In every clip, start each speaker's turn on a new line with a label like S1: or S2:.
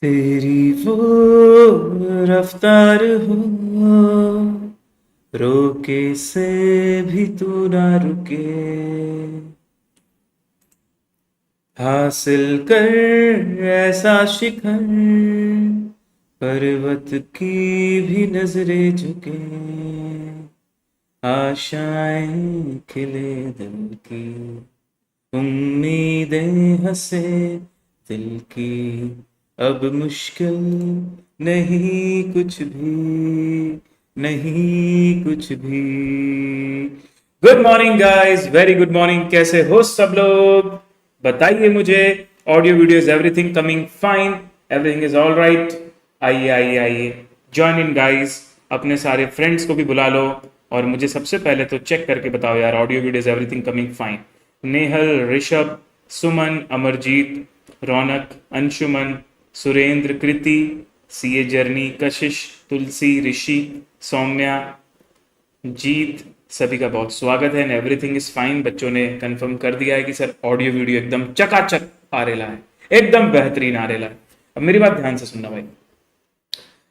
S1: तेरी वो रफ्तार हो, रोके से भी तू ना रुके, हासिल कर ऐसा शिखर, पर्वत की भी नजरें झुके, आशाएं खिले दिल की, उम्मीदें हंसे दिल की, अब मुश्किल नहीं कुछ भी, नहीं कुछ भी। Good morning guys, very good morning. कैसे हो सब लोग? बताइए मुझे। Audio videos everything coming fine, everything is all right. आइए आइए आइए, ज्वाइन इन गाइस। अपने सारे फ्रेंड्स को भी बुला लो और मुझे सबसे पहले तो चेक करके बताओ यार, audio videos everything coming fine. Nehal, Rishabh, Suman, Amarjeet, Raunak, Anshuman, Surendra, Kriti, CA journey, Kashish, Tulsi, ऋषि, सौम्या, जीत, सभी का बहुत स्वागत है। Everything is fine. बच्चों ने कंफर्म कर दिया है कि सर ऑडियो वीडियो एकदम चकाचक आ रेला है, एकदम बेहतरीन आ रेला है। अब मेरी बात ध्यान से सुनना भाई।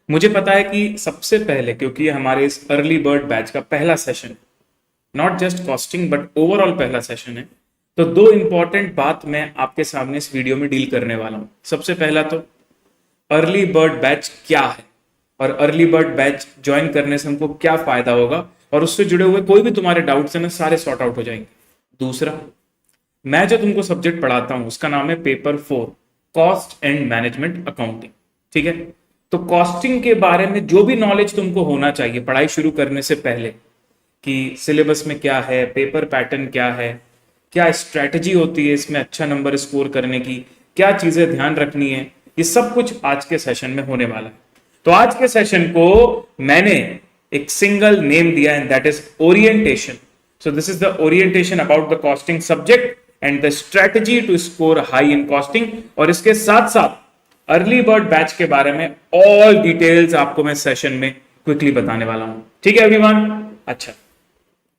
S1: मुझे पता है कि सबसे पहले, क्योंकि ये हमारे इस अर्ली बर्ड बैच का पहला सेशन है, not just costing but overall पहला सेशन है, तो दो इंपॉर्टेंट बात मैं आपके सामने इस वीडियो में डील करने वाला हूं। सबसे पहला तो अर्ली बर्ड बैच क्या है और अर्ली बर्ड बैच ज्वाइन करने से हमको क्या फायदा होगा, और उससे जुड़े हुए कोई भी तुम्हारे डाउट्स हैं ना, सारे सॉर्ट आउट हो जाएंगे। दूसरा, मैं जो तुमको सब्जेक्ट पढ़ाता हूं उसका नाम है paper 4, cost and management accounting. ठीक है, तो कॉस्टिंग के बारे में जो भी नॉलेज तुमको होना चाहिए पढ़ाई शुरू करने से पहले, कि सिलेबस में क्या है, पेपर पैटर्न क्या है, क्या स्ट्रैटेजी होती है इसमें अच्छा नंबर स्कोर करने की, क्या चीजें ध्यान रखनी है, ये सब कुछ आज के सेशन में होने वाला है। तो आज के सेशन को मैंने एक सिंगल नेम दिया है, that is orientation. So this is the orientation about the costing subject and the strategy to score high in costing. और इसके साथ साथ अर्ली बर्ड बैच के बारे में ऑल डिटेल्स आपको मैं सेशन में क्विकली बताने वाला हूं। ठीक है एवरीवन? अच्छा,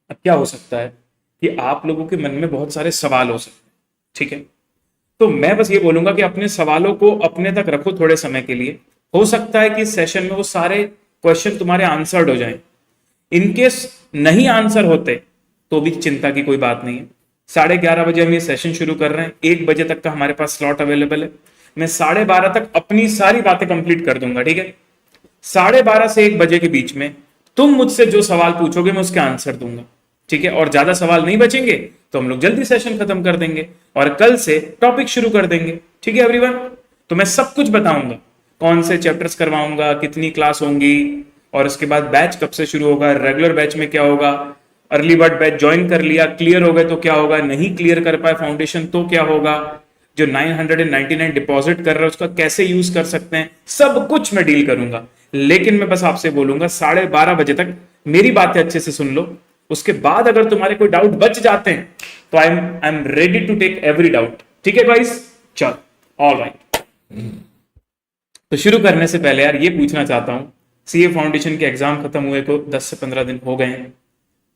S1: अब क्या हो सकता है कि आप लोगों के मन में बहुत सारे सवाल हो सकते हैं। ठीक है, तो मैं बस ये बोलूंगा कि अपने सवालों को अपने तक रखो थोड़े समय के लिए। हो सकता है कि इस सेशन में वो सारे क्वेश्चन तुम्हारे आंसर्ड हो जाएं। इनकेस नहीं आंसर होते तो भी चिंता की कोई बात नहीं है। 11:30 बजे हम ये सेशन शुरू कर रहे हैं, 1 बजे तक का हमारे पास स्लॉट अवेलेबल है। मैं 12:30 तक अपनी सारी बातें कंप्लीट कर दूंगा। ठीक है, 12:30 से 1 बजे के बीच में तुम मुझसे जो सवाल पूछोगे मैं उसके आंसर दूंगा। ठीक है, और ज्यादा सवाल नहीं बचेंगे तो हम लोग जल्दी सेशन खत्म कर देंगे और कल से टॉपिक शुरू कर देंगे। ठीक है एवरीवन? तो मैं सब कुछ बताऊंगा, कौन से चैप्टर्स करवाऊंगा, कितनी क्लास होंगी, और उसके बाद बैच कब से शुरू होगा, रेगुलर बैच में क्या होगा, अर्ली बर्ड बैच ज्वाइन कर लिया, क्लियर हो गए तो क्या होगा, नहीं क्लियर कर पाए फाउंडेशन तो क्या होगा, जो 999 डिपॉजिट कर रहे हैं उसका कैसे यूज कर सकते हैं, सब कुछ मैं डील करूंगा। लेकिन मैं बस आपसे बोलूंगा 12:30 बजे तक मेरी बातें अच्छे से सुन लो। उसके बाद अगर तुम्हारे कोई डाउट बच जाते हैं तो I am ready to take every doubt. ठीक है गाइस? चल, ऑल राइट। तो शुरू करने से पहले यार ये पूछना चाहता हूं, सीए फाउंडेशन के एग्जाम खत्म हुए को 10 से 15 दिन हो गए हैं,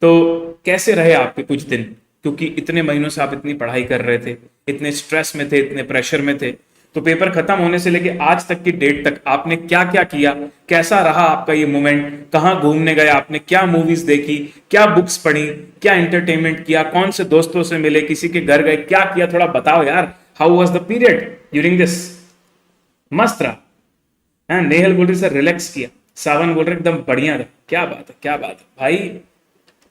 S1: तो कैसे रहे आपके कुछ दिन? क्योंकि इतने महीनों से आप इतनी पढ़ाई कर रहे थे, इतने स्ट्रेस में थे, इतने प्रेशर में थे, तो पेपर खत्म होने से लेके आज तक की डेट तक आपने क्या क्या किया, कैसा रहा आपका ये मोमेंट, कहाँ घूमने गए आपने, क्या मूवीज देखी, क्या बुक्स पढ़ी, क्या एंटरटेनमेंट किया, कौन से दोस्तों से मिले, किसी के घर गए, क्या किया, थोड़ा बताओ यार। How was the period during this? मस्त रहा? नेहल बोल रही सर रिलैक्स किया, सावन बोल रहे एकदम बढ़िया रहा। क्या बात है, क्या बात है भाई,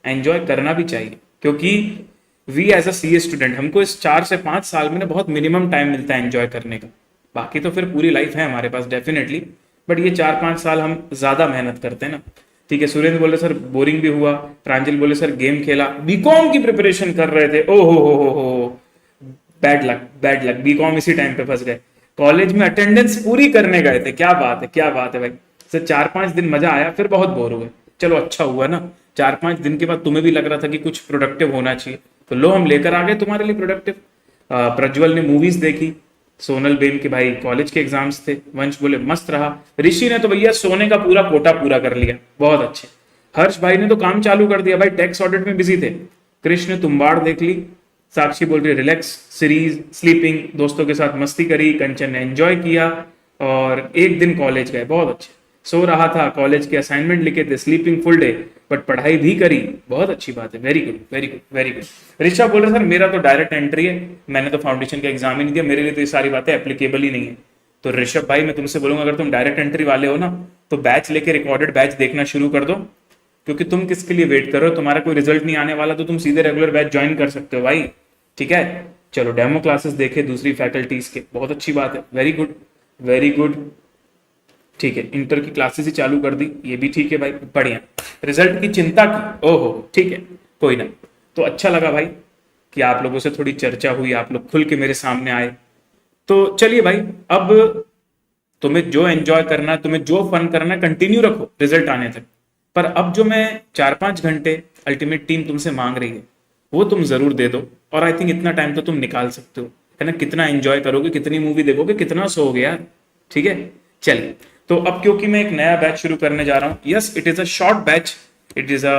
S1: एंजॉय करना भी चाहिए, क्योंकि we as a CA student हमको इस 4 से 5 साल में ना बहुत मिनिमम टाइम मिलता है एंजॉय करने का। बाकी तो फिर पूरी लाइफ है हमारे पास डेफिनेटली, बट ये 4-5 साल हम ज्यादा मेहनत करते हैं ना। ठीक है, सुरेंद्र बोले सर बोरिंग भी हुआ, प्रांजल बोले सर गेम खेला, बीकॉम की प्रिपरेशन कर रहे थे, ओ हो, bad luck, bad luck, B Com इसी टाइम पे फंस गए। कॉलेज में अटेंडेंस पूरी करने गए थे, क्या बात है, क्या बात है भाई। सर 4-5 दिन मजा आया, फिर बहुत बोर हुए। चलो अच्छा हुआ ना, 4-5 दिन के बाद तुम्हें भी लग रहा था कि कुछ प्रोडक्टिव होना चाहिए, तो लो हम लेकर आ गए तुम्हारे लिए प्रोडक्टिव। प्रज्वल ने मूवीज देखी, सोनल बेन के भाई कॉलेज के एग्जाम्स थे, वंश बोले मस्त रहा, ऋषि ने तो भैया सोने का पूरा कोटा पूरा कर लिया, बहुत अच्छे। हर्ष भाई ने तो काम चालू कर दिया भाई, टैक्स ऑडिट में बिजी थे। कृष्ण तुम्बाड़ देख ली, साक्षी बोल रही रिलैक्स सीरीज, स्लीपिंग, दोस्तों के साथ मस्ती करी, कंचन ने एंजॉय किया, और एक दिन कॉलेज गए, बहुत अच्छे। सो रहा था, कॉलेज के असाइनमेंट लिखे थे, स्लीपिंग फुल डे, बट पढ़ाई भी करी, बहुत अच्छी बात है, very good very good very good. Rishabh बोल रहे सर मेरा तो डायरेक्ट एंट्री है, मैंने तो फाउंडेशन का एग्जाम ही नहीं दिया, मेरे लिए तो ये सारी बातें एप्लीकेबल ही नहीं है। तो ऋषभ भाई मैं तुमसे बोलूंगा, अगर तुम डायरेक्ट एंट्री वाले हो ना, तो बैच लेके रिकॉर्डेड बैच देखना शुरू कर दो, क्योंकि तुम किसके लिए वेट कर रहे हो, तुम्हारा कोई रिजल्ट नहीं आने वाला तो तुम सीधे रेगुलर बैच ज्वाइन कर सकते हो भाई, ठीक है। चलो डेमो क्लासेस देखे दूसरी फैकल्टीज के, बहुत अच्छी बात है, वेरी गुड वेरी गुड, ठीक है। इंटर की क्लासेस ही चालू कर दी, ये भी ठीक है भाई, बढ़िया। रिजल्ट की चिंता की, ओहो ठीक है, कोई ना। तो अच्छा लगा भाई कि आप लोगों से थोड़ी चर्चा हुई, आप लोग खुल के मेरे सामने आए। तो चलिए भाई, अब तुम्हें जो एंजॉय करना है, तुम्हें जो फन करना है, कंटिन्यू रखो रिजल्ट आने तक। पर अब जो मैं 4-5 घंटे अल्टीमेट टीम तुमसे मांग रही है, वो तुम जरूर दे दो। और आई थिंक इतना टाइम तो तुम निकाल सकते हो, है ना। कितना एंजॉय करोगे, कितनी मूवी देखोगे, कितना सोओगे यार, ठीक है। चलिए, तो अब क्योंकि मैं एक नया बैच शुरू करने जा रहा हूं, yes it is a short batch, it is a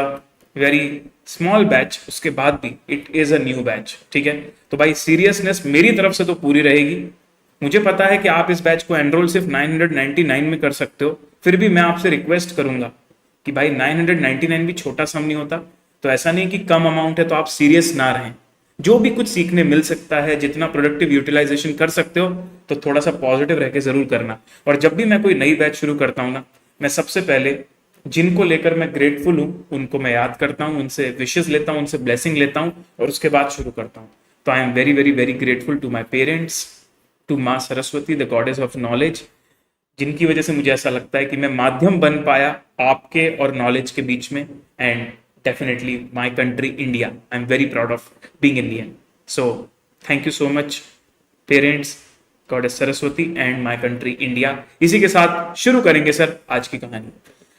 S1: very small batch, उसके बाद भी it is a new batch, ठीक है। तो भाई सीरियसनेस मेरी तरफ से तो पूरी रहेगी। मुझे पता है कि आप इस बैच को एनरोल सिर्फ 999 में कर सकते हो, फिर भी मैं आपसे रिक्वेस्ट करूंगा कि भाई 999 भी छोटा सम नहीं होता। तो ऐसा नहीं कि कम अमाउंट है तो आप सीरियस ना रहें, जो भी कुछ सीखने मिल सकता है, जितना प्रोडक्टिव यूटिलाइजेशन कर सकते हो, तो थोड़ा सा पॉजिटिव रह के जरूर करना। और जब भी मैं कोई नई बैच शुरू करता हूं ना, मैं सबसे पहले जिनको लेकर मैं ग्रेटफुल हूं उनको मैं याद करता हूं, उनसे विशेष लेता हूं, उनसे ब्लेसिंग लेता हूं, और उसके बाद शुरू करता हूं। तो I am very very very grateful to my parents, to Maa Saraswati the goddess of knowledge, जिनकी वजह से मुझे ऐसा लगता है कि मैं माध्यम बन पाया आपके और नॉलेज के बीच में। And definitely my country India, I am very proud of being Indian. So thank you so much parents, goddess Saraswati and my country India. इसी के साथ शुरू करेंगे सर आज की कहानी।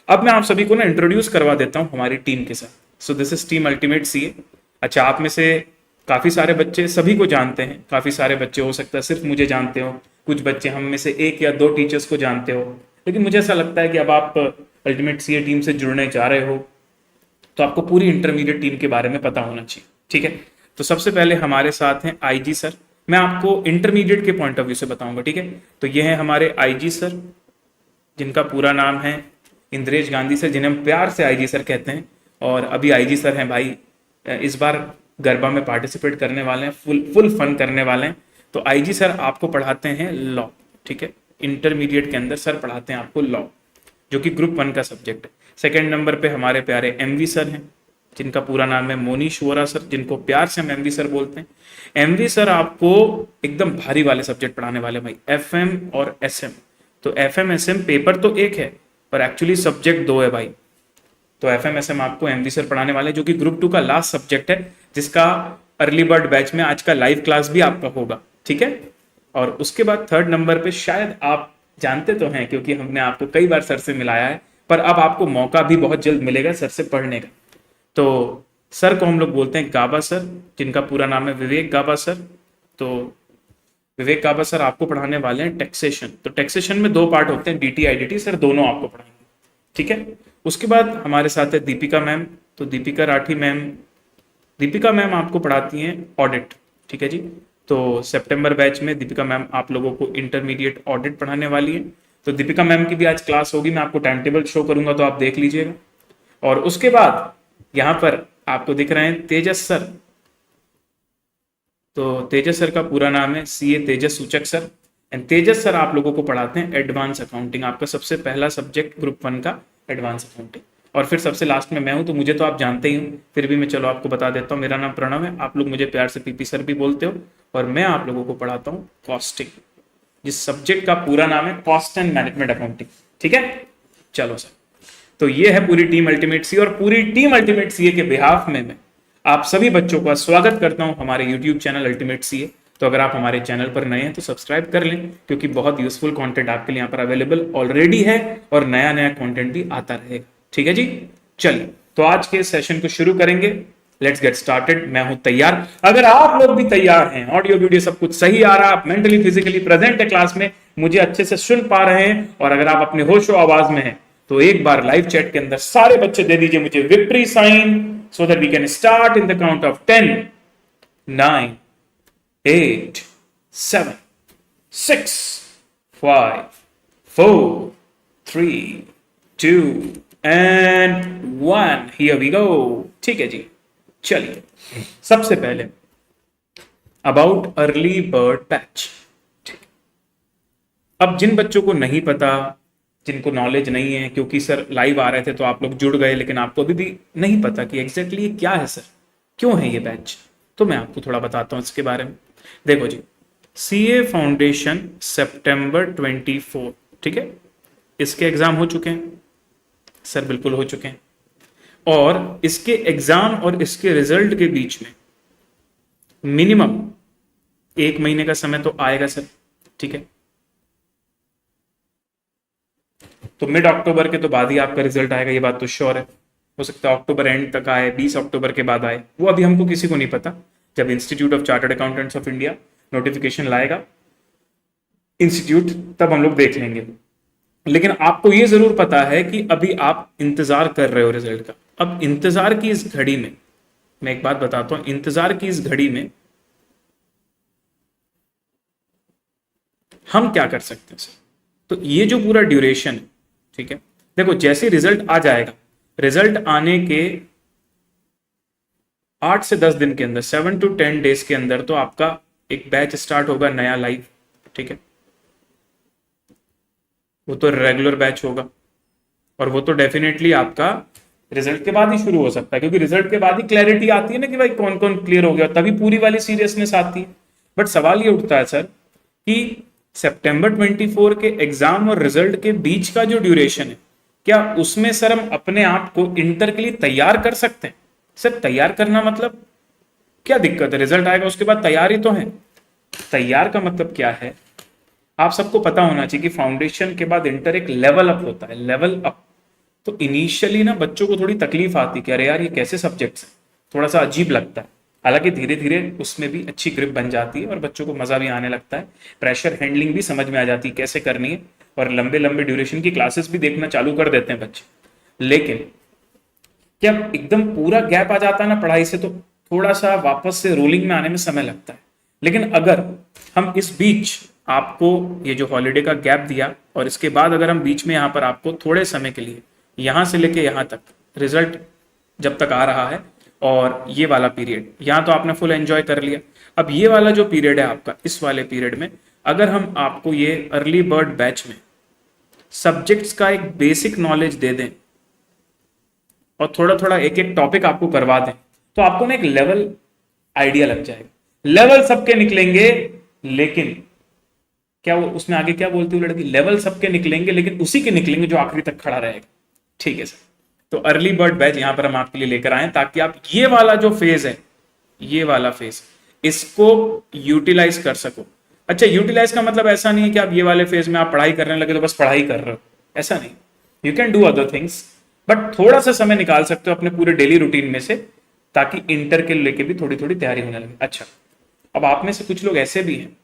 S1: अब मैं आप सभी को ना इंट्रोड्यूस करवा देता हूं हमारी टीम के साथ। सो this is team ultimate CA. अच्छा, आप में से काफी सारे बच्चे सभी को जानते हैं, काफी सारे बच्चे हो सकता है सिर्फ मुझे जानते हो, कुछ बच्चे हम में से 1 या 2 टीचर्स को जानते हो। लेकिन मुझे ऐसा लगता है कि अब आप अल्टीमेट सीए टीम से जुड़ने जा रहे हो तो आपको पूरी इंटरमीडिएट टीम के बारे में पता होना चाहिए, ठीक है। तो सबसे पहले हमारे साथ हैं आईजी सर। मैं आपको इंटरमीडिएट के पॉइंट ऑफ व्यू से बताऊंगा, ठीक है। तो ये हैं हमारे आईजी सर, जिनका पूरा नाम है इंद्रेश गांधी सर, जिन्हें हम प्यार से आईजी सर कहते हैं। और अभी आईजी सर हैं भाई, इस बार गरबा में पार्टिसिपेट करने वाले हैं, फुल फन करने वाले हैं। तो आईजी सर आपको पढ़ाते हैं लॉ, ठीक है। इंटरमीडिएट के अंदर सर पढ़ाते हैं आपको लॉ, जो कि ग्रुप 1 का सब्जेक्ट है। सेकेंड नंबर पे हमारे प्यारे एमवी सर हैं, जिनका पूरा नाम है मोनीश वोरा सर, जिनको प्यार से हम एमवी सर बोलते हैं। एमवी सर आपको एकदम भारी वाले सब्जेक्ट पढ़ाने वाले भाई, एफएम और एसएम। तो एफएम एसएम पेपर तो एक है, पर एक्चुअली सब्जेक्ट 2 है भाई। तो एफएम एसएम आपको एमवी सर पढ़ाने वाले, जो कि ग्रुप 2 का लास्ट सब्जेक्ट है, जिसका अर्ली बर्ड बैच में आज का लाइव क्लास भी आपका होगा, ठीक है। और उसके बाद थर्ड नंबर पे शायद आप जानते तो हैं, क्योंकि हमने आपको कई बार सर से मिलाया है, पर अब आपको मौका भी बहुत जल्द मिलेगा सर से पढ़ने का। तो सर को हम लोग बोलते हैं गाबा सर, जिनका पूरा नाम है विवेक गाबा सर। तो विवेक गाबा सर आपको पढ़ाने वाले हैं टैक्सेशन। तो टैक्सेशन में 2 पार्ट होते हैं, डीटी आईडीटी, सर दोनों आपको पढ़ाएंगे, ठीक है। उसके बाद हमारे साथ है दीपिका मैम। तो दीपिका राठी मैम, दीपिका मैम आपको पढ़ाती हैं ऑडिट, ठीक है जी। तो सितंबर बैच में दीपिका मैम आप लोगों को इंटरमीडिएट ऑडिट पढ़ाने वाली है। तो दीपिका मैम की भी आज क्लास होगी, मैं आपको टाइम टेबल शो करूंगा तो आप देख लीजिएगा। और उसके बाद यहाँ पर आपको दिख रहे हैं तेजस सर। तो तेजस सर का पूरा नाम है सीए तेजस सूचक सर। एंड तेजस सर आप लोगों को पढ़ाते हैं एडवांस अकाउंटिंग, आपका सबसे पहला सब्जेक्ट ग्रुप 1 का एडवांस अकाउंटिंग। और फिर सबसे लास्ट में मैं हूं, तो मुझे तो आप जानते ही हूँ, फिर भी मैं चलो आपको बता देता हूँ। मेरा नाम प्रणव है, आप लोग मुझे प्यार से पीपी सर भी बोलते हो। और मैं आप लोगों को पढ़ाता हूँ कॉस्टिंग, जिस सब्जेक्ट का पूरा नाम है कॉस्ट एंड मैनेजमेंट अकाउंटिंग, ठीक है। चलो सर, तो ये है पूरी टीम अल्टीमेट सी। और पूरी टीम अल्टीमेट सीए के बिहाफ में मैं आप सभी बच्चों का स्वागत करता हूं हमारे यूट्यूब चैनल अल्टीमेट सीए। तो अगर आप हमारे चैनल पर नए हैं तो सब्सक्राइब कर लें, क्योंकि बहुत यूजफुल कंटेंट आपके लिए यहाँ पर अवेलेबल ऑलरेडी है, और नया नया कंटेंट भी आता रहेगा, ठीक है जी। चलिए, तो आज के सेशन को शुरू करेंगे, लेट्स गेट स्टार्टेड। मैं हूं तैयार, अगर आप लोग भी तैयार हैं, ऑडियो वीडियो सब कुछ सही आ रहा है, आप मेंटली फिजिकली प्रेजेंट है क्लास में, मुझे अच्छे से सुन पा रहे हैं, और अगर आप अपने होशो आवाज में हैं, तो एक बार लाइव चैट के अंदर सारे बच्चे दे दीजिए मुझे victory sign, so that we can start in the count of 10, 9, 8, 7, 6, 5, 4, 3, 2 and 1, here we go. ठीक है जी, चलिए सबसे पहले अबाउट अर्ली बर्ड बैच। अब जिन बच्चों को नहीं पता, जिनको नॉलेज नहीं है, क्योंकि सर लाइव आ रहे थे तो आप लोग जुड़ गए, लेकिन आपको अभी भी नहीं पता कि एग्जैक्टली ये क्या है सर, क्यों है ये बैच, तो मैं आपको थोड़ा बताता हूं इसके बारे में। देखो जी, सीए फाउंडेशन सितंबर 24, ठीक है, इसके एग्जाम हो चुके हैं सर, बिल्कुल हो चुके हैं, और इसके एग्जाम और इसके रिजल्ट के बीच में मिनिमम 1 महीने का समय तो आएगा सर, ठीक है। तो मिड अक्टूबर के तो बाद ही आपका रिजल्ट आएगा, ये बात तो श्योर है। हो सकता है अक्टूबर एंड तक आए, 20 अक्टूबर के बाद आए, वो अभी हमको किसी को नहीं पता। जब institute of chartered accountants of India notification लाएगा इंस्टीट्यूट, तब हम लोग देख लेंगे। लेकिन आपको ये जरूर पता है कि अभी आप इंतजार कर रहे हो रिजल्ट का। अब इंतजार की इस घड़ी में मैं एक बात बताता हूं, इंतजार की इस घड़ी में हम क्या कर सकते हैं सर। तो ये जो पूरा ड्यूरेशन है, ठीक है, देखो जैसे रिजल्ट आ जाएगा, रिजल्ट आने के 8 से 10 दिन के अंदर, 7 to 10 डेज के अंदर तो आपका एक बैच स्टार्ट होगा नया लाइव, ठीक है। वो तो रेगुलर बैच होगा, और वो तो डेफिनेटली आपका रिजल्ट के बाद ही शुरू हो सकता है, क्योंकि रिजल्ट के बाद ही क्लैरिटी आती है ना कि भाई कौन कौन क्लियर हो गया, तभी पूरी वाली सीरियसनेस आती है। बट सवाल ये उठता है सर कि सितंबर 24 के एग्जाम और रिजल्ट के बीच का जो ड्यूरेशन है, क्या उसमें सर हम अपने आप को इंटर के लिए तैयार कर सकते हैं? सर तैयार करना मतलब क्या दिक्कत है, रिजल्ट आएगा उसके बाद तैयारी तो है। तैयार का मतलब क्या है, आप सबको पता होना चाहिए कि फाउंडेशन के बाद इंटर एक लेवल अप होता है, लेवल अप। तो इनिशियली ना बच्चों को थोड़ी तकलीफ आती है कि अरे यार ये कैसे सब्जेक्ट्स है, थोड़ा सा अजीब लगता है। हालांकि धीरे धीरे उसमें भी अच्छी ग्रिप बन जाती है और बच्चों को मजा भी आने लगता है, प्रेशर हैंडलिंग भी समझ में आ जाती है कैसे करनी है, और लंबे लंबे ड्यूरेशन की क्लासेस भी देखना चालू कर देते हैं बच्चे। लेकिन क्या एकदम पूरा गैप आ जाता है ना पढ़ाई से, तो थोड़ा सा वापस से रोलिंग में आने में समय लगता है। लेकिन अगर हम इस बीच आपको ये जो हॉलीडे का गैप दिया, और इसके बाद अगर हम बीच में यहाँ पर आपको थोड़े समय के लिए यहाँ से लेके यहाँ तक रिजल्ट जब तक आ रहा है, और ये वाला पीरियड यहाँ तो आपने फुल एंजॉय कर लिया, अब ये वाला जो पीरियड है आपका, इस वाले पीरियड में अगर हम आपको ये अर्ली बर्ड बैच में सब्जेक्ट्स का एक बेसिक नॉलेज दे दें और थोड़ा थोड़ा एक एक टॉपिक आपको करवा दें, तो आपको ना एक लेवल आइडिया लग जाएगा। लेवल सबके निकलेंगे, लेकिन क्या वो उसमें आगे क्या बोलती है लड़की, लेवल सबके निकलेंगे लेकिन उसी के निकलेंगे जो आखिरी तक खड़ा रहेगा। ठीक है सर, तो अर्ली बर्ड बैच यहां पर हम आपके लिए लेकर आए ताकि आप ये वाला जो फेज है, ये वाला फेज, इसको यूटिलाइज कर सको। अच्छा, यूटिलाइज का मतलब ऐसा नहीं है कि आप ये वाले फेज में आप पढ़ाई करने लगे तो बस पढ़ाई कर रहे हो, ऐसा नहीं। You can do other things, but थोड़ा सा समय निकाल सकते हो अपने पूरे डेली रूटीन में से, ताकि इंटर के लेके भी थोड़ी थोड़ी तैयारी होने लगे। अच्छा, अब आप में से कुछ लोग ऐसे भी हैं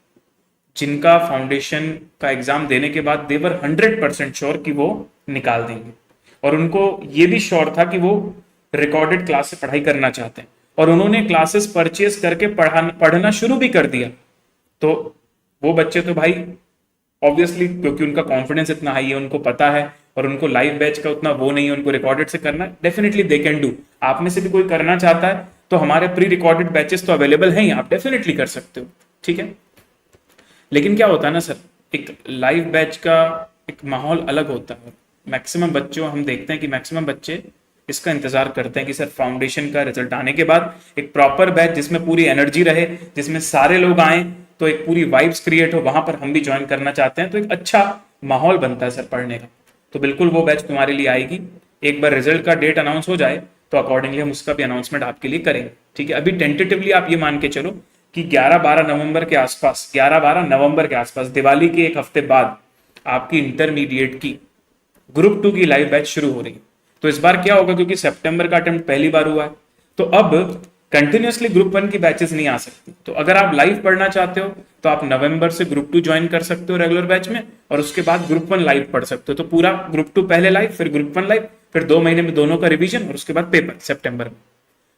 S1: जिनका फाउंडेशन का एग्जाम देने के बाद देवर 100% श्योर कि वो निकाल देंगे, और उनको ये भी श्योर था कि वो रिकॉर्डेड क्लास से पढ़ाई करना चाहते हैं, और उन्होंने क्लासेस परचेज करके पढ़ना शुरू भी कर दिया। तो वो बच्चे तो भाई ऑब्वियसली, क्योंकि उनका कॉन्फिडेंस इतना हाई है, उनको पता है, और उनको लाइव बैच का उतना वो नहीं है, उनको रिकॉर्डेड से करना, डेफिनेटली दे कैन डू। आप में से भी कोई करना चाहता है तो हमारे प्री रिकॉर्डेड बैचेस तो अवेलेबल हैं ही, आप डेफिनेटली कर सकते हो। ठीक है, लेकिन क्या होता है ना सर, एक लाइव बैच का एक माहौल अलग होता है। मैक्सिमम बच्चों हम देखते हैं कि मैक्सिमम बच्चे इसका इंतजार करते हैं कि सर फाउंडेशन का रिजल्ट आने के बाद एक प्रॉपर बैच जिसमें पूरी एनर्जी रहे, जिसमें सारे लोग आए, तो एक पूरी वाइब्स क्रिएट हो, वहां पर हम भी ज्वाइन करना चाहते हैं, तो एक अच्छा माहौल बनता है सर पढ़ने का। तो बिल्कुल वो बैच तुम्हारे लिए आएगी। एक बार रिजल्ट का डेट अनाउंस हो जाए तो अकॉर्डिंगली हम उसका भी अनाउंसमेंट आपके लिए करेंगे। ठीक है, अभी टेंटेटिवली आप ये मान के चलो कि 11-12 नवंबर के आसपास, 11-12 नवंबर के आसपास, दिवाली के एक हफ्ते बाद आपकी इंटरमीडिएट की ग्रुप 2 की लाइव बैच शुरू हो रही है। तो इस बार क्या होगा, क्योंकि सितंबर का अटेम्प्ट पहली बार हुआ है, तो अब कंटिन्यूअसली ग्रुप 1 की बैचेस नहीं आ सकती। तो अगर आप लाइव पढ़ना चाहते हो तो आप नवंबर से ग्रुप 2 ज्वाइन कर सकते हो रेगुलर बैच में, और उसके बाद ग्रुप 1 लाइव पढ़ सकते हो। तो पूरा ग्रुप 2 पहले लाइव, फिर ग्रुप 1 लाइव, फिर 2 महीने में दोनों का रिवीजन, और उसके बाद पेपर सितंबर में।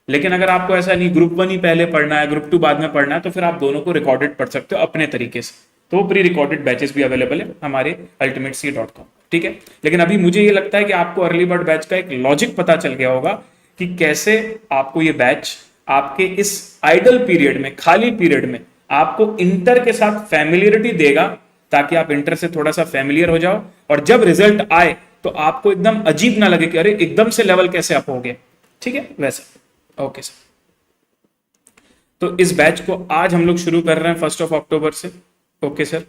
S1: लेकिन अगर आपको ऐसा नहीं, ग्रुप 1 ही पहले पढ़ना है, ग्रुप 2 बाद में पढ़ना है, तो फिर आप दोनों को रिकॉर्डेड पढ़ सकते हो अपने तरीके से। तो प्री रिकॉर्डेड बैचेस भी अवेलेबल है हमारे ultimatec.com, ठीक है। लेकिन अभी मुझे ये लगता है कि आपको अर्ली बर्ड बैच का एक लॉजिक पता चल गया होगा कि कैसे आपको ये बैच आपके इस आइडल पीरियड में, खाली पीरियड में आपको इंटर के साथ फैमिलियरिटी देगा, ताकि आप इंटर से थोड़ा सा फैमिलियर हो जाओ और जब रिजल्ट आए तो आपको एकदम अजीब ना लगे कि अरे एकदम से लेवल कैसे अप हो गया, ठीक है वैसा। ओके सर, तो इस बैच को आज हम लोग शुरू कर रहे हैं 1 अक्टूबर से। ओके सर,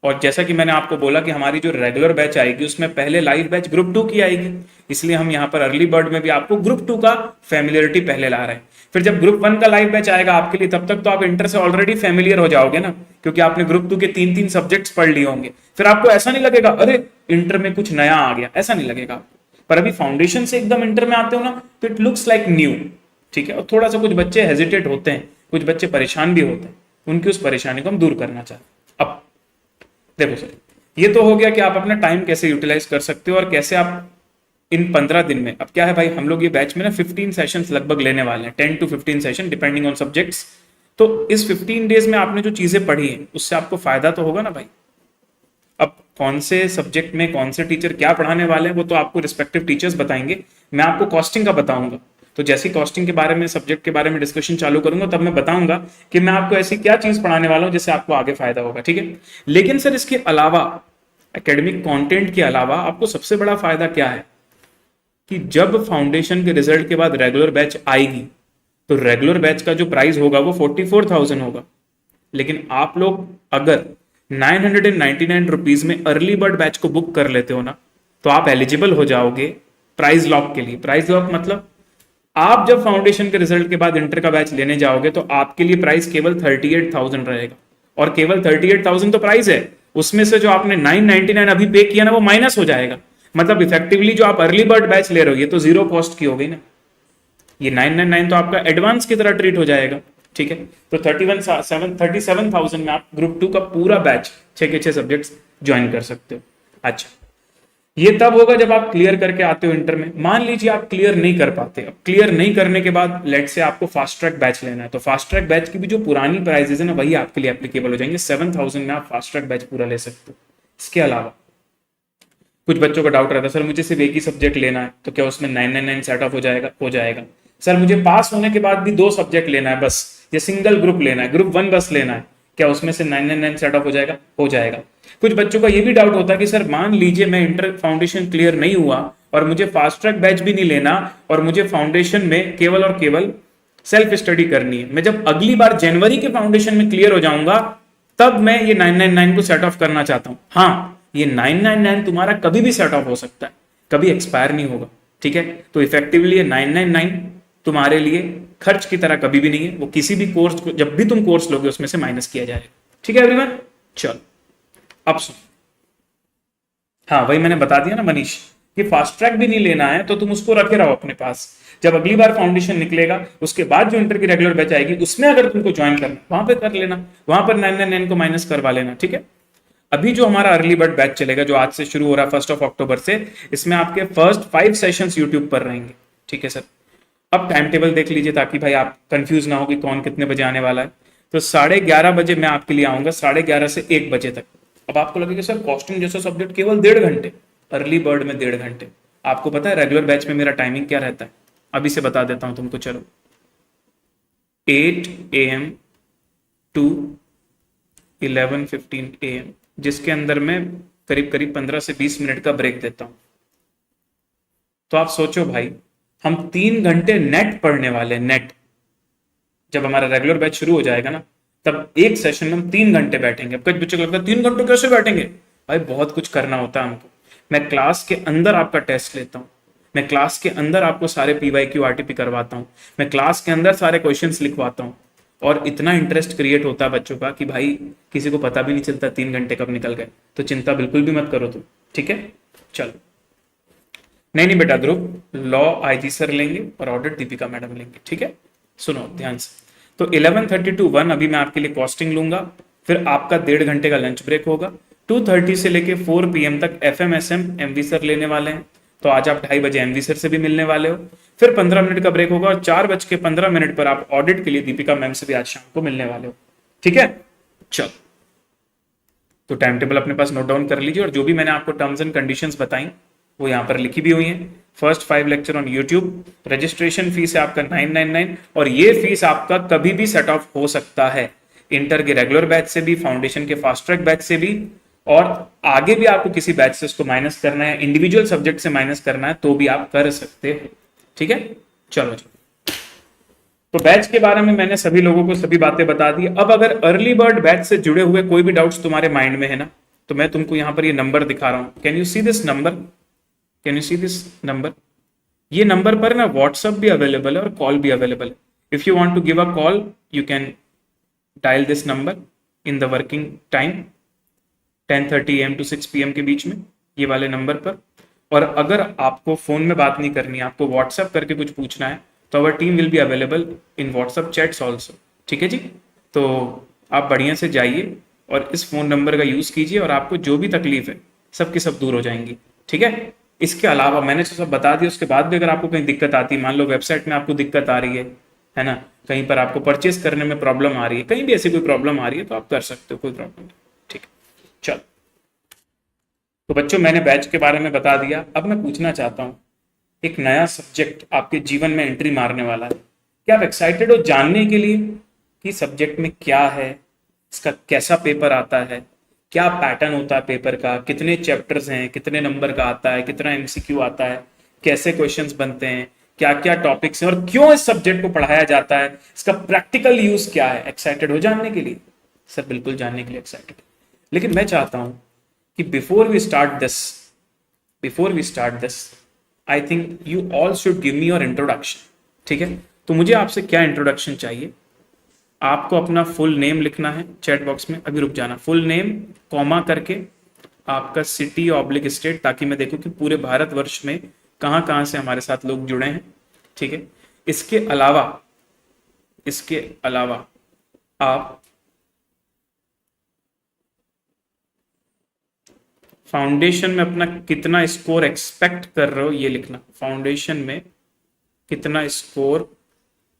S1: और जैसा कि मैंने आपको बोला कि हमारी जो रेगुलर बैच आएगी उसमें पहले लाइव बैच ग्रुप 2 की आएगी, इसलिए हम यहाँ पर अर्ली बर्ड में भी आपको ग्रुप 2 का फैमिलियरिटी पहले ला रहे हैं। फिर जब ग्रुप 1 का लाइव बैच आएगा आपके लिए, तब तक तो आप इंटर से ऑलरेडी फैमिलियर हो जाओगे ना, क्योंकि आपने ग्रुप 2 के 3-3 सब्जेक्ट्स पढ़ लिए होंगे। फिर आपको ऐसा नहीं लगेगा अरे इंटर में कुछ नया आ गया, ऐसा नहीं लगेगा आपको। पर अभी फाउंडेशन से एकदम इंटर में आते हो ना तो इट लुक्स लाइक न्यू, ठीक है। और थोड़ा सा कुछ बच्चे हेजिटेट होते हैं, कुछ बच्चे परेशान भी होते हैं, उनकी उस परेशानी को हम दूर करना चाहते हैं। अब देखो सर, ये तो हो गया कि आप अपना टाइम कैसे यूटिलाइज कर सकते हो और कैसे आप इन 15 दिन में, अब क्या है भाई, हम लोग ये बैच में ना 15 सेशंस लगभग लेने वाले हैं, 10 to 15 session depending on subjects. तो इस 15 डेज में आपने जो चीजें पढ़ी हैं उससे आपको फायदा तो होगा ना भाई। अब कौन से सब्जेक्ट में कौन से टीचर क्या पढ़ाने वाले हैं वो तो आपको रिस्पेक्टिव टीचर्स बताएंगे। मैं आपको कॉस्टिंग का बताऊंगा, तो जैसी कॉस्टिंग के बारे में, सब्जेक्ट के बारे में डिस्कशन चालू करूंगा तब मैं बताऊंगा कि मैं आपको ऐसी क्या चीज पढ़ाने वाला हूं जिससे आपको आगे फायदा होगा, ठीक है। लेकिन सर इसके अलावा, एकेडमिक कंटेंट के अलावा आपको सबसे बड़ा फायदा क्या है कि जब फाउंडेशन के रिजल्ट के बाद रेगुलर बैच आएगी तो रेगुलर बैच का जो प्राइस होगा वो 44,000 होगा। लेकिन आप लोग अगर 999 रुपीज में अर्ली बर्ड बैच को बुक कर लेते हो ना, तो आप एलिजिबल हो जाओगे प्राइस लॉक के लिए। प्राइस लॉक मतलब आप जब फाउंडेशन के रिजल्ट के बाद इंटर का बैच लेने जाओगे तो आपके लिए प्राइस केवल 38,000 रहेगा, और केवल 38,000 तो प्राइस है, उसमें से जो आपने 999 अभी पे किया ना वो माइनस हो जाएगा। मतलब इफेक्टिवली जो आप अर्ली बर्ड बैच ले रहे हो ये तो जीरो कॉस्ट की हो गई ना, ये 999 तो आपका एडवांस की तरह ट्रीट हो जाएगा, ठीक है। तो 37,000 में आप ग्रुप 2 का पूरा बैच 6 के 6 सब्जेक्ट्स ज्वाइन कर सकते हो। अच्छा, ये तब होगा जब आप क्लियर करके आते हो इंटर में। मान लीजिए आप क्लियर नहीं कर पाते, अब क्लियर नहीं करने के बाद लेट से आपको फास्ट ट्रैक बैच लेना है, तो फास्ट ट्रैक बैच की भी जो पुरानी प्राइजेस है ना वही आपके लिए एप्लीकेबल हो जाएंगे। 7,000 में आप फास्ट ट्रैक बैच पूरा ले सकते हो। इसके अलावा कुछ बच्चों का डाउट रहता है, सर मुझे सिर्फ एक ही सब्जेक्ट लेना है तो क्या उसमें 999 सेट ऑफ हो जाएगा? हो जाएगा। सर मुझे पास होने के बाद भी 2 सब्जेक्ट लेना है बस, या सिंगल ग्रुप लेना है, ग्रुप 1 बस लेना है, क्या उसमें से 999 सेट ऑफ हो जाएगा? हो जाएगा। कुछ बच्चों का ये भी डाउट होता है कि सर मान लीजिए मैं इंटर फाउंडेशन क्लियर नहीं हुआ और मुझे फास्ट ट्रैक बैच भी नहीं लेना और मुझे फाउंडेशन में केवल और केवल सेल्फ स्टडी करनी है, मैं जब अगली बार जनवरी के फाउंडेशन में क्लियर हो जाऊंगा तब मैं ये 999 को सेट ऑफ करना चाहता हूं। हाँ, ये 999 तुम्हारा कभी भी सेट ऑफ हो सकता है, कभी एक्सपायर नहीं होगा, ठीक है। तो इफेक्टिवली ये 999 तुम्हारे लिए खर्च की तरह कभी भी नहीं है, वो किसी भी कोर्स को जब भी तुम कोर्स लोगे उसमें से माइनस किया जाएगा, ठीक है एवरीवन। चलो अब सुन, हाँ वही मैंने बता दिया ना मनीष, कि फास्ट ट्रैक भी नहीं लेना है तो तुम उसको रखे रहो अपने पास, जब अगली बार फाउंडेशन निकलेगा उसके बाद जो इंटर की रेगुलर बैच आएगी उसमें अगर तुमको ज्वाइन करना वहां पे कर लेना, वहां पर 999 को माइनस करवा लेना, ठीक है। अभी जो हमारा अर्ली बर्ड बैच चलेगा जो आज से शुरू हो रहा है 1 अक्टूबर से, इसमें आपके फर्स्ट 5 सेशंस यूट्यूब पर रहेंगे, ठीक है सर। अब टाइम टेबल देख लीजिए ताकि भाई आप कंफ्यूज ना हो कि कौन कितने बजे आने वाला है। तो 11:30 बजे मैं आपके लिए आऊंगा, 11:30 से 1 बजे तक। अब आपको लगेगा सर कॉस्टिंग जैसा सब्जेक्ट केवल 1.5 घंटे, अर्ली बर्ड में 1.5 घंटे। आपको पता है रेगुलर बैच में मेरा टाइमिंग क्या रहता है? अभी से बता देता हूं तुमको, चलो 8 AM to 11:15 AM, जिसके अंदर मैं करीब करीब 15 से 20 मिनट का ब्रेक देता हूं। तो आप सोचो भाई, हम 3 घंटे नेट पढ़ने वाले, नेट। जब हमारा रेगुलर बैच शुरू हो जाएगा ना तब एक सेशन में हम 3 घंटे बैठेंगे। अब कुछ बच्चों को लगता है 3 घंटे कैसे बैठेंगे? भाई बहुत कुछ करना होता है हमको। मैं क्लास के अंदर आपका टेस्ट लेता हूँ, मैं क्लास के अंदर आपको सारे PYQ RTP करवाता हूँ, मैं क्लास के अंदर सारे क्वेश्चंस लिखवाता हूँ, और इतना इंटरेस्ट क्रिएट होता है बच्चों का कि भाई किसी को पता भी नहीं चलता 3 घंटे कब निकल गए। तो चिंता बिल्कुल भी मत करो तुम, ठीक है। चलो नहीं बेटा, ग्रुप लॉ IG सर लेंगे और ऑडिट दीपिका मैडम लेंगे, ठीक है। सुनो ध्यान से, तो 11:30 to 1 अभी मैं आपके लिए कॉस्टिंग लूंगा, फिर आपका 1.5 घंटे का लंच ब्रेक होगा। 2:30 से लेके 4 PM तक FMSM MV सर लेने वाले हैं, तो आज आप 2:30 बजे MV सर से भी मिलने वाले हो। फिर 15 मिनट का ब्रेक होगा और 4:15 पर आप ऑडिट के लिए दीपिका मैम से भी आज शाम को मिलने वाले हो, ठीक है। चलो तो टाइम टेबल अपने पास नोट डाउन कर लीजिए, और जो भी मैंने आपको टर्म्स एंड कंडीशंस बताई वो यहाँ पर लिखी भी हुई हैं। First 5 lecture on YouTube, registration fees है आपका 999, और ये फीस आपका कभी भी सेट ऑफ हो सकता है, इंटर के रेगुलर बैच से भी, फाउंडेशन के फास्ट ट्रैक बैच से भी, और आगे भी आपको किसी बैच से उसको माइनस करना है, इंडिविजुअल सब्जेक्ट से माइनस करना है तो भी आप कर सकते हो। ठीक है, चलो जी। तो बैच के बारे में मैंने सभी लोगों को सभी बातें बता दी। अब अगर अर्ली बर्ड बैच से जुड़े हुए कोई भी डाउट्स तुम्हारे माइंड में है ना, तो मैं तुमको यहां पर ये नंबर दिखा रहा हूं। Can you see this number? Can you see this number? ये नंबर पर ना व्हाट्सअप भी अवेलेबल है और कॉल भी अवेलेबल है। If you want to give a call, you can dial this number in the working time 10:30 AM to 6 PM के बीच में, ये वाले नंबर पर। और अगर आपको फोन में बात नहीं करनी है, आपको व्हाट्सएप करके कुछ पूछना है, तो our team will be available in WhatsApp chats also. ठीक है जी, तो आप बढ़िया से जाइए और इस फोन नंबर का यूज कीजिए, और आपको जो भी तकलीफ है सब की सब दूर हो जाएंगी। ठीक है, इसके अलावा मैंने जो सब बता दिया, उसके बाद भी अगर आपको कहीं दिक्कत आती है, मान लो वेबसाइट में आपको दिक्कत आ रही है ना, कहीं पर आपको परचेस करने में प्रॉब्लम आ रही है, कहीं भी ऐसी कोई प्रॉब्लम आ रही है, तो आप कर सकते हो, कोई प्रॉब्लम नहीं। ठीक है, चलो। तो बच्चों, मैंने बैच के बारे में बता दिया। अब मैं पूछना चाहता हूँ, एक नया सब्जेक्ट आपके जीवन में एंट्री मारने वाला है, क्या आप एक्साइटेड हो जानने के लिए कि सब्जेक्ट में क्या है, इसका कैसा पेपर आता है, क्या पैटर्न होता है पेपर का, कितने चैप्टर्स हैं, कितने नंबर का आता है, कितना MCQ आता है, कैसे क्वेश्चंस बनते हैं, क्या क्या टॉपिक्स हैं, और क्यों इस सब्जेक्ट को पढ़ाया जाता है, इसका प्रैक्टिकल यूज क्या है? एक्साइटेड हो जानने के लिए? सर बिल्कुल जानने के लिए एक्साइटेड। लेकिन मैं चाहता हूं कि before we start this I think you all should give me your introduction. ठीक है, तो मुझे आपसे क्या इंट्रोडक्शन चाहिए? आपको अपना फुल नेम लिखना है चैट बॉक्स में, अभी रुक जाना, फुल नेम कॉमा करके आपका सिटी ऑब्लिक स्टेट, ताकि मैं देखूं कि पूरे भारतवर्ष में कहां कहां से हमारे साथ लोग जुड़े हैं। ठीक है, इसके अलावा आप फाउंडेशन में अपना कितना स्कोर एक्सपेक्ट कर रहे हो ये लिखना। फाउंडेशन में कितना स्कोर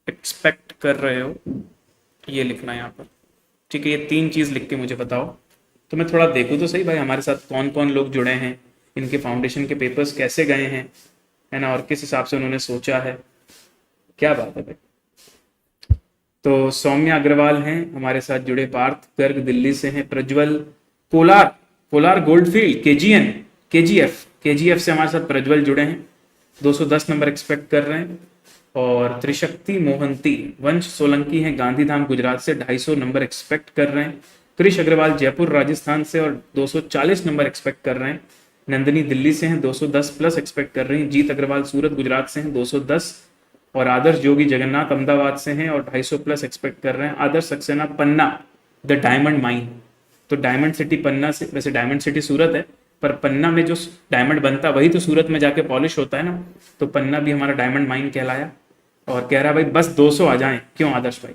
S1: एक्सपेक्ट कर रहे हो ये लिखना यहाँ पर। ठीक है, ये 3 चीज लिख के मुझे बताओ, तो मैं थोड़ा देखूँ तो सही भाई हमारे साथ कौन कौन लोग जुड़े हैं, इनके फाउंडेशन के पेपर्स कैसे गए हैं, है ना, और किस हिसाब से उन्होंने सोचा है। क्या बात है भाई। तो सौम्या अग्रवाल हैं हमारे साथ जुड़े, पार्थ गर्ग दिल्ली से हैं, प्रज्वल कोलार गोल्डफील्ड KGF से हमारे साथ प्रज्वल जुड़े हैं, 210 नंबर एक्सपेक्ट कर रहे हैं। और त्रिशक्ति मोहंती वंश सोलंकी हैं गांधीधाम गुजरात से, 250 नंबर एक्सपेक्ट कर रहे हैं। कृष अग्रवाल जयपुर राजस्थान से और 240 नंबर एक्सपेक्ट कर रहे हैं। नंदिनी दिल्ली से हैं, 210 प्लस एक्सपेक्ट कर रही हैं। जीत अग्रवाल सूरत गुजरात से हैं, 210। और आदर्श जोगी जगन्नाथ अहमदाबाद से हैं और 250 प्लस एक्सपेक्ट कर रहे हैं। आदर्श सक्सेना पन्ना द डायमंड माइन, तो डायमंड सिटी पन्ना से, वैसे डायमंड सिटी सूरत है पर पन्ना में जो डायमंड बनता वही तो सूरत में जाके पॉलिश होता है ना, तो पन्ना भी हमारा डायमंड माइन कहलाया। और कह रहा भाई बस 200 आ जाएं, क्यों आदर्श भाई।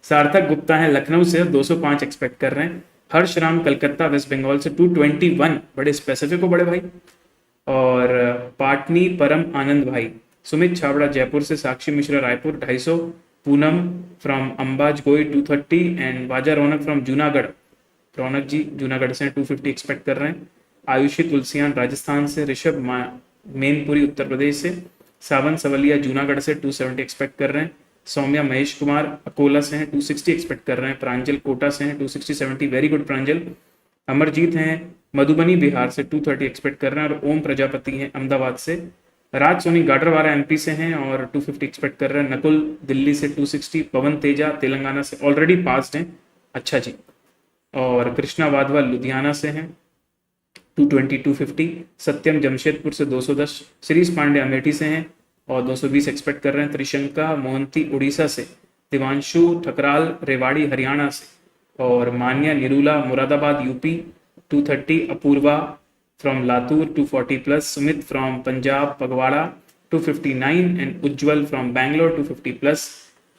S1: सार्थक गुप्ता है लखनऊ से, 205 एक्सपेक्ट कर रहे हैं। हर्ष राम कलकत्ता वेस्ट बंगाल से 221, बड़े स्पेसिफिक हो बड़े भाई। और पाटनी परम आनंद भाई, सुमित छाबड़ा जयपुर से, साक्षी मिश्रा रायपुर 250, पूनम फ्रॉम अंबाज गोई 230 एंड वाजा रौनक फ्रॉम जूनागढ़, रौनक जी जूनागढ़ से 250 एक्सपेक्ट कर रहे हैं। आयुषी तुलसियान राजस्थान से, ऋषभ मेनपुरी उत्तर प्रदेश से, सावन सवलिया जूनागढ़ से 270 एक्सपेक्ट कर रहे हैं। सौम्या महेश कुमार अकोला से हैं, 260 एक्सपेक्ट कर रहे हैं। प्रांजल कोटा से हैं, 260-70, वेरी गुड प्रांजल। अमरजीत हैं मधुबनी बिहार से, 230 एक्सपेक्ट कर रहे हैं। और ओम प्रजापति हैं अहमदाबाद से। राज सोनी गाडरवारा MP से हैं और 250 एक्सपेक्ट कर रहे हैं। नकुल दिल्ली से 260, पवन तेजा तेलंगाना से ऑलरेडी पास्ड हैं, अच्छा जी। और कृष्णा वाधवा लुधियाना से हैं, 220-250। सत्यम जमशेदपुर से 210, श्रीष पांडे अमेठी से हैं और 220 एक्सपेक्ट कर रहे हैं। त्रिशंका मोहंती उड़ीसा से, दिवांशु ठकराल रेवाड़ी हरियाणा से, और Manya Nirula Moradabad UP 230। Apoorva from Latur 240 plus, Sumit from Punjab Phagwara 259 and Ujjwal from Bangalore 250 plus.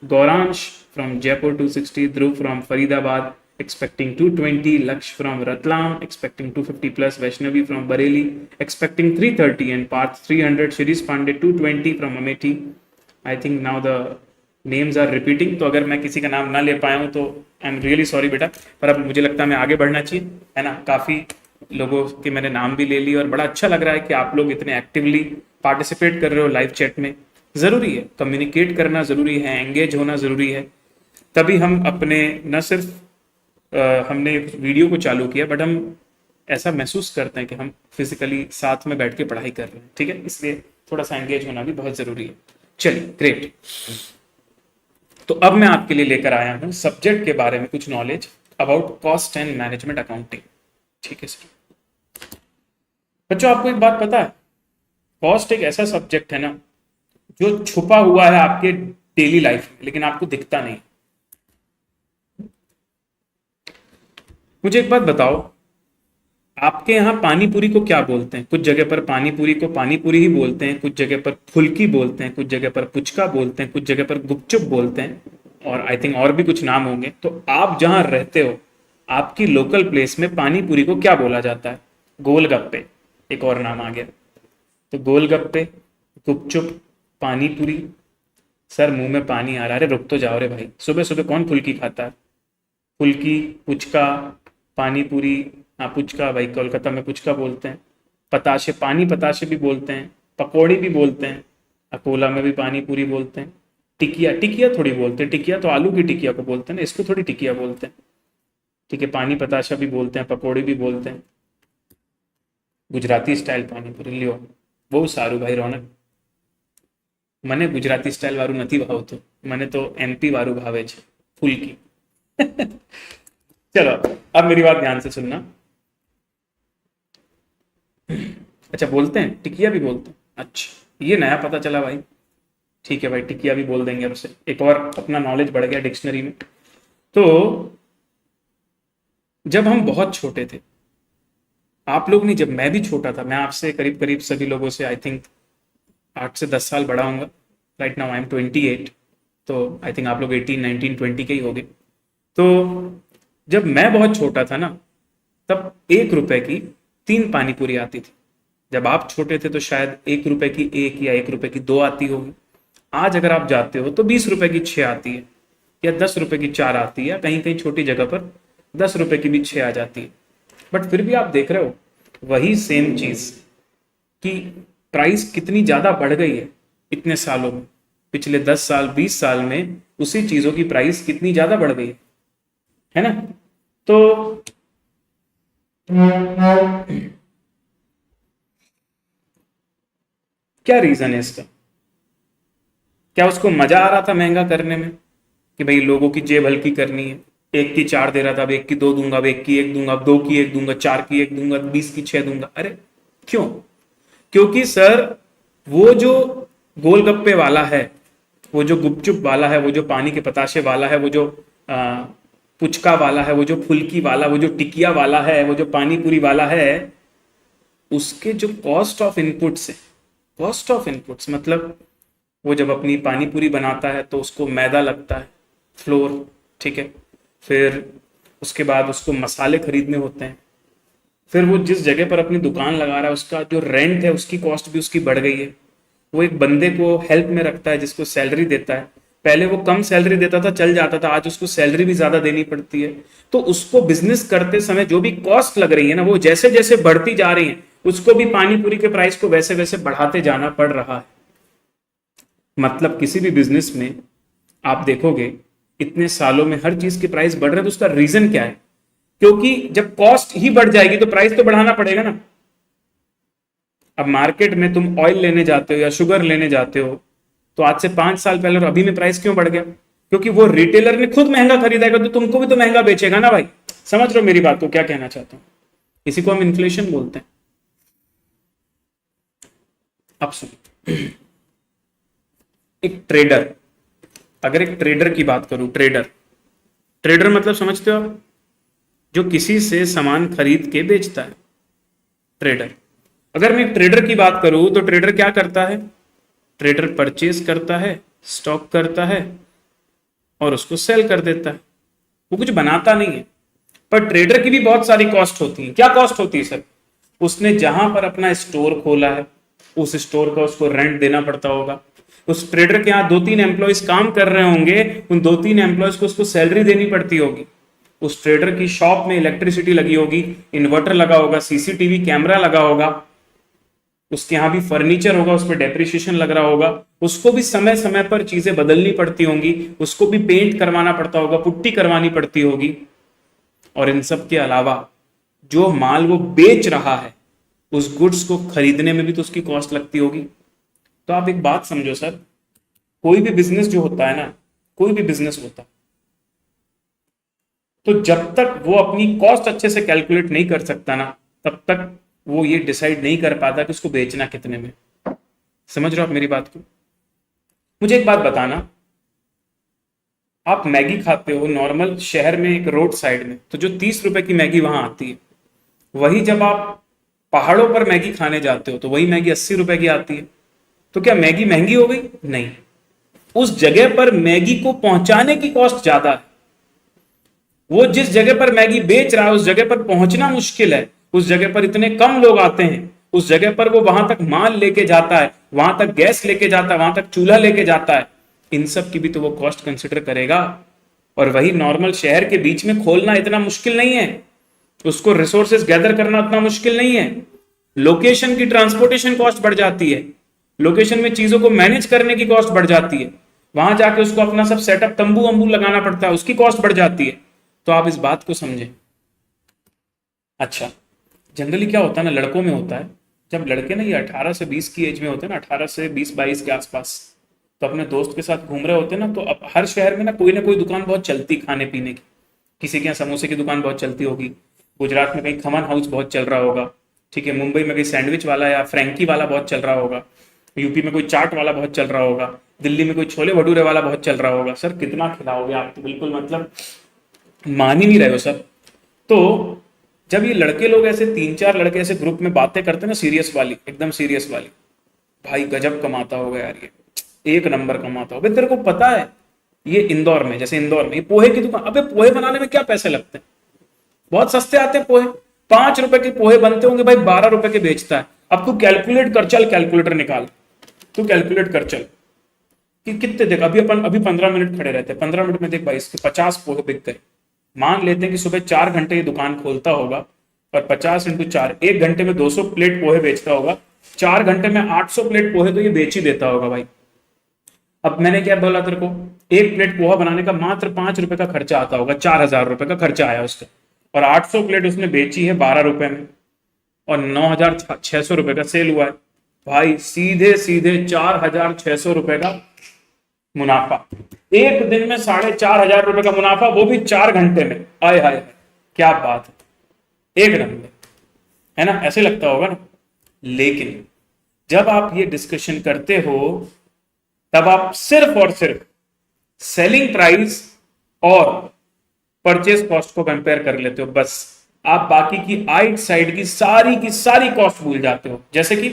S1: Gauransh from Jaipur 260, Dhruv from Faridabad expecting 220, Laksh from Ratlam expecting 250 plus, Vaishnavi from Bareilly expecting 330 and Parth 300, Shirish Pandey 220 from Amethi. I think now the names are repeating, तो अगर मैं किसी का नाम ना ले पाया हूँ तो आई एम रियली सॉरी बेटा। पर अब मुझे लगता है मैं आगे बढ़ना चाहिए, है ना। काफ़ी लोगों के मैंने नाम भी ले लिए और बड़ा अच्छा लग रहा है कि आप लोग इतने एक्टिवली पार्टिसिपेट कर रहे हो लाइव चैट में। ज़रूरी है, कम्युनिकेट करना ज़रूरी है, एंगेज होना ज़रूरी है, तभी हम अपने न सिर्फ हमने वीडियो को चालू किया बट हम ऐसा महसूस करते हैं कि हम फिजिकली साथ में बैठ के पढ़ाई कर रहे हैं, ठीक है। इसलिए थोड़ा सा एंगेज होना भी बहुत ज़रूरी है। चलिए ग्रेट। तो अब मैं आपके लिए लेकर आया हूं सब्जेक्ट के बारे में कुछ knowledge about cost and management accounting, ठीक है सर। बच्चों आपको एक बात पता है, कॉस्ट एक ऐसा सब्जेक्ट है ना जो छुपा हुआ है आपके डेली लाइफ में लेकिन आपको दिखता नहीं। मुझे एक बात बताओ, आपके यहाँ पानी पूरी को क्या बोलते हैं? कुछ जगह पर पानी पूरी को पानी पूरी ही बोलते हैं, कुछ जगह पर फुल्की बोलते हैं, कुछ जगह पर पुचका बोलते हैं, कुछ जगह पर गुपचुप बोलते हैं, और आई थिंक और भी कुछ नाम होंगे। तो आप जहां रहते हो, आपकी लोकल प्लेस में पानी पूरी को क्या बोला जाता है? गोलगप्पे, एक और नाम आ गया। तो गोलगप्पे, गुपचुप, पानी पूरी। सर मुंह में पानी आ रहा है, रुक तो जाओ रे भाई, सुबह सुबह कौन फुल्की खाता है? फुल्की, पुचका, पानी पूरी। हाँ पुचका भाई, कोलकाता में पुचका बोलते हैं। पताशे, पानी पताशे भी बोलते हैं, पकौड़ी भी बोलते हैं, अकोला में भी पानी पूरी बोलते हैं। टिकिया, टिकिया थोड़ी बोलते हैं, टिकिया तो आलू की टिकिया को बोलते हैं ना, इसको थोड़ी टिकिया बोलते हैं, ठीक है। पानी पताशा भी बोलते हैं, पकौड़ी भी बोलते हैं। गुजराती स्टाइल पानी पूरी लियो, બહુ સારું ભાઈ રોનક। મને ગુજરાતી સ્ટાઇલ વાળું નથી ભાવતું, મને તો એમપી વાળું ભાવે છે, ફુલકી। चलो अब मेरी बात ध्यान से सुनना। अच्छा बोलते हैं, टिकिया भी बोलते हैं, अच्छा ये नया पता चला भाई। ठीक है भाई, टिकिया भी बोल देंगे अब से, एक और अपना नॉलेज बढ़ गया डिक्शनरी में। तो जब हम बहुत छोटे थे, आप लोग नहीं, जब मैं भी छोटा था, मैं आपसे करीब करीब सभी लोगों से आई थिंक 8 से 10 साल बड़ा हूँगा। राइट नाउ आई एम 28, तो आई थिंक आप लोग 18, 19, 20 के ही होंगे। तो जब मैं बहुत छोटा था ना, तब 1 रुपए की 3 पानी पूरी आती थी। जब आप छोटे थे तो शायद 1 रुपए की 1 या 1 रुपए की 2 आती होगी। आज अगर आप जाते हो तो 20 रुपए की 6 आती है, या 10 रुपए की 4 आती है, या कहीं कहीं छोटी जगह पर 10 रुपए की भी 6 आ जाती है। बट फिर भी आप देख रहे हो वही सेम चीज की प्राइस कितनी ज्यादा बढ़ गई है इतने सालों में। पिछले 10 साल 20 साल में उसी चीजों की प्राइस कितनी ज्यादा बढ़ गई है ना। तो क्या रीजन है इसका? क्या उसको मजा आ रहा था महंगा करने में, कि भाई लोगों की जेब हल्की करनी है? 1 की 4 दे रहा था, अब 1 की 2 दूंगा, अब 1 की 1 दूंगा, अब 2 की 1 दूंगा, 4 की 1 दूंगा, 20 की 6 दूंगा। अरे क्यों? क्योंकि सर वो जो गोलगप्पे वाला है, वो जो गुपचुप वाला है, वो जो पानी के पताशे वाला है, वो जो पुचका वाला है, वो जो फुल्की वाला, वो जो टिकिया वाला है, वो जो पानी पूरी वाला है, उसके जो कॉस्ट ऑफ इनपुट्स है, कॉस्ट ऑफ इनपुट्स मतलब वो जब अपनी पानी पूरी बनाता है तो उसको मैदा लगता है, फ्लोर, ठीक है। फिर उसके बाद उसको मसाले खरीदने होते हैं, फिर वो जिस जगह पर अपनी दुकान लगा रहा है उसका जो रेंट है, उसकी कॉस्ट भी उसकी बढ़ गई है। वो एक बंदे को हेल्प में रखता है जिसको सैलरी देता है। पहले वो कम सैलरी देता था, चल जाता था, आज उसको सैलरी भी ज्यादा देनी पड़ती है। तो उसको बिजनेस करते समय जो भी कॉस्ट लग रही है ना, वो जैसे जैसे बढ़ती जा रही है, उसको भी पानी पूरी के प्राइस को वैसे वैसे बढ़ाते जाना पड़ रहा है। मतलब किसी भी बिजनेस में आप देखोगे इतने सालों में हर चीज के प्राइस बढ़ रहे हैं, तो उसका रीजन क्या है? क्योंकि जब कॉस्ट ही बढ़ जाएगी तो प्राइस तो बढ़ाना पड़ेगा ना। अब मार्केट में तुम ऑयल लेने जाते हो या शुगर लेने जाते हो, तो आज से 5 साल पहले और अभी में प्राइस क्यों बढ़ गया? क्योंकि वो रिटेलर ने खुद महंगा खरीदेगा तो तुमको भी तो महंगा बेचेगा ना भाई। समझ रहे हो मेरी बात को, क्या कहना चाहता हूं? इसी को हम इन्फ्लेशन बोलते हैं। अब सुन, एक ट्रेडर, अगर एक ट्रेडर की बात करूं, ट्रेडर, ट्रेडर मतलब समझते हो आप? जो किसी से सामान खरीद के बेचता है, ट्रेडर। अगर मैं एक ट्रेडर की बात करूं तो ट्रेडर क्या करता है? ट्रेडर परचेज करता है, स्टॉक करता है और उसको सेल कर देता है। वो कुछ बनाता नहीं है। पर ट्रेडर की भी बहुत सारी कॉस्ट होती है। क्या कॉस्ट होती है सर? उसने जहां पर अपना स्टोर खोला है, उस स्टोर का उसको रेंट देना पड़ता होगा, उस ट्रेडर के यहाँ 2-3 एम्प्लॉयज काम कर रहे होंगे, उन 2-3 एम्प्लॉयज को उसको सैलरी देनी पड़ती होगी। उस ट्रेडर की शॉप में इलेक्ट्रिसिटी लगी होगी, इन्वर्टर लगा होगा, सीसीटीवी कैमरा लगा होगा, उसके यहाँ भी फर्नीचर होगा, उस पर डेप्रिसिएशन लग रहा होगा, उसको भी समय समय पर चीजें बदलनी पड़ती होंगी, उसको भी पेंट करवाना पड़ता होगा, पुट्टी करवानी पड़ती होगी। और इन सब के अलावा जो माल वो बेच रहा है, उस गुड्स को खरीदने में भी तो उसकी कॉस्ट लगती होगी। तो आप एक बात समझो सर, कोई भी बिजनेस जो होता है ना, कोई भी बिजनेस होता है, तो जब तक वो अपनी कॉस्ट अच्छे से कैलकुलेट नहीं कर सकता ना, तब तक वो ये डिसाइड नहीं कर पाता कि उसको बेचना कितने में। समझ रहे हो आप मेरी बात को? मुझे एक बात बताना, आप मैगी खाते हो नॉर्मल शहर में एक रोड साइड में, तो जो 30 रुपए की मैगी वहां आती है, वही जब आप पहाड़ों पर मैगी खाने जाते हो तो वही मैगी 80 रुपए की आती है। तो क्या मैगी महंगी हो गई? नहीं, उस जगह पर मैगी को पहुंचाने की कॉस्ट ज्यादा है। वो जिस जगह पर मैगी बेच रहा है उस जगह पर पहुंचना मुश्किल है, उस जगह पर इतने कम लोग आते हैं, उस जगह पर वो वहां तक माल लेके जाता है, वहां तक गैस लेके जाता है, वहां तक चूल्हा लेके जाता है, इन सब की भी तो वो कॉस्ट कंसिडर करेगा। और वही नॉर्मल शहर के बीच में खोलना इतना मुश्किल नहीं है, उसको रिसोर्सेज गैदर करना उतना मुश्किल नहीं है। लोकेशन की ट्रांसपोर्टेशन कॉस्ट बढ़ जाती है, लोकेशन में चीजों को मैनेज करने की कॉस्ट बढ़ जाती है, वहां जाके उसको अपना सब सेटअप तंबू वंबू लगाना पड़ता है, उसकी कॉस्ट बढ़ जाती है। तो आप इस बात को समझें। अच्छा, जनरली क्या होता है ना, लड़कों में होता है, जब लड़के ना ये 18 से 20 की एज में होते हैं ना, 18 से 20-22 के आसपास, तो अपने दोस्त के साथ घूम रहे होते हैं ना, तो अब हर शहर में ना कोई दुकान बहुत चलती खाने पीने की। किसी के यहाँ समोसे की दुकान बहुत चलती होगी, गुजरात में कहीं खमन हाउस बहुत चल रहा होगा, ठीक है, मुंबई में कहीं सैंडविच वाला या फ्रैंकी वाला बहुत चल रहा होगा, यूपी में कोई चाट वाला बहुत चल रहा होगा, दिल्ली में कोई छोले भटूरे वाला बहुत चल रहा होगा। सर कितना खिलाओगे आप, तो बिल्कुल मतलब मान ही नहीं रहे हो सर। तो जब ये लड़के लोग ऐसे 3-4 लड़के ऐसे ग्रुप में बातें करते हैं ना, सीरियस वाली, एकदम सीरियस वाली, भाई गजब कमाता होगा यार, ये एक नंबर कमाता होगा। तेरे को पता है ये इंदौर में, जैसे इंदौर में ये पोहे की दुकान, अबे पोहे बनाने में क्या पैसे लगते हैं, बहुत सस्ते आते हैं पोहे, 5 रुपए के पोहे बनते होंगे, भाई 12 रुपए के बेचता है। अब तू कैलकुलेट कर, चल कैलकुलेटर निकाल, तू कैलकुलेट कर चल कि कितने, देख अभी 15 मिनट खड़े रहते हैं, 15 मिनट में देख भाई इसके 50 पोहे बिक गए। मान लेते हैं कि सुबह 4 घंटे ये दुकान खोलता होगा और 50 × 4, 1 घंटे में 200 प्लेट पोहे बेचता होगा, 4 घंटे में 800 प्लेट पोहे तो ये बेच ही देता होगा भाई। अब मैंने क्या बोला तेरे को, एक प्लेट पोहा बनाने का मात्र 5 रुपए का खर्चा आता होगा, 4000 रुपए का खर्चा आया उसका, और 800 प्लेट उसने बेची है 12 रुपए में, और 9600 रुपए का सेल हुआ है भाई, सीधे सीधे 4600 रुपए का मुनाफा, एक दिन में 4500 रुपए का मुनाफा, वो भी 4 घंटे में। आय हाय, क्या बात है, एक नंबर है ना, ऐसे लगता होगा ना। लेकिन जब आप ये डिस्कशन करते हो तब आप सिर्फ और सिर्फ सेलिंग प्राइस और परचेज कॉस्ट को कंपेयर कर लेते हो, बस आप बाकी की आइट साइड की सारी कॉस्ट भूल जाते हो। जैसे कि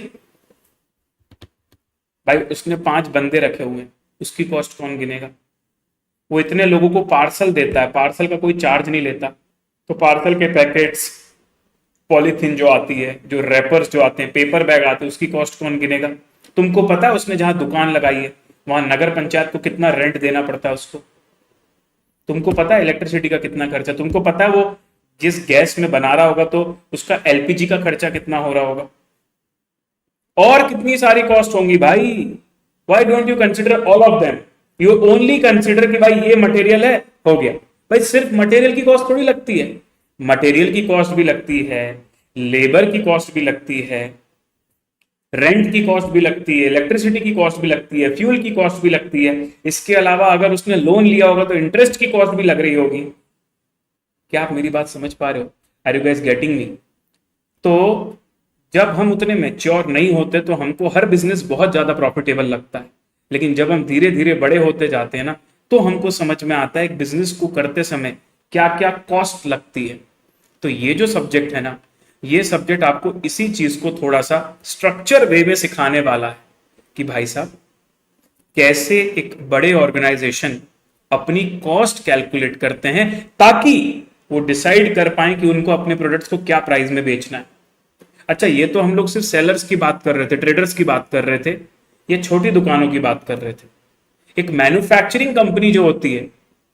S1: भाई उसने 5 बंदे रखे हुए हैं, उसकी कॉस्ट कौन गिनेगा? वो इतने लोगों को पार्सल देता है, पार्सल का कोई चार्ज नहीं लेता, तो पार्सल के पैकेट्स, पॉलीथीन जो आती है, जो रैपर्स जो आते हैं, पेपर बैग आते हैं, उसकी कॉस्ट कौन गिनेगा? तुमको पता है उसने जहां दुकान लगाई है वहां नगर पंचायत को कितना रेंट देना पड़ता है उसको? तुमको पता है इलेक्ट्रिसिटी का कितना खर्चा? तुमको पता है वो जिस गैस में बना रहा होगा तो उसका एलपीजी का खर्चा कितना हो रहा होगा? और कितनी सारी कॉस्ट होंगी भाई। Why don't you consider all of them? You only consider कि भाई ये मटेरियल है, हो गया। भाई सिर्फ मटेरियल की कॉस्ट थोड़ी लगती है, मटेरियल की कॉस्ट भी लगती है, लेबर की कॉस्ट भी लगती है, रेंट की कॉस्ट भी लगती है, इलेक्ट्रिसिटी की कॉस्ट भी लगती है, फ्यूल की कॉस्ट भी लगती है। इसके अलावा अगर उसने लोन लिया होगा तो इंटरेस्ट की कॉस्ट भी लग रही होगी। क्या आप मेरी बात समझ पा रहे हो? Are you guys getting me? तो जब हम उतने मैच्योर नहीं होते तो हमको हर बिजनेस बहुत ज्यादा प्रॉफिटेबल लगता है, लेकिन जब हम धीरे धीरे बड़े होते जाते हैं ना, तो हमको समझ में आता है एक बिजनेस को करते समय क्या क्या कॉस्ट लगती है। तो ये जो सब्जेक्ट है ना, ये सब्जेक्ट आपको इसी चीज को थोड़ा सा स्ट्रक्चर वे में सिखाने वाला है कि भाई साहब कैसे एक बड़े ऑर्गेनाइजेशन अपनी कॉस्ट कैलकुलेट करते हैं ताकि वो डिसाइड कर पाए कि उनको अपने प्रोडक्ट्स को क्या प्राइस में बेचना है। अच्छा, ये तो हम लोग सिर्फ सेलर्स की बात कर रहे थे, ट्रेडर्स की बात कर रहे थे, ये छोटी दुकानों की बात कर रहे थे। एक मैन्युफैक्चरिंग कंपनी जो होती है,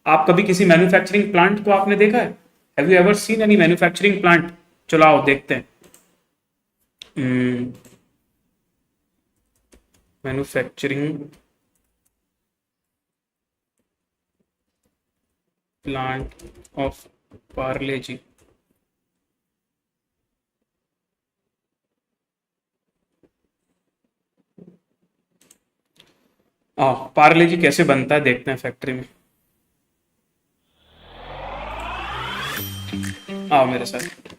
S1: आप कभी किसी मैन्युफैक्चरिंग प्लांट को आपने देखा है? Have you ever seen any manufacturing plant? चलो आओ देखते हैं। मैन्युफैक्चरिंग प्लांट ऑफ पार्ले जी। पार्ले जी कैसे बनता है देखते हैं फैक्ट्री में। आओ मेरे साथ।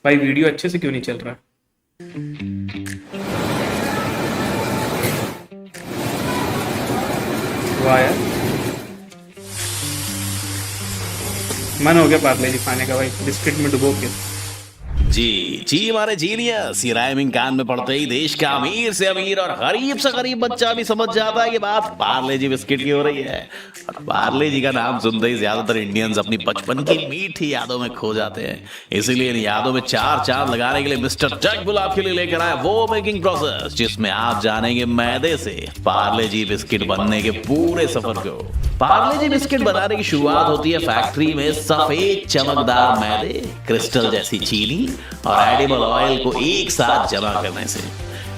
S1: भाई वीडियो अच्छे से क्यों नहीं चल रहा? वाह यार, मन हो गया पार्ले जी खाने का भाई, बिस्किट में डुबो के।
S2: जी जी हमारे जीनियस, ये राइमिंग कान में पड़ते ही देश का अमीर से अमीर और गरीब से गरीब बच्चा भी समझ जाता है कि बात पार्ले जी बिस्किट की हो रही है। और पार्ले जी का नाम सुनते ही ज्यादातर इंडियंस अपनी बचपन की मीठी यादों में खो जाते हैं। इसीलिए इन यादों में चार चांद लगाने के लिए मिस्टर जग बुल आपके लिए लेकर आए वो मेकिंग प्रोसेस, जिसमें आप जानेंगे मैदे से पार्ले जी बिस्किट बनने के पूरे सफर को। पार्ले जी बिस्किट बनाने की शुरुआत होती है फैक्ट्री में सफेद चमकदार मैदे, क्रिस्टल जैसी चीनी और एडिबल ऑयल को एक साथ जमा करने से।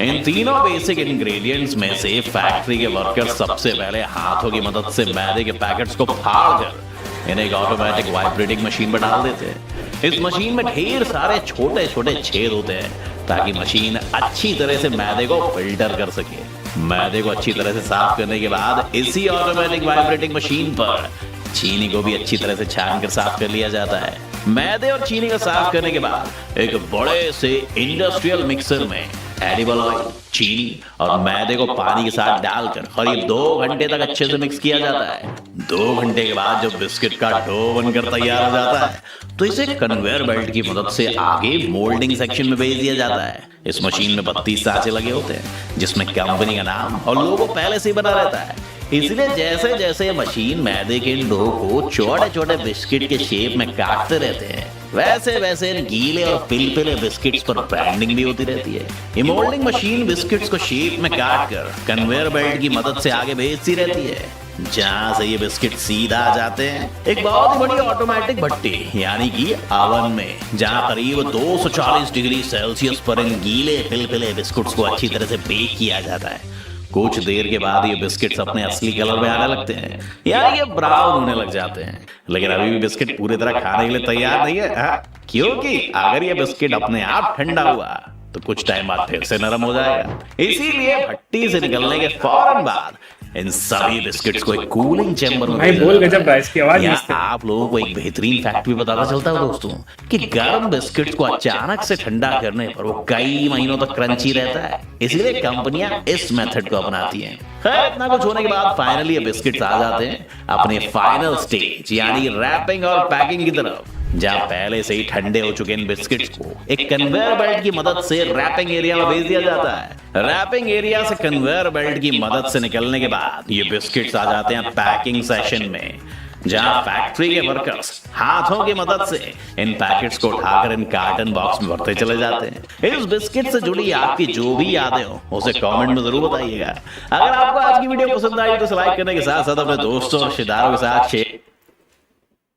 S2: इन तीनों बेसिक इंग्रेडिएंट्स में से फैक्ट्री के वर्कर्स सबसे पहले हाथों की मदद से मैदे के पैकेट्स को फाड़कर इन्हें एक ऑटोमेटिक वाइब्रेटिंग मशीन में डाल देते हैं। इस मशीन में ढेर सारे छोटे छोटे छेद होते हैं ताकि मशीन अच्छी तरह से मैदे को फिल्टर कर सके। मैदे को अच्छी तरह से साफ करने के बाद इसी ऑटोमेटिक वाइब्रेटिंग मशीन पर चीनी को भी अच्छी तरह से छान कर साफ कर लिया जाता है। मैदे और चीनी को साफ करने के बाद एक बड़े से इंडस्ट्रियल मिक्सर में एडिबल ऑयल, चीनी और मैदे को पानी के साथ डालकर करीब 2 घंटे तक अच्छे से मिक्स किया जाता है। 2 घंटे के बाद जब बिस्किट का डो बनकर तैयार हो जाता है तो इसे कन्वेयर बेल्ट की मदद से आगे मोल्डिंग सेक्शन में भेज दिया जाता है। इस मशीन में 32 सांचे लगे होते हैं जिसमें कंपनी का नाम और लोगो पहले से ही बना रहता है। इसलिए जैसे जैसे मशीन मैदे के डो को छोटे छोटे बिस्किट के शेप में काटते रहते हैं, वैसे वैसे गीले और पिलपिले बिस्किट्स पर ब्रांडिंग भी होती रहती है। ये मोल्डिंग मशीन बिस्किट्स को शेप में काट कर कन्वेयर बेल्ट की मदद से आगे भेजती रहती है, जहां से ये बिस्किट सीधा आ जाते हैं एक बहुत ही बड़ी ऑटोमेटिक भट्टी यानी कि ओवन में, जहां करीब 240 डिग्री सेल्सियस पर इन गीले पिलपिले बिस्कुट्स को अच्छी तरह से बेक किया जाता है। कुछ देर के बाद ये बिस्किट्स अपने असली कलर में आने लगते हैं, यानी ये ब्राउन होने लग जाते हैं। लेकिन अभी भी बिस्किट पूरी तरह खाने के लिए तैयार नहीं है, क्योंकि अगर ये बिस्किट अपने आप ठंडा हुआ तो कुछ टाइम बाद फिर से नरम हो जाएगा। इसीलिए भट्टी से निकलने के फौरन बाद इन सभी बिस्किट्स को एक कूलिंग चैम्बर में
S1: भाई बोल गजब रहा है, इसकी आवाज मस्त है।
S2: आप लोगों को एक बेहतरीन फैक्ट भी बताना चलता है दोस्तों कि गर्म बिस्किट्स को अचानक से ठंडा करने पर वो कई महीनों तक क्रंची रहता है। इसलिए कंपनियां इस मेथड को अपनाती हैं। खैर, इतना कुछ होने के बाद फाइनली ये बिस्किट्स आ जाते हैं अपने फाइनल स्टेज यानी रैपिंग और पैकिंग की तरफ, जहां पहले से ही ठंडे हो चुके इन बिस्किट्स को एक कन्वेयर बेल्ट की मदद से रैपिंग एरिया में भेज दिया जाता है। रैपिंग एरिया से कन्वेयर बेल्ट की मदद से निकलने के बाद ये बिस्किट्स आ जाते हैं पैकिंग सेशन में, जहां फैक्ट्री के वर्कर्स हाथों की मदद से इन पैकेट्स को उठाकर इन कार्टन बॉक्स में भरते चले जाते हैं। इस बिस्किट से जुड़ी आपकी जो भी यादें हो उसे कमेंट में जरूर बताइएगा। अगर आपको आज की वीडियो पसंद आई तो लाइक करने के साथ साथ अपने दोस्तों और रिश्तेदारों के साथ शेयर।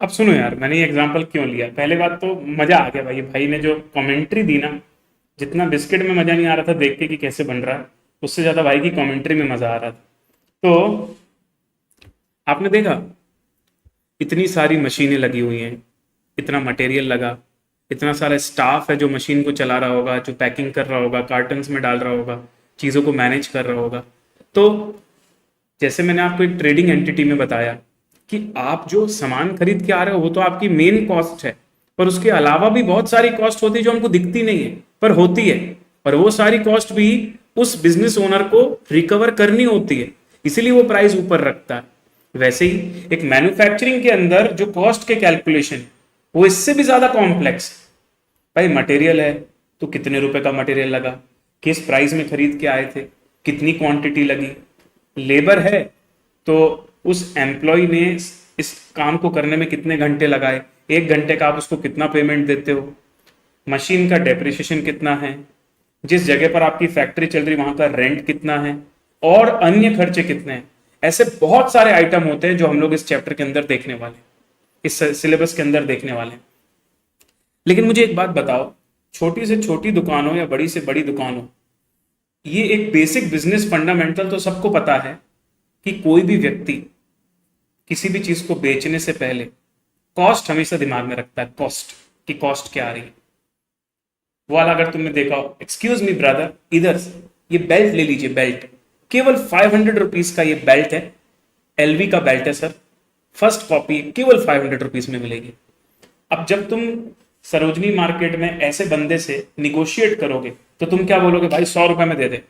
S1: अब सुनो यार, मैंने ये एग्जांपल क्यों लिया? पहले बात तो मजा आ गया भाई ने जो कमेंट्री दी ना, जितना बिस्किट में मजा नहीं आ रहा था देख के कि कैसे बन रहा है, उससे ज्यादा भाई की कमेंट्री में मजा आ रहा था। तो आपने देखा इतनी सारी मशीनें लगी हुई हैं, इतना मटेरियल लगा, इतना सारा स्टाफ है जो मशीन को चला रहा होगा, जो पैकिंग कर रहा होगा, कार्टन्स में डाल रहा होगा, चीज़ों को मैनेज कर रहा होगा। तो जैसे मैंने आपको एक ट्रेडिंग एंटिटी में बताया कि आप जो सामान खरीद के आ रहे हो वो तो आपकी मेन कॉस्ट है, पर उसके अलावा भी बहुत सारी कॉस्ट होती है जो हमको दिखती नहीं है पर होती है, और वो सारी कॉस्ट भी उस बिजनेस ओनर को रिकवर करनी होती है, इसीलिए वो प्राइस ऊपर रखता है। वैसे ही एक मैन्युफैक्चरिंग के अंदर जो कॉस्ट के कैलकुलेशन वो इससे भी ज्यादा कॉम्प्लेक्स। भाई मटेरियल है तो कितने रुपए का मटेरियल लगा, किस प्राइस में खरीद के आए थे, कितनी क्वांटिटी लगी, लेबर है तो उस एम्प्लॉय ने इस काम को करने में कितने घंटे लगाए, 1 घंटे का आप उसको कितना पेमेंट देते हो, मशीन का डेप्रिसिएशन कितना है, जिस जगह पर आपकी फैक्ट्री चल रही वहां का रेंट कितना है, और अन्य खर्चे कितने हैं। ऐसे बहुत सारे आइटम होते हैं जो हम लोग इस चैप्टर के अंदर देखने वाले हैं, इस सिलेबस के अंदर देखने वाले हैं। लेकिन मुझे एक बात बताओ, छोटी से छोटी दुकान हो या बड़ी से बड़ी दुकान हो, ये एक बेसिक बिजनेस फंडामेंटल तो सबको पता है कि कोई भी व्यक्ति किसी भी चीज को बेचने से पहले कॉस्ट हमेशा दिमाग में रखता है, कॉस्ट की कॉस्ट क्या आ रही है। वो वाला अगर तुमने देखा हो, एक्सक्यूज मी ब्रदर, इधर से ये बेल्ट ले लीजिए, बेल्ट केवल 500 रुपीज का ये बेल्ट है, एलवी का बेल्ट है सर, फर्स्ट कॉपी केवल 500 रुपीज में मिलेगी। अब जब तुम सरोजनी मार्केट में ऐसे बंदे से निगोशिएट करोगे तो तुम क्या बोलोगे, भाई 100 रुपए में दे दे।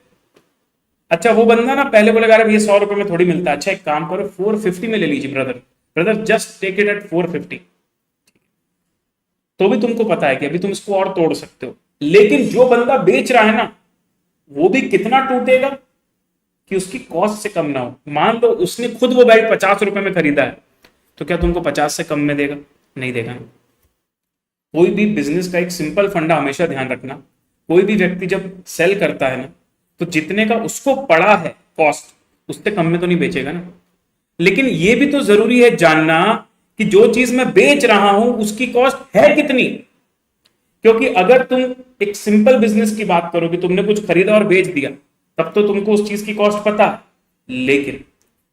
S1: अच्छा वो बंदा ना पहले बोलेगा अरे भैया 100 रुपए में थोड़ी मिलता है, अच्छा एक काम करो 450 में ले लीजिए brother, brother just take it at 450। तो भी तुमको पता है कि अभी तुम इसको और तोड़ सकते हो, लेकिन जो बंदा बेच रहा है ना वो भी कितना टूटेगा कि उसकी कॉस्ट से कम ना हो। मान लो उसने खुद वो बेल्ट 50 रुपए में खरीदा है, तो क्या तुमको 50 से कम में देगा? नहीं देगा ना। कोई भी बिजनेस का एक सिंपल फंडा हमेशा ध्यान रखना, कोई भी व्यक्ति जब सेल करता है ना तो जितने का उसको पड़ा है कॉस्ट, उससे कम में तो नहीं बेचेगा ना। लेकिन ये भी तो जरूरी है जानना कि जो चीज मैं बेच रहा हूं उसकी कॉस्ट है कितनी। क्योंकि अगर तुम एक सिंपल बिजनेस की बात करो कि तुमने कुछ खरीदा और बेच दिया, तब तो तुमको उस चीज की कॉस्ट पता है। लेकिन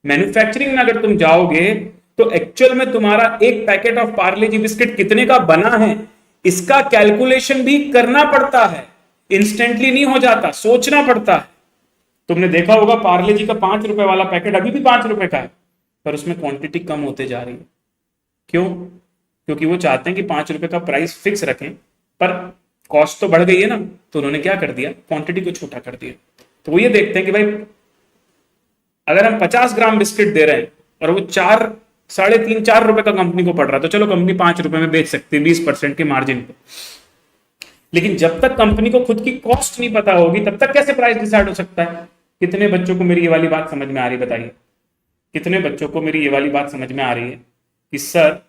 S1: मैन्युफैक्चरिंग में अगर तुम जाओगे तो एक्चुअल में तुम्हारा एक packet of Parle ji biscuit कितने का बना है इसका कैलकुलेशन भी करना पड़ता है, इंस्टेंटली नहीं हो जाता, सोचना पड़ता है। तुमने देखा होगा पार्ले जी का 5 रुपए वाला पैकेट अभी भी 5 रुपए का है, पर उसमें क्वांटिटी कम होते जा रही है। क्यों? क्योंकि वो चाहते हैं कि 5 रुपए का प्राइस फिक्स रखें, पर कॉस्ट तो बढ़ गई है ना, तो उन्होंने क्या कर दिया, क्वांटिटी को छोटा कर दिया। तो वो ये देखते हैं कि भाई अगर हम 50 ग्राम बिस्किट दे रहे हैं और वो 3.5-4 रुपए का कंपनी को पड़ रहा है, तो चलो कंपनी 5 रुपए में बेच सकती है 20% के मार्जिन पे। लेकिन जब तक कंपनी को खुद की कॉस्ट नहीं पता होगी तब तक कैसे प्राइस डिसाइड हो सकता है? कितने बच्चों को मेरी ये वाली बात समझ में आ रही है बताइए? कितने बच्चों को मेरी ये वाली बात समझ में आ रही है कि सर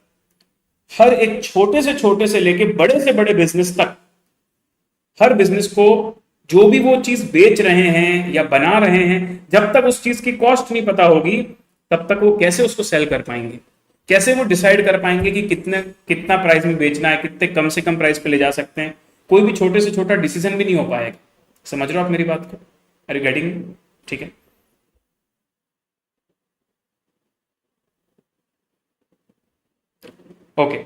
S1: हर एक छोटे से लेके बड़े से बड़े बिजनेस तक, हर बिजनेस को जो भी वो चीज बेच रहे हैं या बना रहे हैं, जब तक उस चीज की कॉस्ट नहीं पता होगी तब तक वो कैसे उसको सेल कर पाएंगे, कैसे वो डिसाइड कर पाएंगे कि कितना प्राइस में बेचना है, कितने कम से कम प्राइस पे ले जा सकते हैं। कोई भी छोटे से छोटा डिसीजन भी नहीं हो पाएगा। समझ रहे हो आप मेरी बात को? Are you getting? ठीक है। ओके,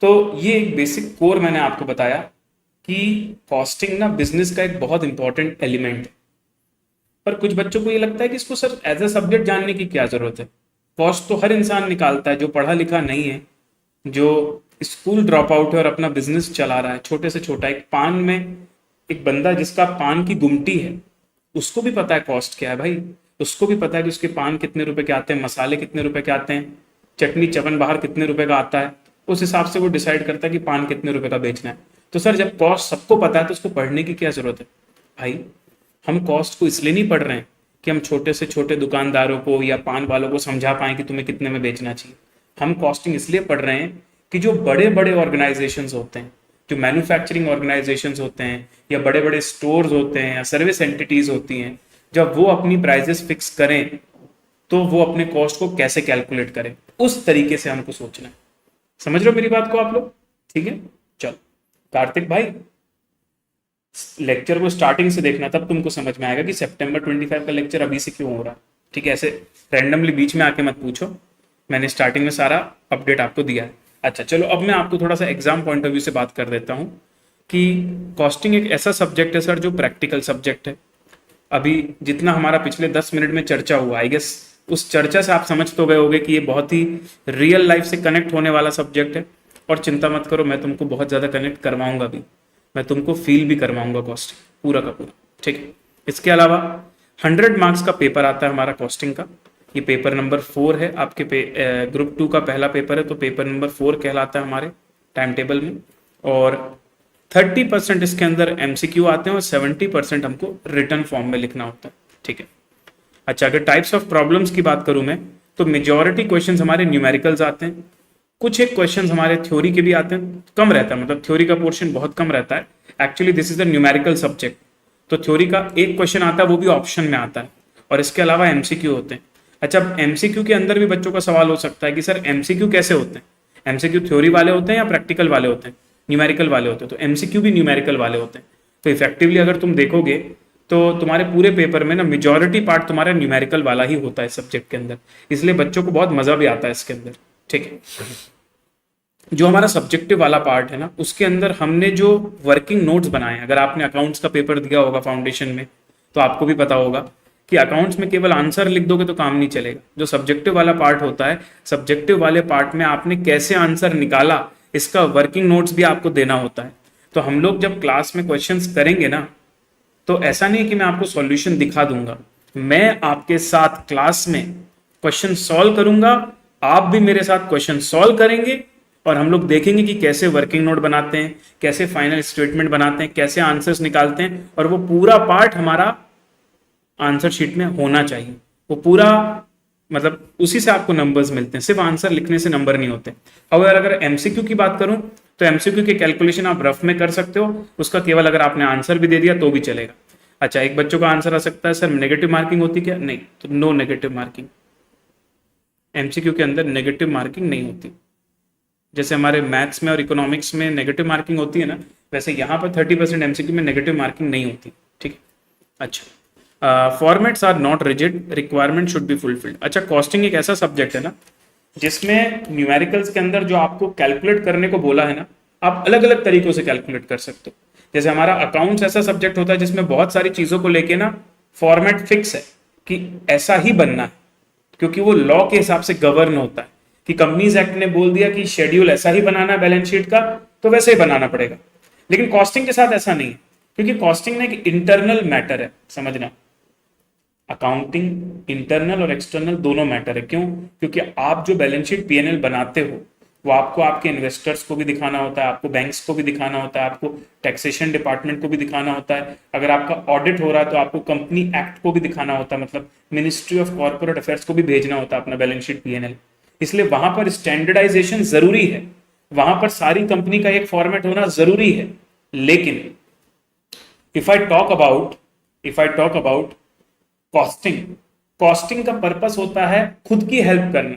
S1: तो ये एक बेसिक कोर मैंने आपको बताया कि कॉस्टिंग ना बिजनेस का एक बहुत इंपॉर्टेंट एलिमेंट है। पर कुछ बच्चों को ये लगता है कि इसको सर एज ए सब्जेक्ट जानने की क्या जरूरत है, कॉस्ट तो हर इंसान निकालता है, जो पढ़ा लिखा नहीं है, जो स्कूल ड्रॉप आउट है और अपना बिजनेस चला रहा है छोटे से छोटा। एक पान में एक बंदा जिसका पान की गुमटी है, उसको भी पता है कॉस्ट क्या है भाई, उसको भी पता है कि उसके पान कितने रुपए के आते हैं, मसाले कितने रुपए के आते हैं, चटनी चवन बाहर कितने रुपए का आता है। उस हिसाब से वो डिसाइड करता है कि पान कितने रुपए का बेचना है। तो सर जब कॉस्ट सबको पता है तो उसको पढ़ने की क्या जरूरत है भाई? हम कॉस्ट को इसलिए नहीं पढ़ रहे हैं कि हम छोटे से छोटे दुकानदारों को या पान वालों को समझा पाए कि तुम्हें कितने में बेचना चाहिए। हम कॉस्टिंग इसलिए पढ़ रहे हैं कि जो बड़े बड़े ऑर्गेनाइजेशंस होते हैं, जो मैन्युफैक्चरिंग ऑर्गेनाइजेशंस होते हैं या बड़े बड़े स्टोर्स होते हैं या सर्विस एंटिटीज होती हैं, जब वो अपनी प्राइजेस फिक्स करें तो वो अपने कॉस्ट को कैसे कैलकुलेट करें, उस तरीके से हमको सोचना है। समझ रहे हो मेरी बात को आप लोग? ठीक है, चलो कार्तिक भाई लेक्चर को स्टार्टिंग से देखना, तब तुमको समझ में आएगा कि सितंबर 25 का लेक्चर अभी से क्यों हो रहा है। ठीक है, ऐसे रैंडमली बीच में आके मत पूछो, मैंने स्टार्टिंग में सारा अपडेट आपको दिया है। अच्छा चलो, अब मैं आपको थोड़ा सा एग्जाम पॉइंट ऑफ व्यू से बात कर देता हूँ कि कॉस्टिंग एक ऐसा सब्जेक्ट है सर जो प्रैक्टिकल सब्जेक्ट है। अभी जितना हमारा पिछले 10 मिनट में चर्चा हुआ, आई गेस उस चर्चा से आप समझ तो गए होंगे कि ये बहुत ही रियल लाइफ से कनेक्ट होने वाला सब्जेक्ट है। और चिंता मत करो, मैं तुमको बहुत ज़्यादा कनेक्ट करवाऊंगा भी, मैं तुमको फील भी करवाऊंगा कॉस्टिंग पूरा का पूरा। ठीक है, इसके अलावा 100 मार्क्स का पेपर आता है हमारा कॉस्टिंग का। ये पेपर नंबर 4 है आपके ग्रुप 2 का पहला पेपर है, तो पेपर नंबर 4 कहलाता है हमारे टाइम टेबल में। और 30% इसके अंदर MCQ आते हैं और 70% हमको रिटर्न फॉर्म में लिखना होता है। ठीक है, अच्छा अगर टाइप्स ऑफ प्रॉब्लम्स की बात करूं मैं, तो मेजॉरिटी क्वेश्चंस हमारे न्यूमेरिकल्स आते हैं, कुछ एक क्वेश्चंस हमारे थ्योरी के भी आते हैं, कम रहता है, मतलब थ्योरी का पोर्शन बहुत कम रहता है। Actually this is the numerical subject, तो थ्योरी का एक क्वेश्चन आता है, वो भी ऑप्शन में आता है, और इसके अलावा एमसीक्यू होते हैं। अच्छा, एमसीक्यू के अंदर भी बच्चों का सवाल हो सकता है कि सर एमसीक्यू कैसे होते हैं, एमसीक्यू थ्योरी वाले होते हैं या प्रैक्टिकल वाले होते हैं, न्यूमेरिकल वाले होते हैं? तो एमसीक्यू भी न्यूमेरिकल वाले होते हैं। तो इफेक्टिवली अगर तुम देखोगे तो तुम्हारे पूरे पेपर में ना मेजॉरिटी पार्ट तुम्हारा न्यूमेरिकल वाला ही होता है सब्जेक्ट के अंदर, इसलिए बच्चों को बहुत मजा भी आता है इसके अंदर। ठीक है, जो हमारा सब्जेक्टिव वाला पार्ट है ना, उसके अंदर हमने जो वर्किंग नोट्स बनाए हैं, अगर आपने अकाउंट्स का पेपर दिया होगा फाउंडेशन में तो आपको भी पता होगा कि अकाउंट्स में केवल आंसर लिख दोगे तो काम नहीं चलेगा। जो सब्जेक्टिव वाला पार्ट होता है, सब्जेक्टिव वाले पार्ट में आपने कैसे आंसर निकाला इसका वर्किंग नोट्स भी आपको देना होता है। तो हम लोग जब क्लास में क्वेश्चंस करेंगे ना, तो ऐसा नहीं कि मैं आपको सॉल्यूशन दिखा दूंगा, मैं आपके साथ क्लास में क्वेश्चन सॉल्व करूंगा, आप भी मेरे साथ क्वेश्चन सॉल्व करेंगे, और हम लोग देखेंगे कि कैसे वर्किंग नोट बनाते हैं, कैसे फाइनल स्टेटमेंट बनाते हैं, कैसे आंसर्स निकालते हैं, और वो पूरा पार्ट हमारा आंसर शीट में होना चाहिए। वो पूरा मतलब उसी से आपको नंबर्स मिलते हैं, सिर्फ आंसर लिखने से नंबर नहीं होते। अगर एमसीक्यू की बात करूं तो एमसीक्यू के कैलकुलेशन आप रफ में कर सकते हो, उसका केवल अगर आपने आंसर भी दे दिया तो भी चलेगा। अच्छा, एक बच्चों का आंसर आ सकता है सर नेगेटिव मार्किंग होती क्या? नहीं, तो नो नेगेटिव मार्किंग, एमसीक्यू के अंदर नेगेटिव मार्किंग नहीं होती। जैसे हमारे मैथ्स में और इकोनॉमिक्स में नेगेटिव मार्किंग होती है ना, वैसे यहाँ पर 30% एमसीक्यू में नेगेटिव मार्किंग नहीं होती। ठीक है, अच्छा, formats are not rigid, requirement should be fulfilled. अच्छा, कॉस्टिंग एक ऐसा सब्जेक्ट है ना जिसमें न्यूमेरिकल्स के अंदर जो आपको कैलकुलेट करने को बोला है ना, आप अलग अलग तरीकों से कैलकुलेट कर सकते हो। जैसे हमारा अकाउंट्स ऐसा सब्जेक्ट होता है जिसमें बहुत सारी चीजों को लेके ना फॉर्मेट फिक्स है कि ऐसा ही बनना है, क्योंकि वो लॉ के हिसाब से गवर्न होता है कि कंपनीज एक्ट ने बोल दिया कि शेड्यूल ऐसा ही बनाना है बैलेंस शीट का, तो वैसे ही बनाना पड़ेगा। लेकिन कॉस्टिंग के साथ ऐसा नहीं है, क्योंकि कॉस्टिंग ना एक इंटरनल मैटर है, समझना। अकाउंटिंग इंटरनल और एक्सटर्नल दोनों मैटर है। क्यों? क्योंकि आप जो बैलेंस शीट पीएनएल बनाते हो वो आपको आपके इन्वेस्टर्स को भी दिखाना होता है, आपको बैंक्स को भी दिखाना होता है, आपको टैक्सेशन डिपार्टमेंट को भी दिखाना होता है। अगर आपका ऑडिट हो रहा है तो आपको कंपनी एक्ट को भी दिखाना होता है, मतलब मिनिस्ट्री ऑफ कॉर्पोरेट अफेयर्स को भी भेजना होता है अपना बैलेंस शीट पीएनएल। इसलिए वहां पर स्टैंडर्डाइजेशन जरूरी है, वहां पर सारी कंपनी का एक फॉर्मेट होना जरूरी है। लेकिन if I talk about costing का पर्पस होता है खुद की हेल्प करना,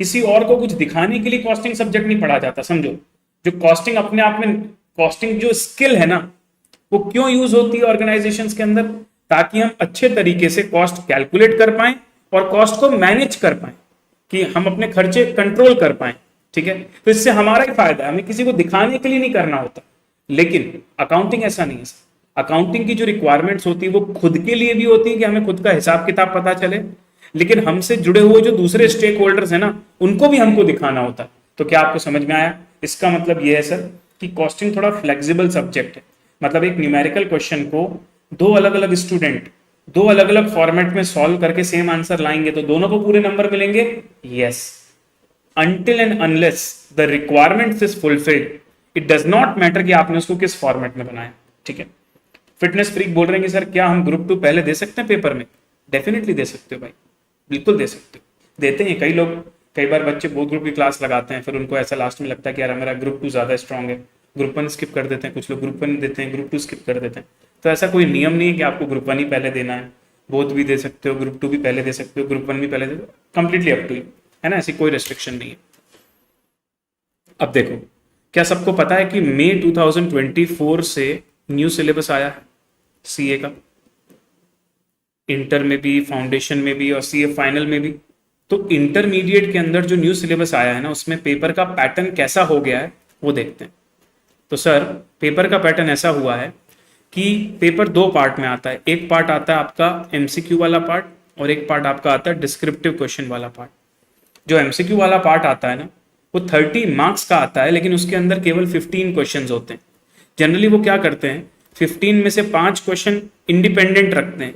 S1: किसी और को कुछ दिखाने के लिए कॉस्टिंग सब्जेक्ट नहीं पढ़ा जाता। समझो, जो कॉस्टिंग अपने आप में, कॉस्टिंग जो स्किल है ना, वो क्यों यूज होती है ऑर्गेनाइजेशंस के अंदर? ताकि हम अच्छे तरीके से कॉस्ट कैलकुलेट कर पाए और कॉस्ट को मैनेज कर पाए, कि हम अपने खर्चे कंट्रोल कर पाए। ठीक है, तो इससे हमारा ही फायदा है, हमें किसी को दिखाने के लिए नहीं करना होता। लेकिन अकाउंटिंग ऐसा नहीं है। अकाउंटिंग की जो रिक्वायरमेंट्स होती है वो खुद के लिए भी होती है कि हमें खुद का हिसाब किताब पता चले, लेकिन हमसे जुड़े हुए जो दूसरे स्टेक होल्डर्स है ना, उनको भी हमको दिखाना होता है। तो क्या आपको समझ में आया? इसका मतलब यह है सर कि कॉस्टिंग थोड़ा फ्लेक्सिबल सब्जेक्ट है। मतलब एक न्यूमेरिकल क्वेश्चन को दो अलग अलग स्टूडेंट दो अलग अलग फॉर्मेट में सॉल्व करके सेम आंसर लाएंगे तो दोनों को पूरे नंबर मिलेंगे? Yes, until and unless the requirements is fulfilled, it does not matter कि आपने उसको किस फॉर्मेट में बनाया। ठीक है, फिटनेस फ्रीक बोल रहे हैं कि सर क्या हम ग्रुप 2 पहले दे सकते हैं पेपर में? डेफिनेटली दे सकते हो भाई, बिल्कुल दे सकते हो, देते हैं कई लोग। कई बार बच्चे बहुत ग्रुप की क्लास लगाते हैं, फिर उनको ऐसा लास्ट में लगता है कि यार मेरा ग्रुप 2 ज्यादा स्ट्रांग है, ग्रुप 1 स्किप कर देते हैं, कुछ लोग ग्रुप 1 देते हैं, ग्रुप 2 स्किप कर देते हैं। तो ऐसा कोई नियम नहीं है कि आपको ग्रुप 1 ही पहले देना है, बोथ भी दे सकते हो, ग्रुप 2 भी पहले दे सकते हो, ग्रुप 1 भी पहले दे सकते हो, कंप्लीटली अप टू यू है ना, ऐसी कोई रेस्ट्रिक्शन नहीं है। अब देखो, क्या सबको पता है कि मई 2024 से न्यू सिलेबस आया है सीए का, इंटर में भी, फाउंडेशन में भी और सीए फाइनल में भी। तो इंटरमीडिएट के अंदर जो न्यू सिलेबस आया है ना, उसमें पेपर का पैटर्न कैसा हो गया है वो देखते हैं। तो सर पेपर का पैटर्न ऐसा हुआ है कि पेपर 2 पार्ट में आता है। एक पार्ट आता है आपका एमसीक्यू वाला पार्ट और एक पार्ट आपका आता है डिस्क्रिप्टिव क्वेश्चन वाला पार्ट। जो एमसीक्यू वाला पार्ट आता है ना, वो 30 मार्क्स का आता है, लेकिन उसके अंदर केवल 15 क्वेश्चंस होते हैं। जनरली वो क्या करते हैं, 15 में से 5 क्वेश्चन इंडिपेंडेंट रखते हैं,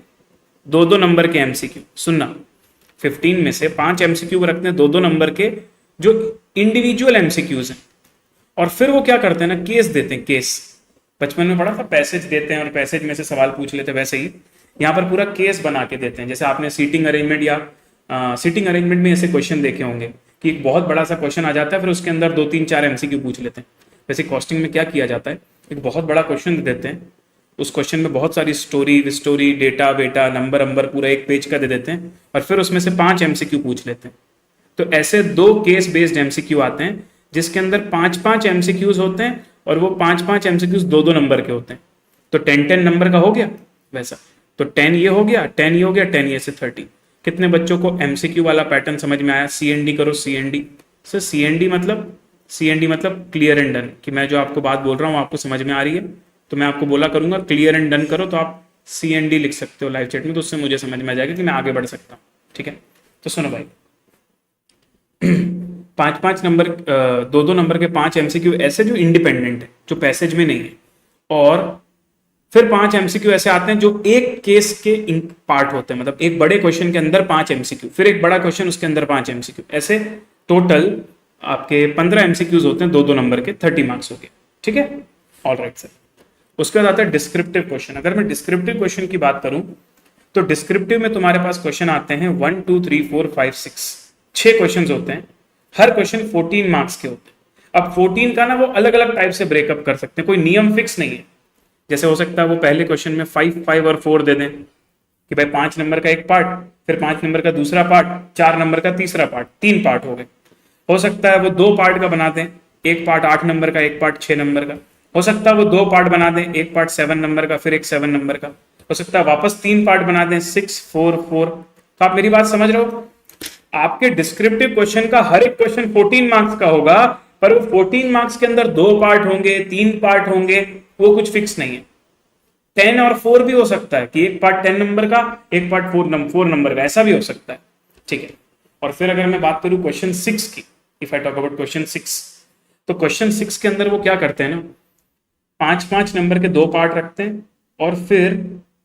S1: 2-2 नंबर के एमसीक्यू। सुनना, 15 में से 5 एमसीक्यू रखते हैं 2-2 नंबर के, जो इंडिविजुअल एमसीक्यूज हैं। और फिर वो क्या करते हैं ना, केस देते हैं। केस बचपन में पढ़ा था, पैसेज देते हैं और पैसेज में से सवाल पूछ लेते हैं, वैसे ही यहाँ पर पूरा केस बना के देते हैं। जैसे आपने सीटिंग अरेंजमेंट या सीटिंग अरेंजमेंट में ऐसे क्वेश्चन देखे होंगे कि एक बहुत बड़ा सा क्वेश्चन आ जाता है, फिर उसके अंदर 2-3-4 एमसीक्यू पूछ लेते हैं। वैसे कॉस्टिंग में क्या किया जाता है, एक बहुत बड़ा क्वेश्चन देते हैं, उस क्वेश्चन में बहुत सारी स्टोरी डेटा वेटा नंबर अंबर पूरा एक पेज का दे देते हैं और फिर उसमें से 5 एमसीक्यू पूछ लेते हैं। तो ऐसे 2 केस बेस्ड एमसीक्यू आते हैं जिसके अंदर 5-5 एमसीक्यूज होते हैं और वो 5-5 एमसीक्यूज 2-2 नंबर के होते हैं। तो 10-10 नंबर का हो गया वैसा। तो 10 ये हो गया, 10 ये हो गया, 10 ये से 30। कितने बच्चों को एमसीक्यू वाला पैटर्न समझ में आया? सीएनडी करो, सीएनडी। सर सीएनडी मतलब क्लियर एंड डन, कि मैं जो आपको बात बोल रहा हूँ आपको समझ में आ रही है, तो मैं आपको बोला करूंगा क्लियर एंड डन करो, तो आप सीएनडी लिख सकते हो लाइव चैट में, तो उससे मुझे समझ में आ जाएगा कि मैं आगे बढ़ सकता हूँ। ठीक है, तो सुनो भाई, 5-5 नंबर 2-2 नंबर के 5 एमसीक्यू ऐसे जो इंडिपेंडेंट है, जो पैसेज में नहीं है, और फिर 5 एमसीक्यू ऐसे आते हैं जो एक केस के पार्ट होते हैं, मतलब एक बड़े क्वेश्चन के अंदर 5 एमसीक्यू, फिर एक बड़ा क्वेश्चन उसके अंदर 5 एमसीक्यू, ऐसे टोटल आपके 15 एमसीक्यूज होते हैं 2-2 नंबर के, 30 मार्क्स हो गए। ठीक है, ऑल राइट सर। उसके बाद आता है डिस्क्रिप्टिव क्वेश्चन। अगर मैं डिस्क्रिप्टिव क्वेश्चन की बात करूं तो डिस्क्रिप्टिव में तुम्हारे पास क्वेश्चन आते हैं 1 2 3 4 5 6 क्वेश्चन होते हैं। हर क्वेश्चन 14 मार्क्स के होते हैं। अब 14 का ना वो अलग अलग टाइप से ब्रेकअप कर सकते हैं, कोई नियम फिक्स नहीं है। जैसे हो सकता है वो पहले क्वेश्चन में 5 5 और 4 दे दें कि भाई 5 नंबर का एक पार्ट, फिर 5 नंबर का दूसरा पार्ट, 4 नंबर का तीसरा पार्ट, 3 पार्ट हो गए। हो सकता है वो 2 पार्ट का बना दें, एक पार्ट 8 नंबर का, एक पार्ट 6 नंबर का। हो सकता है वो 2 पार्ट बना दें, एक पार्ट 7 नंबर का, फिर एक 7 नंबर का। हो सकता है वापस 3 पार्ट बना दें, 6 4 4। तो आप मेरी बात समझ रहे हो? आपके डिस्क्रिप्टिव क्वेश्चन का हर एक क्वेश्चन 14 मार्क्स का होगा, पर वो 14 मार्क्स के अंदर 2 पार्ट होंगे, 3 पार्ट होंगे, वो कुछ फिक्स नहीं है। 10 और 4 भी हो सकता है कि एक पार्ट 10 नंबर का, एक पार्ट 4 नंबर का, ऐसा भी हो सकता है। ठीक है, और फिर अगर मैं बात करूं क्वेश्चन 6 की, if I talk about question 6, तो क्वेश्चन 6 के अंदर वो क्या करते हैं ना, 5-5 नंबर के 2 पार्ट रखते हैं और फिर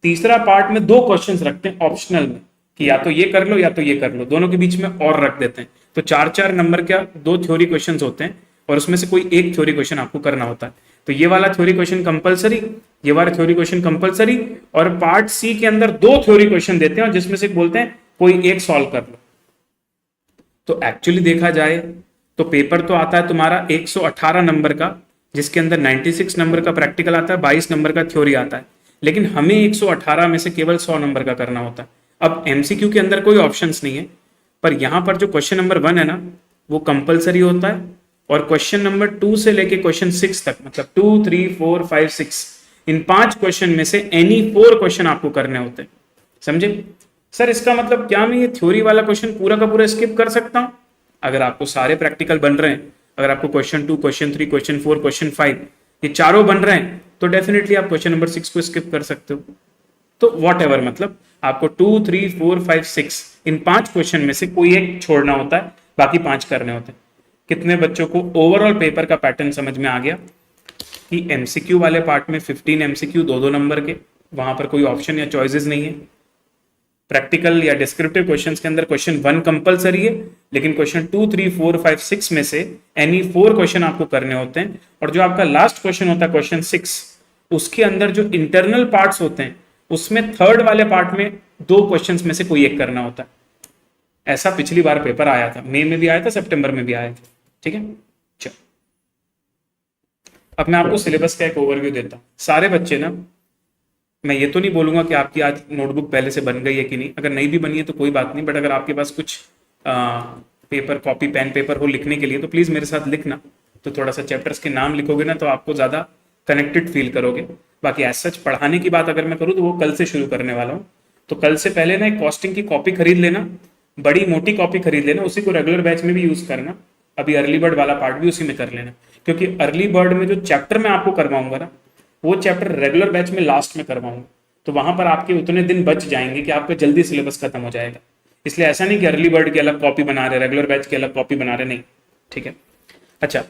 S1: तीसरा पार्ट में 2 क्वेश्चंस रखते हैं ऑप्शनल में, कि या तो ये कर लो या तो ये कर लो, दोनों के बीच में और रख देते हैं। तो 4-4 नंबर का 2 थ्योरी क्वेश्चंस होते हैं और उसमें से कोई एक थ्योरी क्वेश्चन आपको करना होता है। तो ये वाला थ्योरी क्वेश्चन कंपलसरी, ये वाला थ्योरी क्वेश्चन कंपलसरी, और पार्ट सी के अंदर 2 थ्योरी क्वेश्चन देते हैं और जिसमें से बोलते हैं कोई एक सॉल्व कर लो। तो एक्चुअली देखा जाए तो पेपर तो आता है तुम्हारा 118 नंबर का, जिसके अंदर 96 नंबर का प्रैक्टिकल आता है, 22 नंबर का थ्योरी आता है, लेकिन हमें 118 में से केवल 100 नंबर का करना होता है। अब एमसीक्यू के अंदर कोई ऑप्शंस नहीं है, पर यहां पर जो क्वेश्चन नंबर 1 है ना, वो कंपलसरी होता है, और क्वेश्चन नंबर 2 से लेके क्वेश्चन 6 तक, मतलब 2 3 4 5 6, इन 5 क्वेश्चन में से एनी 4 क्वेश्चन आपको करने होते हैं। समझे सर? इसका मतलब क्या मैं ये थ्योरी वाला क्वेश्चन पूरा का पूरा स्किप कर सकता हूं? अगर आपको सारे प्रैक्टिकल बन रहे हैं, अगर आपको क्वेश्चन 2 क्वेश्चन 3 क्वेश्चन 4 क्वेश्चन 5 ये चारों बन रहे हैं, तो डेफिनेटली आप क्वेश्चन नंबर 6 को स्किप कर सकते हो। तो वॉट एवर, मतलब आपको 2 3 4 5 6 इन 5 क्वेश्चन में से कोई एक छोड़ना होता है, बाकी 5 करने होते हैं। कितने बच्चों को ओवरऑल पेपर का पैटर्न समझ में आ गया कि एमसीक्यू वाले पार्ट में 15 एमसीक्यू 2-2 नंबर के, वहां पर कोई ऑप्शन या चॉइसेस नहीं है। प्रैक्टिकल या डिस्क्रिप्टिव क्वेश्चंस के अंदर क्वेश्चन 1 कंपलसरी है, लेकिन क्वेश्चन 2 3 4 5 6 में से एनी 4 क्वेश्चन आपको करने होते हैं। और जो आपका लास्ट क्वेश्चन होता है क्वेश्चन 6, उसके अंदर जो इंटरनल पार्ट्स होते हैं उसमें थर्ड वाले पार्ट में 2 क्वेश्चंस में से कोई एक करना होता है। ऐसा पिछली बार पेपर आया था, मई में भी आया था, सितंबर में भी आया था। ठीक है, चलो अब मैं आपको सिलेबस का एक ओवरव्यू देता हूं। सारे बच्चे ना, मैं ये तो नहीं बोलूंगा कि आपकी आज नोटबुक पहले से बन गई है कि नहीं, अगर नहीं भी बनी है तो कोई बात नहीं, बट अगर आपके पास कुछ पेपर कॉपी पेन पेपर हो लिखने के लिए तो प्लीज मेरे साथ लिखना। तो थोड़ा सा चैप्टर्स के नाम लिखोगे ना तो आपको ज्यादा कनेक्टेड फील करोगे। बाकी एज सच पढ़ाने की बात अगर मैं करूँ तो वो कल से शुरू करने वाला हूँ। तो कल से पहले ना एक कॉस्टिंग की कॉपी खरीद लेना, बड़ी मोटी कॉपी खरीद लेना, उसी को रेगुलर बैच में भी यूज करना। अभी अर्ली बर्ड वाला पार्ट भी उसी में कर लेना, क्योंकि अर्ली बर्ड में जो चैप्टर मैं आपको करवाऊंगा ना, वो चैप्टर रेगुलर बैच में लास्ट में करवाऊंगा। तो वहां पर आपके उतने दिन बच जाएंगे कि आपका जल्दी सिलेबस खत्म हो जाएगा। इसलिए ऐसा नहीं कि अर्ली बर्ड की अलग कॉपी बना रहे, रेगुलर बैच की अलग कॉपी बना रहे, नहीं। ठीक है, अच्छा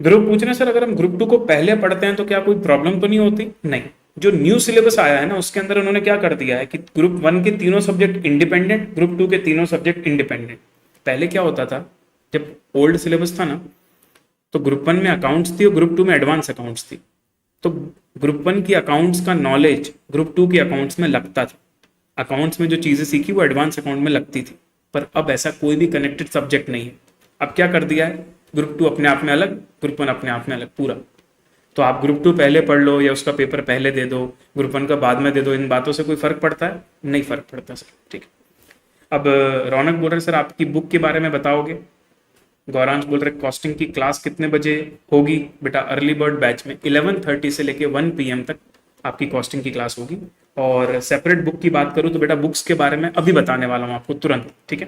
S1: ग्रुप पूछ रहे हैं सर, अगर हम ग्रुप 2 को पहले पढ़ते हैं तो क्या कोई प्रॉब्लम तो नहीं होती? नहीं, जो न्यू सिलेबस आया है ना उसके अंदर उन्होंने क्या कर दिया है कि ग्रुप 1 के तीनों सब्जेक्ट इंडिपेंडेंट, ग्रुप 2 के तीनों सब्जेक्ट इंडिपेंडेंट। पहले क्या होता था, जब ओल्ड सिलेबस था ना, तो ग्रुप 1 में अकाउंट्स थी और ग्रुप 2 में एडवांस अकाउंट्स थी। तो ग्रुप 1 की अकाउंट्स का नॉलेज ग्रुप 2 के अकाउंट्स में लगता था। अकाउंट्स में जो चीजें सीखी वो एडवांस अकाउंट में लगती थी। पर अब ऐसा कोई भी कनेक्टेड सब्जेक्ट नहीं है। अब क्या कर दिया है, ग्रुप 2 अपने आप में अलग, ग्रुप 1 अपने आप में अलग पूरा। तो आप ग्रुप 2 पहले पढ़ लो या उसका पेपर पहले दे दो, ग्रुप 1 का बाद में दे दो, इन बातों से कोई फर्क पड़ता है? नहीं फर्क पड़ता सर। ठीक है, अब रौनक बोल रहे सर आपकी बुक के बारे में बताओगे। गौरांश बोल रहे कॉस्टिंग की क्लास कितने बजे होगी? बेटा अर्ली बर्ड बैच में 11:30 से लेके 1 PM तक आपकी कॉस्टिंग की क्लास होगी। और सेपरेट बुक की बात करूँ तो बेटा बुक्स के बारे में अभी बताने वाला हूँ आपको तुरंत। ठीक है,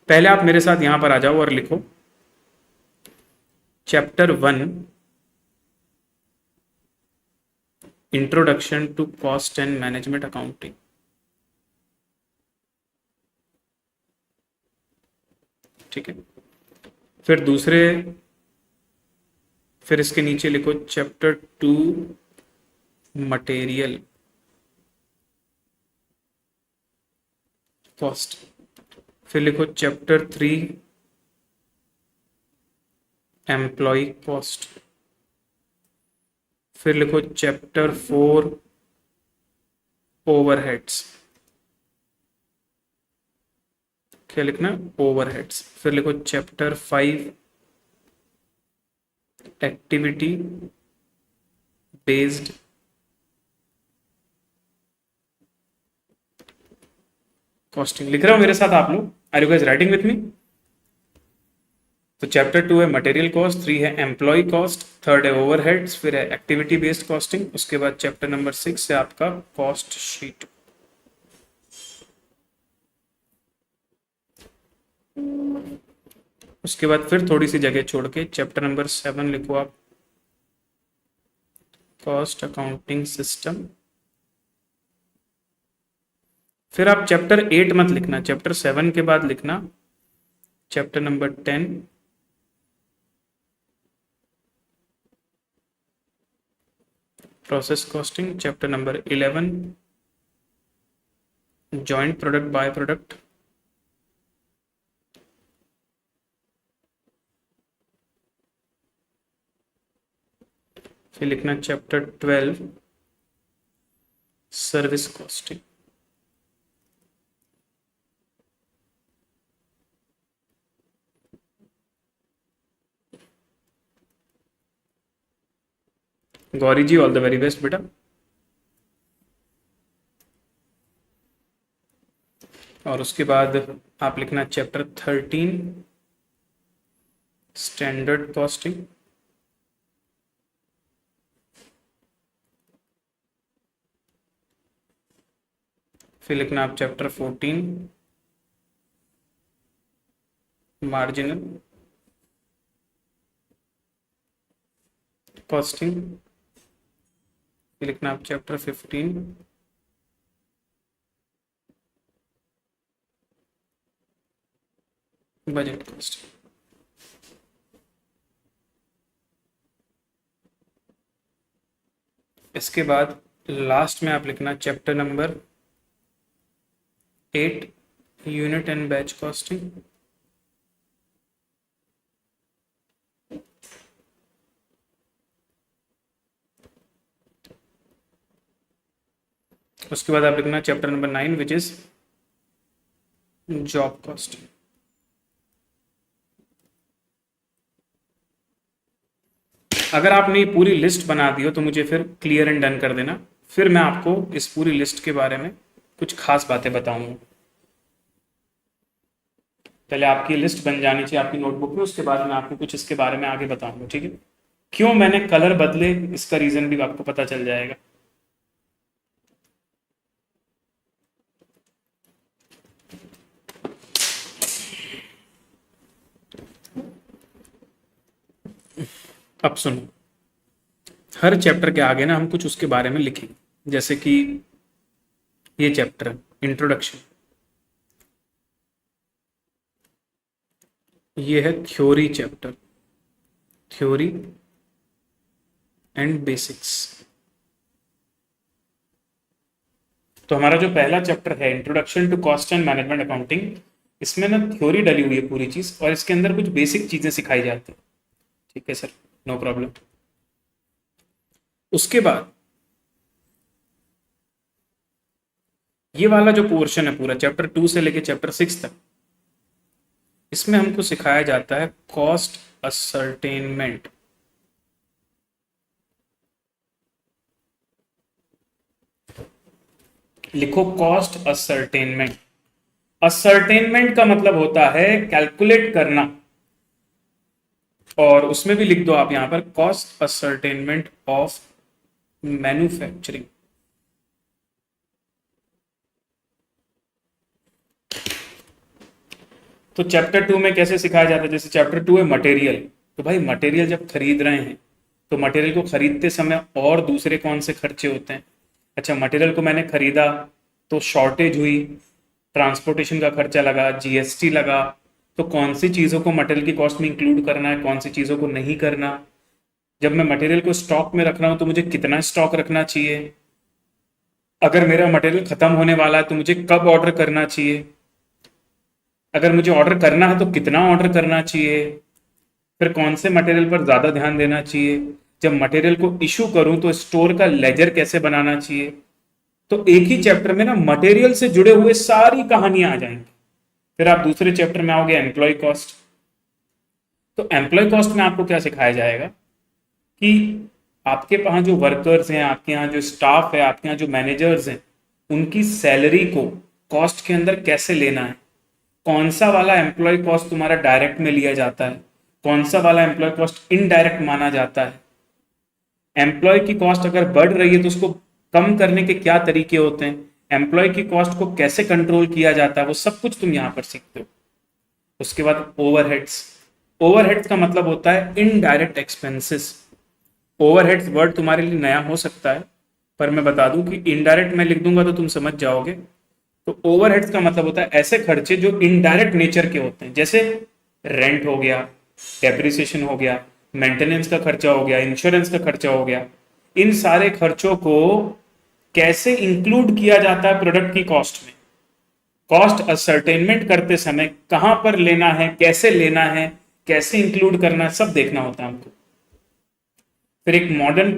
S1: पहले आप मेरे साथ यहां पर आ जाओ और लिखो chapter 1 introduction to cost and management accounting. ठीक है, फिर इसके नीचे लिखो चैप्टर 2 मटेरियल कॉस्ट। फिर लिखो चैप्टर 3 एम्प्लॉय कॉस्ट। फिर लिखो चैप्टर 4 ओवरहेड्स। क्या लिखना? ओवरहेड्स। फिर लिखो चैप्टर 5 एक्टिविटी बेस्ड कॉस्टिंग। लिख रहे हो मेरे साथ आप लोग? Are you guys writing with me? तो चैप्टर 2 है मटेरियल कॉस्ट, 3 है एम्प्लॉय कॉस्ट, 3rd है ओवरहेड्स, फिर है एक्टिविटी बेस्ड कॉस्टिंग, उसके बाद चैप्टर नंबर 6 है आपका कॉस्ट शीट। उसके बाद फिर थोड़ी सी जगह छोड़ के चैप्टर नंबर 7 लिखो आप कॉस्ट अकाउंटिंग सिस्टम। फिर आप चैप्टर 8 मत लिखना, चैप्टर 7 के बाद लिखना chapter number 10 process costing, chapter number 11 joint product by product, फिर लिखना chapter 12 service costing. Gauri ji all the very best बेटा। और उसके बाद आप लिखना चैप्टर 13 स्टैंडर्ड कॉस्टिंग। फिर लिखना आप चैप्टर 14 मार्जिनल कॉस्टिंग। फिर लिखना आप चैप्टर 15 बजट कॉस्टिंग। इसके बाद लास्ट में आप लिखना chapter number 8 unit and batch costing. उसके बाद आप लिखना chapter number 9 which is job costing. अगर आपने ये पूरी लिस्ट बना दी हो तो मुझे फिर क्लियर एंड डन कर देना, फिर मैं आपको इस पूरी लिस्ट के बारे में कुछ खास बातें बताऊंगा। पहले आपकी लिस्ट बन जानी चाहिए आपकी नोटबुक में, उसके बाद मैं आपको कुछ इसके बारे में आगे बताऊंगा। ठीक है, क्यों मैंने कलर बदले इसका रीजन भी आपको पता चल जाएगा। अब सुनो, हर चैप्टर के आगे ना हम कुछ उसके बारे में लिखेंगे, जैसे कि ये चैप्टर इंट्रोडक्शन, ये है theory chapter, theory and basics. तो हमारा जो पहला चैप्टर है introduction to cost and management accounting, इसमें ना थ्योरी डली हुई है पूरी चीज, और इसके अंदर कुछ बेसिक चीजें सिखाई जाती है। ठीक है सर, नो प्रॉब्लम। उसके बाद ये वाला जो पोर्शन है पूरा चैप्टर 2 से लेके चैप्टर 6 तक, इसमें हमको सिखाया जाता है कॉस्ट असर्टेनमेंट। लिखो कॉस्ट असर्टेनमेंट। असर्टेनमेंट का मतलब होता है कैलकुलेट करना, और उसमें भी लिख दो आप यहां पर कॉस्ट असर्टेनमेंट ऑफ मैन्युफैक्चरिंग। तो चैप्टर 2 में कैसे सिखाया जाता है, जैसे चैप्टर 2 है मटेरियल, तो भाई मटेरियल जब खरीद रहे हैं तो मटेरियल को खरीदते समय और दूसरे कौन से खर्चे होते हैं। अच्छा, मटेरियल को मैंने खरीदा तो शॉर्टेज हुई, ट्रांसपोर्टेशन का खर्चा लगा, जीएसटी लगा, तो कौन सी चीज़ों को मटेरियल की कॉस्ट में इंक्लूड करना है, कौन सी चीज़ों को नहीं करना। जब मैं मटेरियल को स्टॉक में रख रहा हूं तो मुझे कितना स्टॉक रखना चाहिए, अगर मेरा मटेरियल खत्म होने वाला है तो मुझे कब ऑर्डर करना चाहिए, अगर मुझे ऑर्डर करना है तो कितना ऑर्डर करना चाहिए, फिर कौन से मटेरियल पर ज़्यादा ध्यान देना चाहिए, जब मटेरियल को इशू करूं तो स्टोर का लेजर कैसे बनाना चाहिए। तो एक ही चैप्टर में ना मटेरियल से जुड़े हुए सारी कहानियां आ जाएंगी। फिर आप दूसरे चैप्टर में आओगे एम्प्लॉय कॉस्ट। तो एम्प्लॉय कॉस्ट में आपको क्या सिखाया जाएगा कि आपके पास जो वर्कर्स हैं, आपके यहाँ जो स्टाफ है, आपके यहाँ जो मैनेजर्स हैं, उनकी सैलरी को कॉस्ट के अंदर कैसे लेना है, कौन सा वाला एम्प्लॉय कॉस्ट तुम्हारा डायरेक्ट में लिया जाता है, कौन सा वाला एम्प्लॉय कॉस्ट इनडायरेक्ट माना जाता है, एम्प्लॉय की कॉस्ट अगर बढ़ रही है तो उसको कम करने के क्या तरीके होते हैं, एम्प्लॉय की कॉस्ट को कैसे कंट्रोल किया जाता है, वो सब कुछ तुम यहां पर सीखते हो। उसके बाद ओवरहेड्स। ओवरहेड्स का मतलब होता है इनडायरेक्ट एक्सपेंसेस। ओवरहेड्स वर्ड तुम्हारे लिए नया हो सकता है, पर मैं बता दूं कि इनडायरेक्ट मैं लिख दूंगा तो तुम समझ जाओगे। तो ओवरहेड्स का मतलब होता है ऐसे खर्चे जो इनडायरेक्ट नेचर के होते हैं, जैसे रेंट हो गया, डेप्रिसिएशन हो गया, मेंटेनेंस का खर्चा हो गया, इंश्योरेंस का खर्चा हो गया। इन सारे खर्चों को कैसे इंक्लूड किया जाता है प्रोडक्ट की कॉस्ट में, कॉस्ट असर्टेनमेंट करते समय कहां पर लेना है, कैसे लेना है, कैसे इंक्लूड करना है, सब देखना होता है हमको। फिर एक मॉडर्न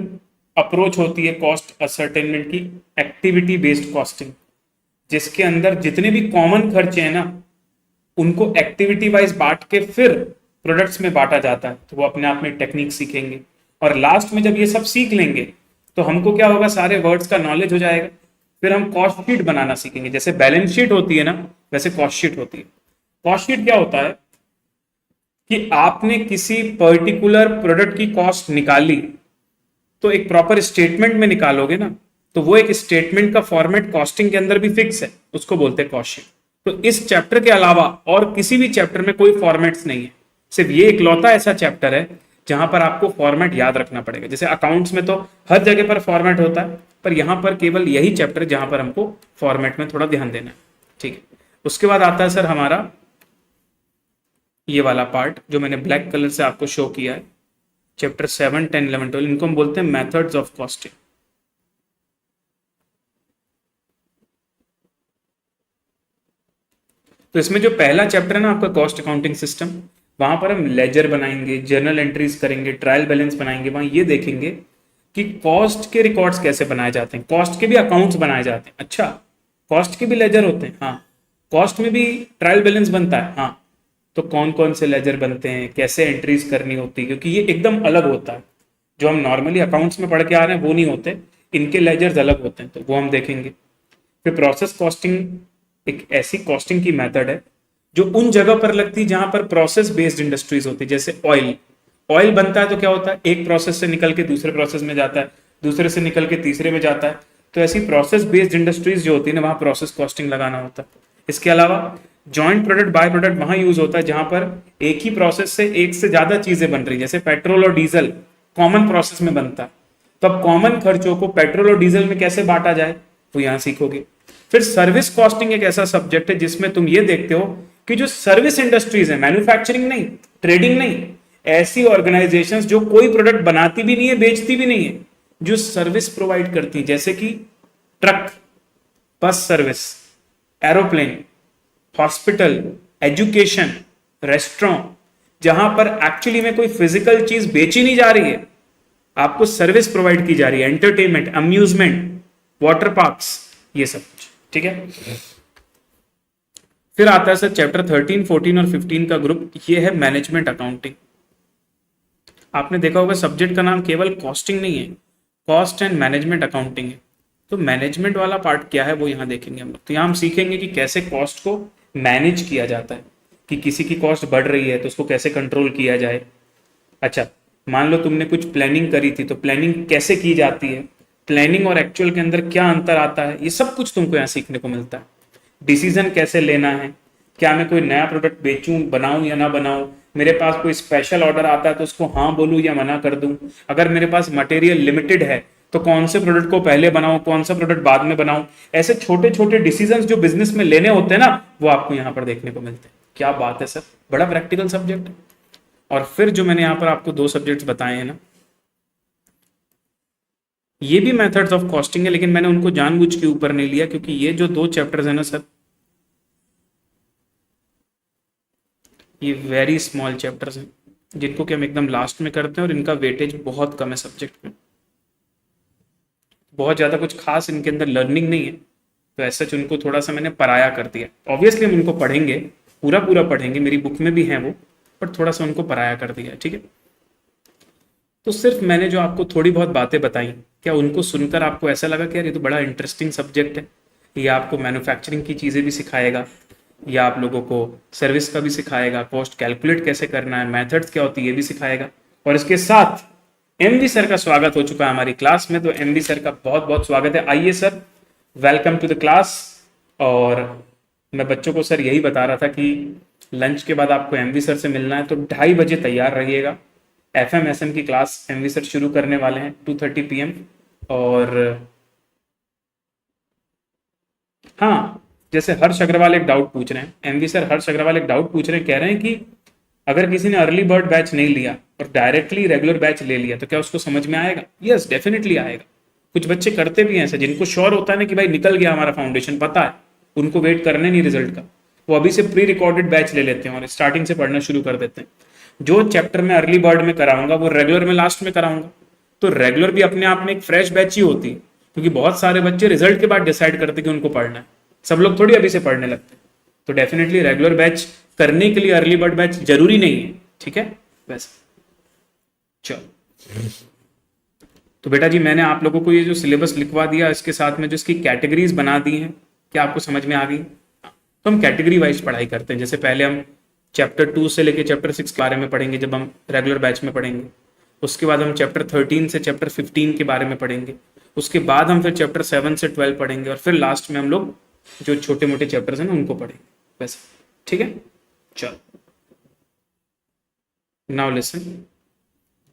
S1: अप्रोच होती है कॉस्ट असर्टेनमेंट की, एक्टिविटी बेस्ड कॉस्टिंग, जिसके अंदर जितने भी कॉमन खर्चे हैं ना उनको एक्टिविटी वाइज बांट के फिर प्रोडक्ट्स में बांटा जाता है। तो वो अपने आप में टेक्निक सीखेंगे, और लास्ट में जब ये सब सीख लेंगे तो हमको क्या होगा, सारे वर्ड्स का नॉलेज हो जाएगा। फिर हम कॉस्ट शीट बनाना सीखेंगे, जैसे बैलेंस शीट होती है ना वैसे कॉस्ट शीट होती है। कॉस्ट शीट क्या होता है कि आपने किसी पर्टिकुलर प्रोडक्ट की कॉस्ट निकाली तो एक प्रॉपर स्टेटमेंट में निकालोगे ना, तो वो एक स्टेटमेंट का फॉर्मेट कॉस्टिंग के अंदर भी फिक्स है, उसको बोलते हैं कॉस्ट शीट। तो इस चैप्टर के अलावा और किसी भी चैप्टर में कोई फॉर्मेट्स नहीं है, सिर्फ ये इकलौता ऐसा चैप्टर है जहां पर आपको फॉर्मेट याद रखना पड़ेगा। जैसे अकाउंट्स में तो हर जगह पर फॉर्मेट होता है, पर यहां पर केवल यही चैप्टर है जहां पर हमको फॉर्मेट में थोड़ा ध्यान देना है। ठीक है, उसके बाद आता है सर हमारा ये वाला पार्ट जो मैंने ब्लैक कलर से आपको शो किया है, चैप्टर 7, 10, 11, 12, इनको हम बोलते हैं मेथड्स ऑफ कॉस्टिंग। तो इसमें जो पहला चैप्टर है ना आपका कॉस्ट अकाउंटिंग सिस्टम, वहां पर हम लेजर बनाएंगे, जर्नल एंट्रीज करेंगे, ट्रायल बैलेंस बनाएंगे, वहां ये देखेंगे कि कॉस्ट के रिकॉर्ड्स कैसे बनाए जाते हैं, कॉस्ट के भी अकाउंट्स बनाए जाते हैं। अच्छा, कॉस्ट के भी लेजर होते हैं, हाँ। कॉस्ट में भी ट्रायल बैलेंस बनता है, हाँ। तो कौन कौन से लेजर बनते हैं, कैसे एंट्रीज करनी होती है, क्योंकि ये एकदम अलग होता है। जो हम नॉर्मली अकाउंट्स में पढ़ के आ रहे हैं वो नहीं होते, इनके लेजर्स अलग होते हैं, तो वो हम देखेंगे। फिर प्रोसेस कॉस्टिंग एक ऐसी कॉस्टिंग की मेथड है जो उन जगह पर लगती है जहां पर प्रोसेस बेस्ड इंडस्ट्रीज होती है। जैसे ऑयल, ऑयल बनता है तो क्या होता है, एक प्रोसेस से निकल के दूसरे प्रोसेस में जाता है, दूसरे से निकल के तीसरे में जाता है। तो ऐसी प्रोसेस बेस्ड इंडस्ट्रीज जो होती है ना, वहां प्रोसेस कॉस्टिंग लगाना होता है। इसके अलावा जॉइंट प्रोडक्ट बाय प्रोडक्ट वहां यूज होता है जहां पर एक ही प्रोसेस से एक से ज्यादा चीजें बन रही, जैसे पेट्रोल और डीजल कॉमन प्रोसेस में बनता है। तो अब कॉमन खर्चों को पेट्रोल और डीजल में कैसे बांटा जाए वो यहां सीखोगे। फिर सर्विस कॉस्टिंग एक ऐसा सब्जेक्ट है जिसमें तुम ये देखते हो कि जो सर्विस इंडस्ट्रीज है, मैन्युफैक्चरिंग नहीं, ट्रेडिंग नहीं, ऐसी ऑर्गेनाइजेशंस जो कोई प्रोडक्ट बनाती भी नहीं है, बेचती भी नहीं है, जो सर्विस प्रोवाइड करती है, जैसे कि truck, bus service, aeroplane, hospital, education, restaurant, जहां पर एक्चुअली में कोई फिजिकल चीज बेची नहीं जा रही है, आपको सर्विस प्रोवाइड की जा रही है, एंटरटेनमेंट, अम्यूजमेंट, वाटर पार्क्स, ये सब कुछ। ठीक है, फिर आता है सर चैप्टर 13, 14 और 15 का ग्रुप, ये है मैनेजमेंट अकाउंटिंग। आपने देखा होगा सब्जेक्ट का नाम केवल कॉस्टिंग नहीं है, कॉस्ट एंड मैनेजमेंट अकाउंटिंग है। तो मैनेजमेंट वाला पार्ट क्या है वो यहाँ देखेंगे हम लोग। तो यहाँ हम सीखेंगे कि कैसे कॉस्ट को मैनेज किया जाता है, कि किसी की कॉस्ट बढ़ रही है तो उसको कैसे कंट्रोल किया जाए। अच्छा, मान लो तुमने कुछ प्लानिंग करी थी, तो प्लानिंग कैसे की जाती है, प्लानिंग और एक्चुअल के अंदर क्या अंतर आता है, ये सब कुछ तुमको यहाँ सीखने को मिलता है। डिसीजन कैसे लेना है, क्या मैं कोई नया प्रोडक्ट बेचूं, बनाऊं या ना बनाऊं, मेरे पास कोई स्पेशल ऑर्डर आता है तो उसको हाँ बोलूं या मना कर दूं, अगर मेरे पास मटेरियल लिमिटेड है तो कौन से प्रोडक्ट को पहले बनाऊं, कौन सा प्रोडक्ट बाद में बनाऊं। ऐसे छोटे छोटे डिसीजंस जो बिजनेस में लेने होते हैं ना, वो आपको यहाँ पर देखने को मिलते हैं। क्या बात है सर, बड़ा प्रैक्टिकल सब्जेक्ट है। और फिर जो मैंने यहाँ पर आपको 2 सब्जेक्ट्स बताए हैं ना, ये भी मेथड्स ऑफ कॉस्टिंग है, लेकिन मैंने उनको जानबूझ के ऊपर नहीं लिया, क्योंकि ये जो 2 चैप्टर्स है ना सर, ये वेरी स्मॉल चैप्टर्स हैं, जिनको कि हम एकदम लास्ट में करते हैं, और इनका वेटेज बहुत कम है सब्जेक्ट में। बहुत ज़्यादा कुछ खास इनके अंदर लर्निंग नहीं है, तो ऐसा उनको थोड़ा सा मैंने पराया कर दिया। ऑब्वियसली हम उनको पढ़ेंगे, पूरा पूरा पढ़ेंगे, मेरी बुक में भी हैं वो, पर थोड़ा सा उनको पराया कर दिया, ठीक है। तो सिर्फ मैंने जो आपको थोड़ी बहुत बातें बताई, क्या उनको सुनकर आपको ऐसा लगा कि यार ये तो बड़ा इंटरेस्टिंग सब्जेक्ट है, ये आपको मैन्युफैक्चरिंग की चीज़ें भी सिखाएगा, या आप लोगों को सर्विस का भी सिखाएगा, कॉस्ट कैलकुलेट कैसे करना है, मेथड्स क्या होती है ये भी सिखाएगा। और इसके साथ एमवी सर का स्वागत हो चुका है हमारी क्लास में, तो एमवी सर का बहुत बहुत स्वागत है। आइए sir, welcome to the class. और मैं बच्चों को सर यही बता रहा था कि लंच के बाद आपको एमवी सर से मिलना है, तो 2:30 बजे तैयार रहिएगा। एफएमएसएम की क्लास एमवी सर शुरू करने वाले हैं 2:30 PM। और हाँ, जैसे हर्ष अग्रवाल एक डाउट पूछ रहे हैं, एमवी सर हर्ष अग्रवाल एक डाउट पूछ रहे हैं, कह रहे हैं कि अगर किसी ने अर्ली बर्ड बैच नहीं लिया और डायरेक्टली रेगुलर बैच ले लिया तो क्या उसको समझ में आएगा? यस, डेफिनेटली आएगा। कुछ बच्चे करते भी हैं ऐसे, जिनको श्योर होता है ना कि भाई निकल गया हमारा फाउंडेशन, पता है उनको वेट करने नहीं रिजल्ट का, वो अभी से प्री रिकॉर्डेड बैच ले लेते हैं और स्टार्टिंग से पढ़ना शुरू कर देते हैं। जो चैप्टर में अर्ली बर्ड में कराऊंगा वो रेगुलर में लास्ट में कराऊंगा। तो रेगुलर भी अपने आप में एक फ्रेश बैच ही होती है, क्योंकि बहुत सारे बच्चे रिजल्ट के बाद डिसाइड करते कि उनको पढ़ना है, सब लोग थोड़ी अभी से पढ़ने लगते हैं। तो डेफिनेटली रेगुलर बैच करने के लिए अर्ली बर्ड बैच जरूरी नहीं है, ठीक है। वैसे चलो, तो बेटा जी मैंने आप लोगों को ये जो सिलेबस लिखवा दिया, इसके साथ में जो इसकी कैटेगरीज बना दी हैं, क्या आपको समझ में आ गई? तो हम कैटेगरी वाइज पढ़ाई करते हैं। जैसे पहले हम चैप्टर 2 से लेके चैप्टर 6 के बारे में पढ़ेंगे जब हम रेगुलर बैच में पढ़ेंगे। उसके बाद हम चैप्टर 13 से चैप्टर 15 के बारे में पढ़ेंगे। उसके बाद हम फिर चैप्टर 7 से 12 पढ़ेंगे, और फिर लास्ट में हम लोग जो छोटे मोटे चैप्टर्स हैं ना उनको पढ़ेंगे। वैसे ठीक है। चलो, नाउ लिसन।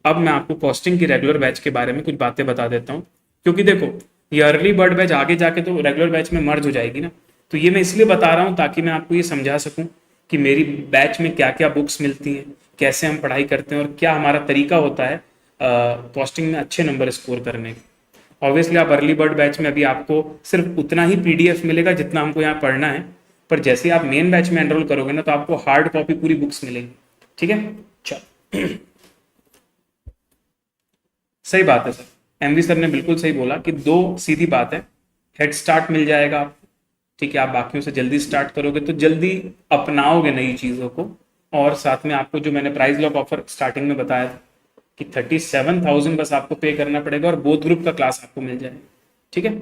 S1: अब मैं आपको कॉस्टिंग की रेगुलर बैच के बारे में कुछ बातें बता देता हूँ, क्योंकि देखो ये अर्ली बर्ड बैच आगे जाके तो रेगुलर बैच में मर्ज हो जाएगी ना। तो ये मैं इसलिए बता रहा हूँ ताकि मैं आपको ये समझा सकूं कि मेरी बैच में क्या क्या बुक्स मिलती हैं, कैसे हम पढ़ाई करते हैं, और क्या हमारा तरीका होता है कॉस्टिंग में अच्छे नंबर स्कोर करने का। ऑब्वियसली आप अर्ली बर्ड बैच में अभी आपको सिर्फ उतना ही PDF मिलेगा जितना हमको यहाँ पढ़ना है, पर जैसे आप मेन बैच में एनरोल करोगे ना तो आपको हार्ड कॉपी पूरी बुक्स मिलेंगी, ठीक है। चलो, सही बात है सर, एमवी सर ने बिल्कुल सही बोला कि 2 सीधी बात है, हेड स्टार्ट मिल जाएगा आपको, ठीक है। आप बाकियों से जल्दी स्टार्ट करोगे तो जल्दी अपनाओगे नई चीज़ों को, और साथ में आपको जो मैंने प्राइस लॉक ऑफर स्टार्टिंग में बताया था कि 37,000 बस आपको पे करना पड़ेगा और बोथ ग्रुप का क्लास आपको मिल जाएगा, ठीक है।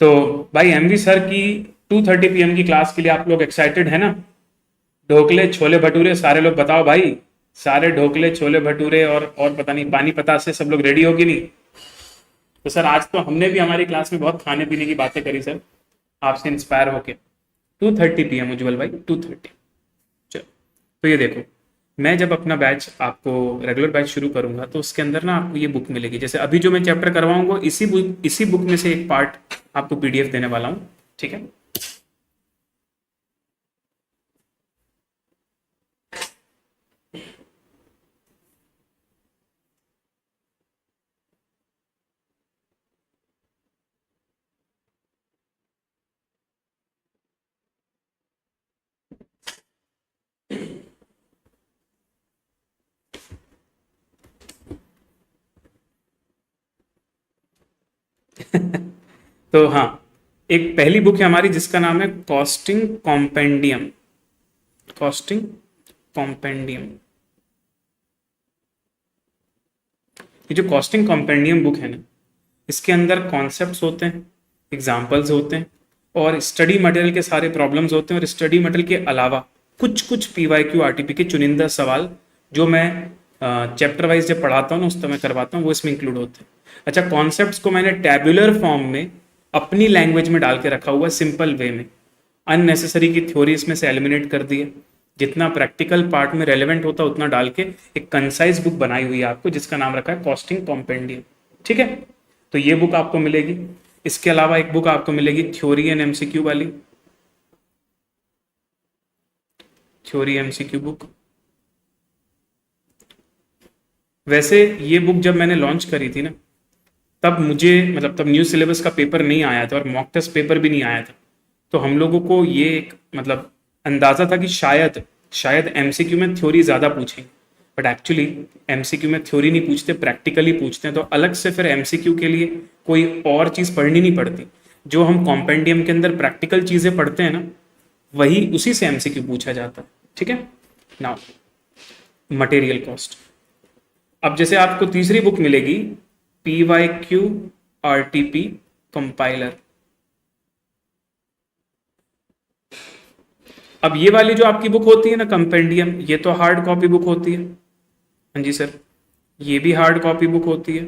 S1: तो भाई एमवी सर की 2:30 PM की क्लास के लिए आप लोग एक्साइटेड है ना? ढोकले छोले भटूरे सारे लोग बताओ भाई, सारे ढोकले छोले भटूरे और पता नहीं पानी पता से सब लोग रेडी हो कि नहीं? तो सर आज तो हमने भी हमारी क्लास में बहुत खाने पीने की बातें करी सर, आपसे इंस्पायर होके। 2:30 PM उज्जवल भाई, 2:30। चलो, तो ये देखो, मैं जब अपना बैच आपको रेगुलर बैच शुरू करूंगा तो उसके अंदर ना आपको ये बुक मिलेगी। जैसे अभी जो मैं चैप्टर करवाऊंगा इसी बुक में से एक पार्ट आपको PDF देने वाला हूँ, ठीक है। तो हाँ, एक पहली बुक है हमारी जिसका नाम है कॉस्टिंग कॉम्पेंडियम। कॉस्टिंग कॉम्पेंडियम, ये जो कॉस्टिंग कॉम्पेंडियम बुक है ना, इसके अंदर कॉन्सेप्ट्स होते हैं, एग्जाम्पल्स होते हैं और स्टडी मटेरियल के सारे प्रॉब्लम्स होते हैं। और स्टडी मटेरियल के अलावा कुछ कुछ PYQ RTP के चुनिंदा सवाल जो मैं चैप्टर वाइज जब पढ़ाता हूँ ना उस समय करवाता हूँ, वो इसमें इंक्लूड होते हैं। अच्छा, कॉन्सेप्ट्स को मैंने टैबुलर फॉर्म में अपनी लैंग्वेज में डाल के रखा हुआ है, सिंपल वे में। अननेसेसरी की थ्योरी इसमें से एलिमिनेट कर दी है, जितना प्रैक्टिकल पार्ट में रेलेवेंट होता है उतना डाल के एक कंसाइज बुक बनाई हुई है आपको, जिसका नाम रखा है कॉस्टिंग कॉम्पेंडियम। ठीक है, तो ये बुक आपको मिलेगी। इसके अलावा एक बुक आपको मिलेगी थ्योरी एंड MCQ वाली, थ्योरी MCQ बुक। वैसे ये बुक जब मैंने लॉन्च करी थी ना, तब मुझे मतलब तब न्यू सिलेबस का पेपर नहीं आया था और मॉक टेस्ट पेपर भी नहीं आया था। तो हम लोगों को ये एक मतलब अंदाजा था कि शायद MCQ में थ्योरी ज़्यादा पूछेंगे, बट एक्चुअली MCQ में थ्योरी नहीं पूछते, प्रैक्टिकली पूछते हैं। तो अलग से फिर MCQ के लिए कोई और चीज़ पढ़नी नहीं पड़ती। जो हम कॉम्पेंडियम के अंदर प्रैक्टिकल चीज़ें पढ़ते हैं ना, वही उसी से MCQ पूछा जाता है। ठीक है, नाउ मटेरियल कॉस्ट। अब जैसे आपको तीसरी बुक मिलेगी PYQ RTP कंपाइलर। अब ये वाली जो आपकी बुक होती है ना कंपेंडियम, ये तो हार्ड कॉपी बुक होती है। हाँ जी सर, ये भी हार्ड कॉपी बुक होती है।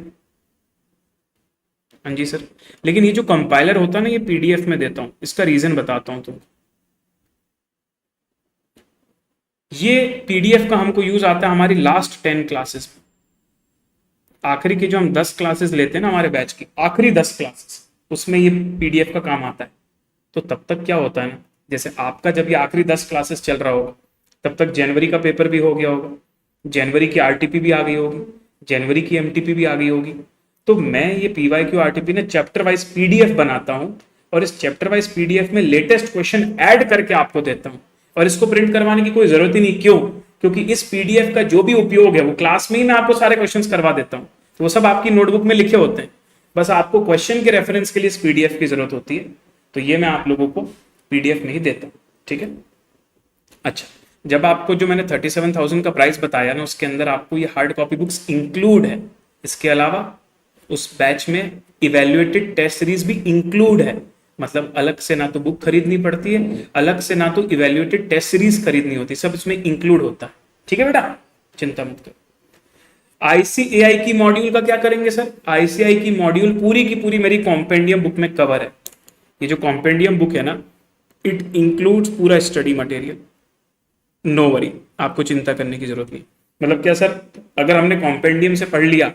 S1: हाँ जी सर, लेकिन ये जो कंपाइलर होता है ना, ये PDF में देता हूं। इसका रीजन बताता हूं तुमको। ये PDF का हमको यूज आता है हमारी लास्ट 10 क्लासेस में। आखिरी की जो हम 10 क्लासेस लेते हैं ना हमारे बैच की, आखिरी 10 क्लासेस, उसमें ये PDF का काम आता है। तो तब तक क्या होता है ना, जैसे आपका जब ये आखिरी 10 क्लासेस चल रहा होगा, तब तक जनवरी का पेपर भी हो गया होगा, जनवरी की RTP भी आ गई होगी, जनवरी की MTP भी आ गई होगी। तो मैं ये PYQ RTP ने चैप्टर वाइज PDF बनाता हूं और इस चैप्टर वाइज PDF में लेटेस्ट क्वेश्चन ऐड करके आपको देता हूं। और इसको प्रिंट करवाने की कोई जरूरत ही नहीं। क्यों? क्योंकि इस PDF का जो भी उपयोग है वो क्लास में ही मैं आपको सारे क्वेश्चंस करवा देता हूं। तो वो सब आपकी नोटबुक में लिखे होते हैं, बस आपको क्वेश्चन के रेफरेंस के लिए इस PDF की जरूरत होती है। तो ये मैं आप लोगों को PDF में ही देता हूं। ठीक है, अच्छा, जब आपको जो मैंने 37,000 का प्राइस बताया ना, उसके अंदर आपको ये हार्ड कॉपी बुक्स इंक्लूड है। इसके अलावा उस बैच में इवेल्युएटेड टेस्ट सीरीज भी इंक्लूड है। मतलब अलग से ना तो बुक खरीदनी पड़ती है, अलग से ना तो इवेल्युएटेड टेस्ट सीरीज खरीदनी होती, सब इसमें इंक्लूड होता है। ठीक है बेटा, चिंता मत करो। ICAI की मॉड्यूल का क्या करेंगे सर? ICAI की मॉड्यूल पूरी की पूरी मेरी कॉम्पेंडियम बुक में कवर है। ये जो कॉम्पेंडियम बुक है ना, इट इंक्लूड्स पूरा स्टडी मटेरियल। नो वरी, आपको चिंता करने की जरूरत नहीं। मतलब क्या सर, अगर हमने कॉम्पेंडियम से पढ़ लिया,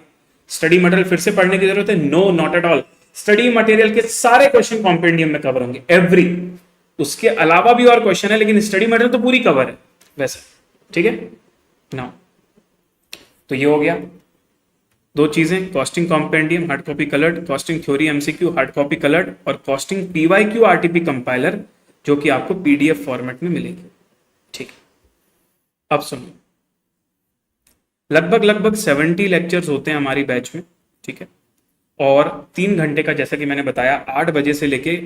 S1: स्टडी मटेरियल फिर से पढ़ने की जरूरत है? No, not at all. Study material के सारे क्वेश्चन कॉम्पेंडियम में कवर होंगे, एवरी। उसके अलावा भी और क्वेश्चन है, लेकिन स्टडी मटेरियल तो पूरी कवर है वैसे। ठीक है ना, तो ये हो गया दो चीजें, costing compendium hard copy coloured, costing theory MCQ hard copy coloured, और कॉस्टिंग PYQ RTP कंपाइलर जो कि आपको PDF फॉर्मेट में मिलेगी। ठीक है, अब सुनो, लगभग 70 लेक्चर्स होते हैं हमारी बैच में। ठीक है, और 3 घंटे का, जैसा कि मैंने बताया, 8 बजे से लेके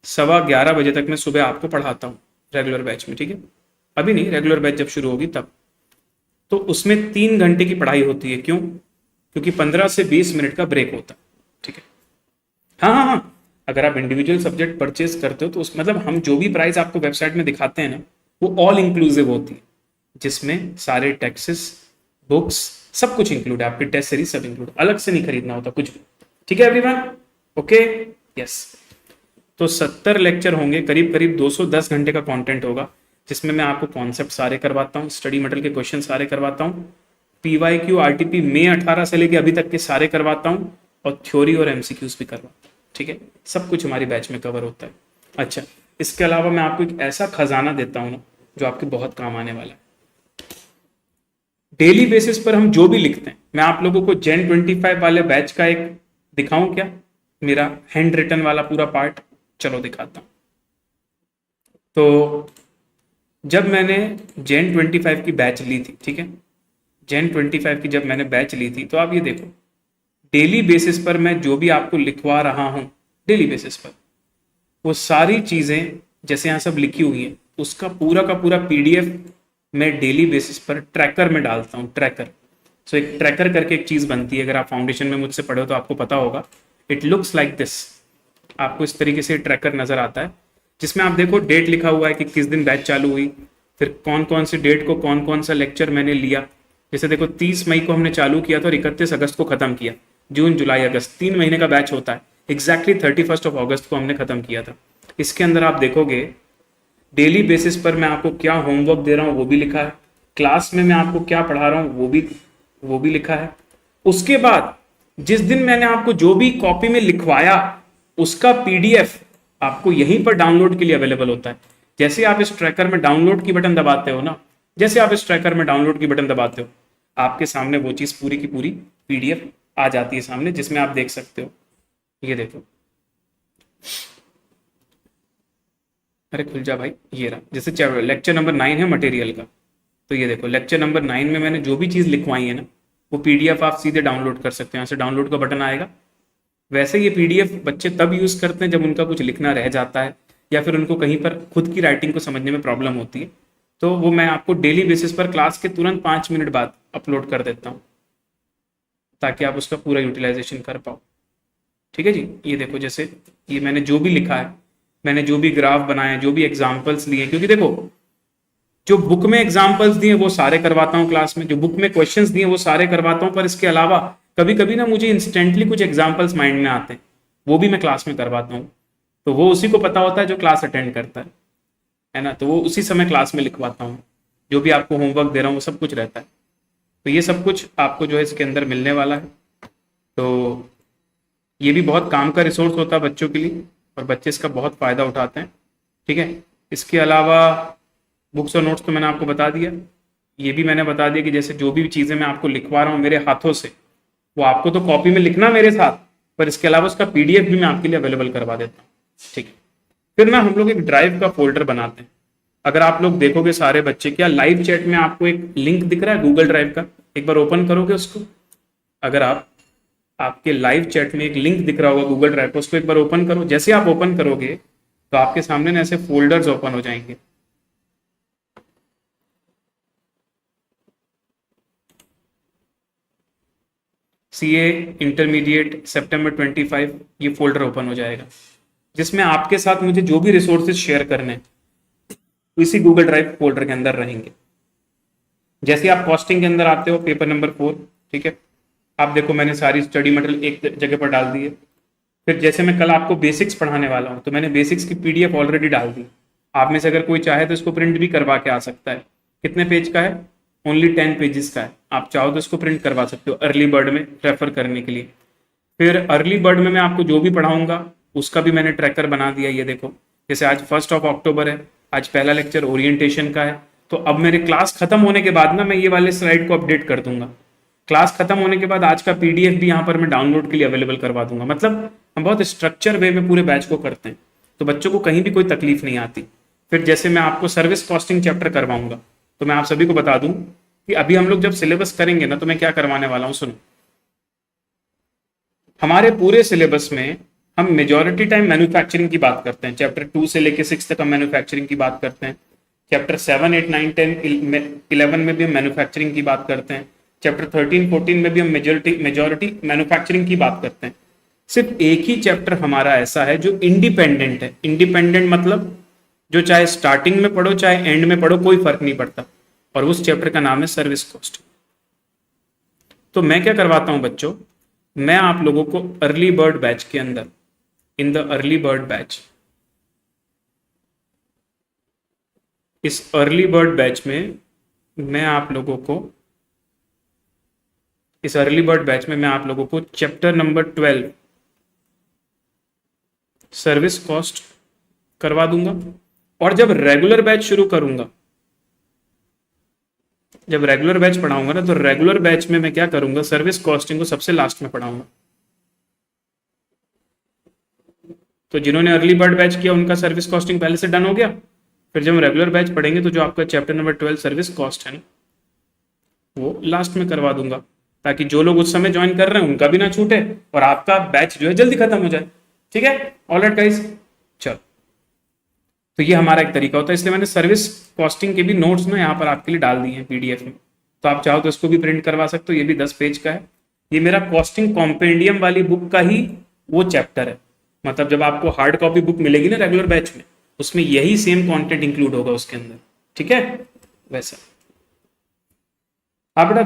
S1: 11:15 बजे तक मैं सुबह आपको पढ़ाता हूँ रेगुलर बैच में। ठीक है, अभी नहीं, रेगुलर बैच जब शुरू होगी तब। तो उसमें 3 घंटे की पढ़ाई होती है। क्यों? क्योंकि 15 से 20 मिनट का ब्रेक होता है। ठीक है, हाँ, अगर आप इंडिविजुअल सब्जेक्ट परचेज करते हो तो उस मतलब हम जो भी प्राइस आपको वेबसाइट में दिखाते हैं ना, वो ऑल इंक्लूसिव होती है, जिसमें सारे टैक्सेस, बुक्स, सब कुछ इंक्लूड है, आपकी टेस्ट सीरीज सब इंक्लूड, अलग से नहीं खरीदना होता कुछ भी। ठीक है एवरीवन, ओके, यस। तो 70 लेक्चर होंगे, करीब 210 घंटे का कंटेंट होगा, जिसमें मैं आपको कॉन्सेप्ट सारे करवाता हूँ, स्टडी मटेरियल के क्वेश्चन सारे करवाता हूँ, PYQ RTP मई 18 से लेके अभी तक के सारे करवाता हूँ, और थ्योरी और MCQs भी करवाता हूँ। ठीक है, सब कुछ हमारी बैच में कवर होता है। अच्छा, इसके अलावा मैं आपको एक ऐसा खजाना देता हूँ जो आपके बहुत काम आने वाला है। डेली बेसिस पर हम जो भी लिखते हैं, मैं आप लोगों को Gen 25 वाले बैच का एक दिखाऊं क्या, मेरा हैंड रिटन वाला पूरा पार्ट? चलो दिखाता हूं। तो जब मैंने Gen 25 की बैच ली थी, ठीक है, Gen 25 की जब मैंने बैच ली थी, तो आप ये देखो, डेली बेसिस पर मैं जो भी आपको लिखवा रहा हूं, डेली बेसिस पर वो सारी चीजें जैसे यहां सब लिखी हुई है, उसका पूरा का पूरा PDF मैं डेली बेसिस पर ट्रैकर में डालता हूं। ट्रैकर सो एक ट्रैकर करके एक चीज़ बनती है, अगर आप फाउंडेशन में मुझसे पढ़े हो तो आपको पता होगा। इट लुक्स लाइक दिस, आपको इस तरीके से ट्रैकर नज़र आता है, जिसमें आप देखो डेट लिखा हुआ है कि किस दिन बैच चालू हुई, फिर कौन कौन सी डेट को कौन कौन सा लेक्चर मैंने लिया। जैसे देखो 30 मई को हमने चालू किया था और 31 अगस्त को ख़त्म किया। जून जुलाई अगस्त 3 महीने का बैच होता है। एग्जैक्टली 31 अगस्त को हमने ख़त्म किया था। इसके अंदर आप देखोगे डेली बेसिस पर मैं आपको क्या होमवर्क दे रहा हूँ वो भी लिखा है, क्लास में मैं आपको क्या पढ़ा रहा हूँ वो भी लिखा है। उसके बाद जिस दिन मैंने आपको जो भी कॉपी में लिखवाया उसका पीडीएफ आपको यहीं पर डाउनलोड के लिए अवेलेबल होता है। जैसे आप इस ट्रैकर में डाउनलोड की बटन दबाते हो ना, जैसे आप इस ट्रैकर में डाउनलोड की बटन दबाते हो, आपके सामने वो चीज़ पूरी की पूरी पीडीएफ आ जाती है सामने, जिसमें आप देख सकते हो। ये देखो, अरे खुल जा भाई, ये रहा। जैसे लेक्चर नंबर 9 है मटेरियल का, तो ये देखो लेक्चर नंबर 9 में मैंने जो भी चीज़ लिखवाई है ना, वो पीडीएफ आप सीधे डाउनलोड कर सकते हैं। यहाँ से डाउनलोड का बटन आएगा। वैसे ये पीडीएफ बच्चे तब यूज़ करते हैं जब उनका कुछ लिखना रह जाता है या फिर उनको कहीं पर खुद की राइटिंग को समझने में प्रॉब्लम होती है, तो वो मैं आपको डेली बेसिस पर क्लास के तुरंत 5 मिनट बाद अपलोड कर देता हूँ, ताकि आप उसका पूरा यूटिलाइजेशन कर पाओ। ठीक है जी। ये देखो, जैसे ये मैंने जो भी लिखा है, मैंने जो भी ग्राफ बनाए, जो भी एग्जाम्पल्स लिए, क्योंकि देखो जो बुक में एग्जाम्पल्स दिए वो सारे करवाता हूँ क्लास में, जो बुक में क्वेश्चंस दिए वो सारे करवाता हूँ, पर इसके अलावा कभी कभी ना मुझे इंस्टेंटली कुछ एग्जाम्पल्स माइंड में आते हैं, वो भी मैं क्लास में करवाता हूँ। तो वो उसी को पता होता है जो क्लास अटेंड करता है ना, तो वो उसी समय क्लास में लिखवाता हूँ। जो भी आपको होमवर्क दे रहा हूँ वो सब कुछ रहता है। तो ये सब कुछ आपको जो है इसके अंदर मिलने वाला है। तो ये भी बहुत काम का रिसोर्स होता है बच्चों के लिए, और बच्चे इसका बहुत फ़ायदा उठाते हैं। ठीक है। इसके अलावा बुक्स और नोट्स तो मैंने आपको बता दिया। ये भी मैंने बता दिया कि जैसे जो भी चीज़ें मैं आपको लिखवा रहा हूँ मेरे हाथों से, वो आपको तो कॉपी में लिखना मेरे साथ, पर इसके अलावा उसका पीडीएफ भी मैं आपके लिए अवेलेबल करवा देता हूँ। ठीक है। फिर ना हम लोग एक ड्राइव का फोल्डर बनाते हैं। अगर आप लोग देखोगे सारे बच्चे, क्या लाइव चैट में आपको एक लिंक दिख रहा है गूगल ड्राइव का? एक बार ओपन करोगे उसको। अगर आपके लाइव चैट में एक लिंक दिख रहा होगा गूगल ड्राइव का, उसको एक बार ओपन करो। जैसे आप ओपन करोगे तो आपके सामने ना ऐसे फोल्डर्स ओपन हो जाएंगे। सीए इंटरमीडिएट सितंबर 25, ये फोल्डर ओपन हो जाएगा, जिसमें आपके साथ मुझे जो भी रिसोर्सेज शेयर करने हैं इसी गूगल ड्राइव फोल्डर के अंदर रहेंगे। जैसे आप कॉस्टिंग के अंदर आते हो, पेपर नंबर 4, ठीक है, आप देखो मैंने सारी स्टडी मटेरियल एक जगह पर डाल दी है। फिर जैसे मैं कल आपको बेसिक्स पढ़ाने वाला हूँ, तो मैंने बेसिक्स की पीडीएफ ऑलरेडी डाल दी। आप में से अगर कोई चाहे तो इसको प्रिंट भी करवा के आ सकता है। कितने पेज का है? ओनली 10 पेजेस का है। आप चाहो तो इसको प्रिंट करवा सकते हो अर्ली बर्ड में रेफर करने के लिए। फिर अर्ली बर्ड में मैं आपको जो भी पढ़ाऊंगा उसका भी मैंने ट्रैकर बना दिया। ये देखो, जैसे आज 1 अक्टूबर है, आज पहला लेक्चर ओरिएंटेशन का है, तो अब मेरे क्लास खत्म होने के बाद ना मैं ये वाले स्लाइड को अपडेट कर दूंगा। क्लास खत्म होने के बाद आज का पीडीएफ भी यहाँ पर मैं डाउनलोड के लिए अवेलेबल करवा दूंगा। मतलब हम बहुत स्ट्रक्चर वे में पूरे बैच को करते हैं, तो बच्चों को कहीं भी कोई तकलीफ नहीं आती। फिर जैसे मैं आपको सर्विस कॉस्टिंग चैप्टर करवाऊंगा, तो मैं आप सभी को बता दूं कि अभी हम लोग जब सिलेबस करेंगे ना, तो मैं क्या करवाने वाला हूँ सुनो। हमारे पूरे सिलेबस में हम मेजॉरिटी टाइम मैन्युफैक्चरिंग की बात करते हैं। चैप्टर 2 से लेके 6 तक हम मैन्युफैक्चरिंग की बात करते हैं। चैप्टर 7, 8, 9, 10, 11 में भी हम मैन्युफैक्चरिंग की बात करते हैं। चैप्टर 13, 14 में भी हम मेजॉरिटी मैन्युफैक्चरिंग की बात करते हैं। सिर्फ एक ही चैप्टर हमारा ऐसा है जो इंडिपेंडेंट है। इंडिपेंडेंट मतलब जो चाहे स्टार्टिंग में पढ़ो चाहे एंड में पढ़ो, कोई फर्क नहीं पड़ता, और उस चैप्टर का नाम है सर्विस कॉस्ट। तो मैं क्या करवाता हूं बच्चों, मैं आप लोगों को अर्ली बर्ड बैच के अंदर, in the early bird batch, इस अर्ली बर्ड बैच में मैं आप लोगों को चैप्टर नंबर 12 सर्विस कॉस्ट करवा दूंगा। और जब रेगुलर बैच शुरू करूंगा, जब रेगुलर बैच पढ़ाऊंगा ना, तो रेगुलर बैच में मैं क्या करूंगा, सर्विस कॉस्टिंग को सबसे लास्ट में पढ़ाऊंगा। तो जिन्होंने अर्ली बर्ड बैच किया उनका सर्विस कॉस्टिंग पहले से डन हो गया। फिर जब हम रेगुलर बैच पढ़ेंगे तो जो आपका चैप्टर नंबर 12 सर्विस कॉस्ट है ना, वो लास्ट में करवा दूंगा, ताकि जो लोग उस समय ज्वाइन कर रहे हैं उनका भी ना छूटे और आपका बैच जो है जल्दी खत्म हो जाए। ठीक है, ऑलराइट गाइस, चलो। तो ये हमारा एक तरीका होता है, इसलिए मैंने सर्विस कॉस्टिंग के भी नोट्स ना यहाँ पर आपके लिए डाल दिए हैं पीडीएफ में, तो आप चाहो तो इसको भी प्रिंट करवा सकते हो, ये भी 10 पेज का है। ये मेरा कॉस्टिंग कॉम्पेंडियम वाली बुक का ही वो चैप्टर है, मतलब जब आपको हार्ड कॉपी बुक मिलेगी ना रेगुलर बैच में, उसमें यही सेम कंटेंट इंक्लूड होगा उसके अंदर, ठीक है। वैसा आप बेटा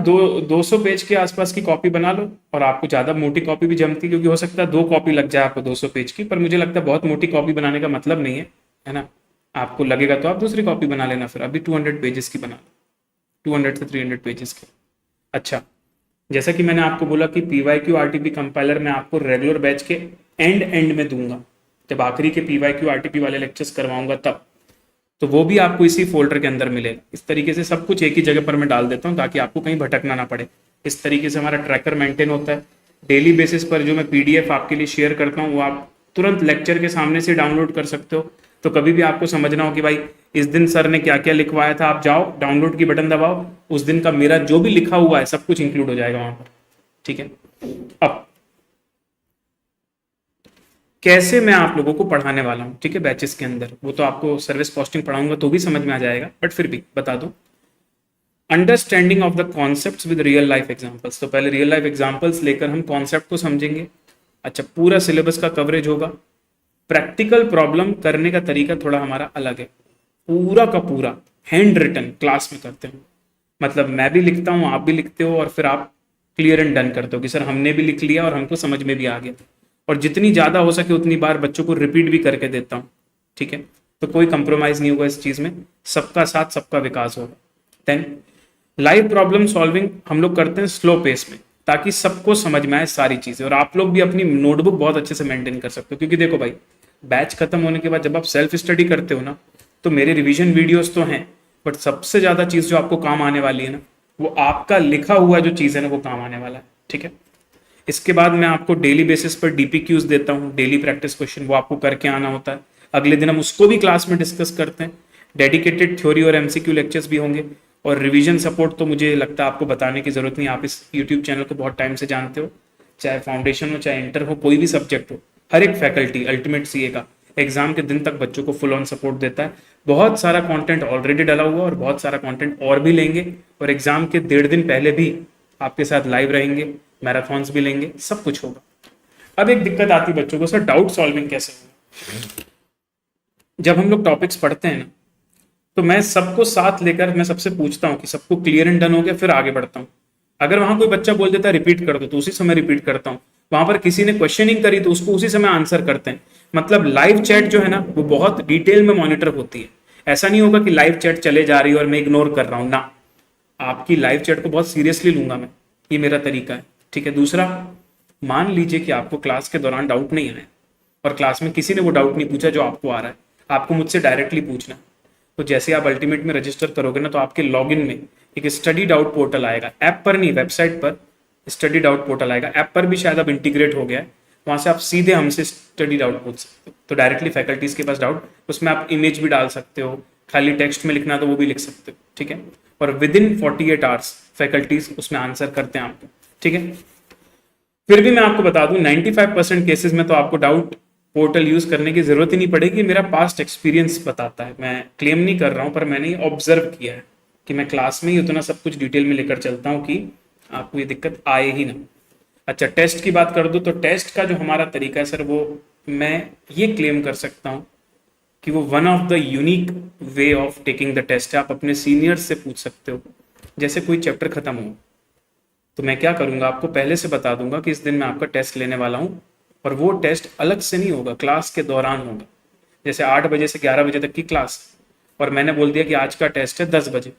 S1: 200 पेज के आसपास की कॉपी बना लो, और आपको ज्यादा मोटी कॉपी भी जमती है, क्योंकि हो सकता है 2 कॉपी लग जाए आपको 200 पेज की, पर मुझे लगता है बहुत मोटी कॉपी बनाने का मतलब नहीं है ना। आपको लगेगा तो आप दूसरी कॉपी बना लेना, फिर अभी 200 पेजेस की बना लो, 200 से 300 पेजेस की। अच्छा, जैसा कि मैंने आपको बोला कि PYQ RTP कंपाइलर मैं आपको रेगुलर बैच के एंड में दूंगा, जब आखिरी के PYQ RTP वाले लेक्चर्स करवाऊंगा तब, तो वो भी आपको इसी फोल्डर के अंदर मिलेगा। इस तरीके से सब कुछ एक ही जगह पर मैं डाल देता हूँ ताकि आपको कहीं भटकना ना पड़े। इस तरीके से हमारा ट्रैकर मेंटेन होता है। डेली बेसिस पर जो मैं PDF आपके लिए शेयर करता हूँ वो आप तुरंत लेक्चर के सामने से डाउनलोड कर सकते हो। तो कभी भी आपको समझना हो कि भाई इस दिन सर ने क्या क्या लिखवाया था, आप जाओ डाउनलोड की बटन दबाओ, उस दिन का मेरा जो भी लिखा हुआ है सब कुछ इंक्लूड हो जाएगा वहां पर, ठीक है। अब कैसे मैं आप लोगों को पढ़ाने वाला हूँ, ठीक है, बैचेस के अंदर, वो तो आपको सर्विस कॉस्टिंग पढ़ाऊंगा तो भी समझ में आ जाएगा, बट फिर भी बता दूं। Understanding of the concepts with real life examples, तो पहले रियल लाइफ एग्जांपल्स लेकर हम कॉन्सेप्ट को समझेंगे। अच्छा, पूरा सिलेबस का कवरेज होगा। प्रैक्टिकल प्रॉब्लम करने का तरीका थोड़ा हमारा अलग है, पूरा का पूरा हैंड रिटन क्लास में करते हैं, मतलब मैं भी लिखता हूँ, आप भी लिखते हो, और फिर आप क्लियर एंड डन करते हो कि सर हमने भी लिख लिया और हमको समझ में भी आ गया। और जितनी ज्यादा हो सके उतनी बार बच्चों को रिपीट भी करके देता हूँ, ठीक है। तो कोई कंप्रोमाइज नहीं होगा इस चीज में, सबका साथ सबका विकास होगा। देन लाइव प्रॉब्लम सॉल्विंग हम लोग करते हैं स्लो पेस में, ताकि सबको समझ में आए सारी चीजें, और आप लोग भी अपनी नोटबुक बहुत अच्छे से मेंटेन कर सकते हो। क्योंकि देखो भाई, बैच खत्म होने के बाद जब आप सेल्फ स्टडी करते हो ना, तो मेरे रिवीजन वीडियोस तो हैं, बट सबसे ज्यादा चीज जो आपको काम आने वाली है ना, वो आपका लिखा हुआ जो चीज है ना, वो काम आने वाला है, ठीक है। इसके बाद मैं आपको डेली बेसिस पर DPQs देता हूँ, डेली प्रैक्टिस क्वेश्चन, वो आपको करके आना होता है। अगले दिन हम उसको भी क्लास में डिस्कस करते हैं। डेडिकेटेड थ्योरी और MCQ लेक्चर्स भी होंगे, और रिवीजन सपोर्ट तो मुझे लगता है आपको बताने की जरूरत नहीं, आप इस यूट्यूब चैनल को बहुत टाइम से जानते हो। चाहे फाउंडेशन हो, चाहे इंटर हो, कोई भी सब्जेक्ट हो, हर एक फैकल्टी अल्टीमेट CA का एग्जाम के दिन तक बच्चों को फुल ऑन सपोर्ट देता है। बहुत सारा कंटेंट ऑलरेडी डाला हुआ और बहुत सारा कंटेंट और भी लेंगे, और एग्जाम के 1.5 दिन पहले भी आपके साथ लाइव रहेंगे, मैराथन्स भी लेंगे, सब कुछ होगा। अब एक दिक्कत आती है बच्चों को, सर डाउट सॉल्विंग कैसे होगा। जब हम लोग टॉपिक्स पढ़ते हैं ना, तो मैं सबको साथ लेकर मैं सबसे पूछता हूँ कि सबको क्लियर एंड डन हो गया, फिर आगे बढ़ता हूँ। अगर वहां कोई बच्चा बोल देता है रिपीट कर दो, तो उसी समय रिपीट करता हूँ। वहां पर किसी ने क्वेश्चनिंग करी तो उसको उसी समय आंसर करते हैं। मतलब लाइव चैट जो है ना, वो बहुत डिटेल में मॉनिटर होती है। ऐसा नहीं होगा कि लाइव चैट चले जा रही है और मैं इग्नोर कर रहा हूँ ना, आपकी लाइव चैट को बहुत सीरियसली लूंगा मैं, ये मेरा तरीका है, ठीक है। दूसरा, मान लीजिए कि आपको क्लास के दौरान डाउट नहीं आया, और क्लास में किसी ने वो डाउट नहीं पूछा जो आपको आ रहा है, आपको मुझसे डायरेक्टली पूछना। तो जैसे आप अल्टीमेट में रजिस्टर करोगे ना, तो आपके लॉगिन में एक स्टडी डाउट पोर्टल आएगा, ऐप पर नहीं, वेबसाइट पर स्टडी डाउट पोर्टल आएगा। ऐप पर भी शायद अब इंटीग्रेट हो गया है, वहां से आप सीधे हमसे स्टडी डाउट पूछ सकते हो। तो डायरेक्टली फैकल्टीज के पास डाउट, उसमें आप इमेज भी डाल सकते हो, खाली टेक्स्ट में लिखना तो वो भी लिख सकते हो, ठीक है। और विद इन 48 आवर्स फैकल्टीज उसमें आंसर करते हैं आपको, ठीक है। फिर भी मैं आपको बता दूं 95% केसेस में तो आपको डाउट पोर्टल यूज करने की जरूरत ही नहीं पड़ेगी। मेरा पास्ट एक्सपीरियंस बताता है, मैं क्लेम नहीं कर रहा हूं, पर मैंने ऑब्जर्व किया है कि मैं क्लास में ही उतना सब कुछ डिटेल में लेकर चलता हूं कि आपको ये दिक्कत आए ही ना। अच्छा, टेस्ट की बात कर दो, तो टेस्ट का जो हमारा तरीका है सर, वो मैं ये क्लेम कर सकता हूं कि वो one of the unique way of taking the test है। आप अपने सीनियर्स से पूछ सकते हो। जैसे कोई चैप्टर खत्म हो, तो मैं क्या करूंगा, आपको पहले से बता दूंगा कि इस दिन मैं आपका टेस्ट लेने वाला हूं, और वो टेस्ट अलग से नहीं होगा, क्लास के दौरान होगा। जैसे 8 बजे से 11 बजे तक की क्लास, और मैंने बोल दिया कि आज का टेस्ट है 10 बजे,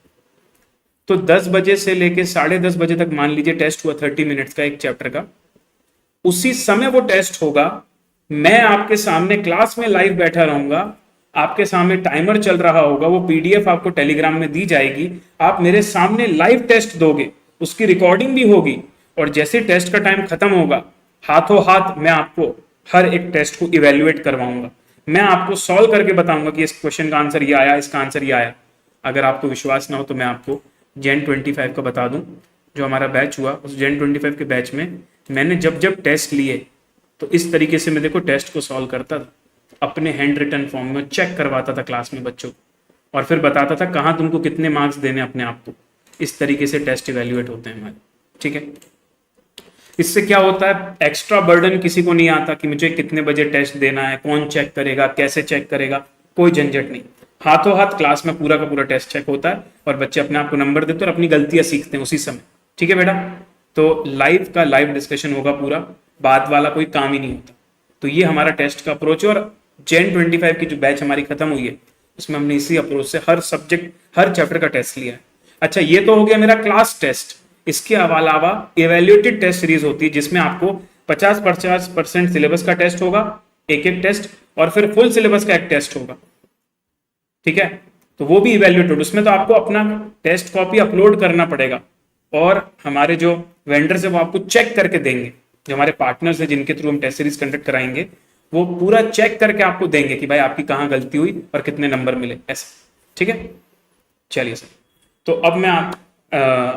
S1: तो 10 बजे से लेके 10:30 बजे तक मान लीजिए टेस्ट हुआ 30 मिनट्स का एक चैप्टर का, उसी समय वो टेस्ट होगा। मैं आपके सामने क्लास में लाइव बैठा रहूंगा, आपके सामने टाइमर चल रहा होगा, वो PDF आपको टेलीग्राम में दी जाएगी, आप मेरे सामने लाइव टेस्ट दोगे, उसकी रिकॉर्डिंग भी होगी, और जैसे टेस्ट का टाइम खत्म होगा, हाथों हाथ मैं आपको हर एक टेस्ट को इवेल्युएट करवाऊंगा। मैं आपको सॉल्व करके बताऊंगा कि इस क्वेश्चन का आंसर ये आया, इसका आंसर ये आया। अगर आपको विश्वास ना हो तो मैं आपको Gen 25 का बता दूं, जो हमारा बैच हुआ उस Gen 25 के बैच में मैंने जब जब टेस्ट लिए, तो इस तरीके से मैं देखो टेस्ट को सॉल्व करता था, अपने हैंड रिटन फॉर्म में चेक करवाता था क्लास में बच्चों को, और फिर बताता था कहाँ तुमको कितने मार्क्स देने अपने आप को। इस तरीके से टेस्ट इवेल्युएट होते हैं हमारे, ठीक है। इससे क्या होता है, एक्स्ट्रा बर्डन किसी को नहीं आता कि मुझे कितने बजे टेस्ट देना है, कौन चेक करेगा, कैसे चेक करेगा, कोई झंझट नहीं। हाथों हाथ क्लास में पूरा का पूरा टेस्ट चेक होता है और बच्चे अपने आप को नंबर देते हैं और अपनी गलतियां सीखते हैं उसी समय, ठीक है बेटा। तो लाइव का लाइव डिस्कशन होगा पूरा, बाद वाला कोई काम ही नहीं होता। तो ये हमारा टेस्ट का अप्रोच है। और Gen 25 की जो बैच हमारी खत्म हुई है उसमें हमने इसी अप्रोच से हर सब्जेक्ट हर चैप्टर का टेस्ट लिया है। अच्छा, ये तो हो गया मेरा क्लास टेस्ट। इसके अलावा इवेल्युएटेड टेस्ट सीरीज होती है जिसमें आपको 50% सिलेबस का टेस्ट होगा, एक एक टेस्ट, और फिर फुल सिलेबस का एक टेस्ट होगा, ठीक है। तो वो भी इवेल्युएटेड, उसमें तो आपको अपना टेस्ट कॉपी अपलोड करना पड़ेगा और हमारे जो वेंडर्स है वो आपको चेक करके देंगे। जो हमारे पार्टनर्स है जिनके थ्रू हम टेस्ट सीरीज कंडक्ट कराएंगे वो पूरा चेक करके आपको देंगे कि भाई आपकी कहाँ गलती हुई और कितने नंबर मिले, ऐसा, ठीक है। चलिए सर, तो अब मैं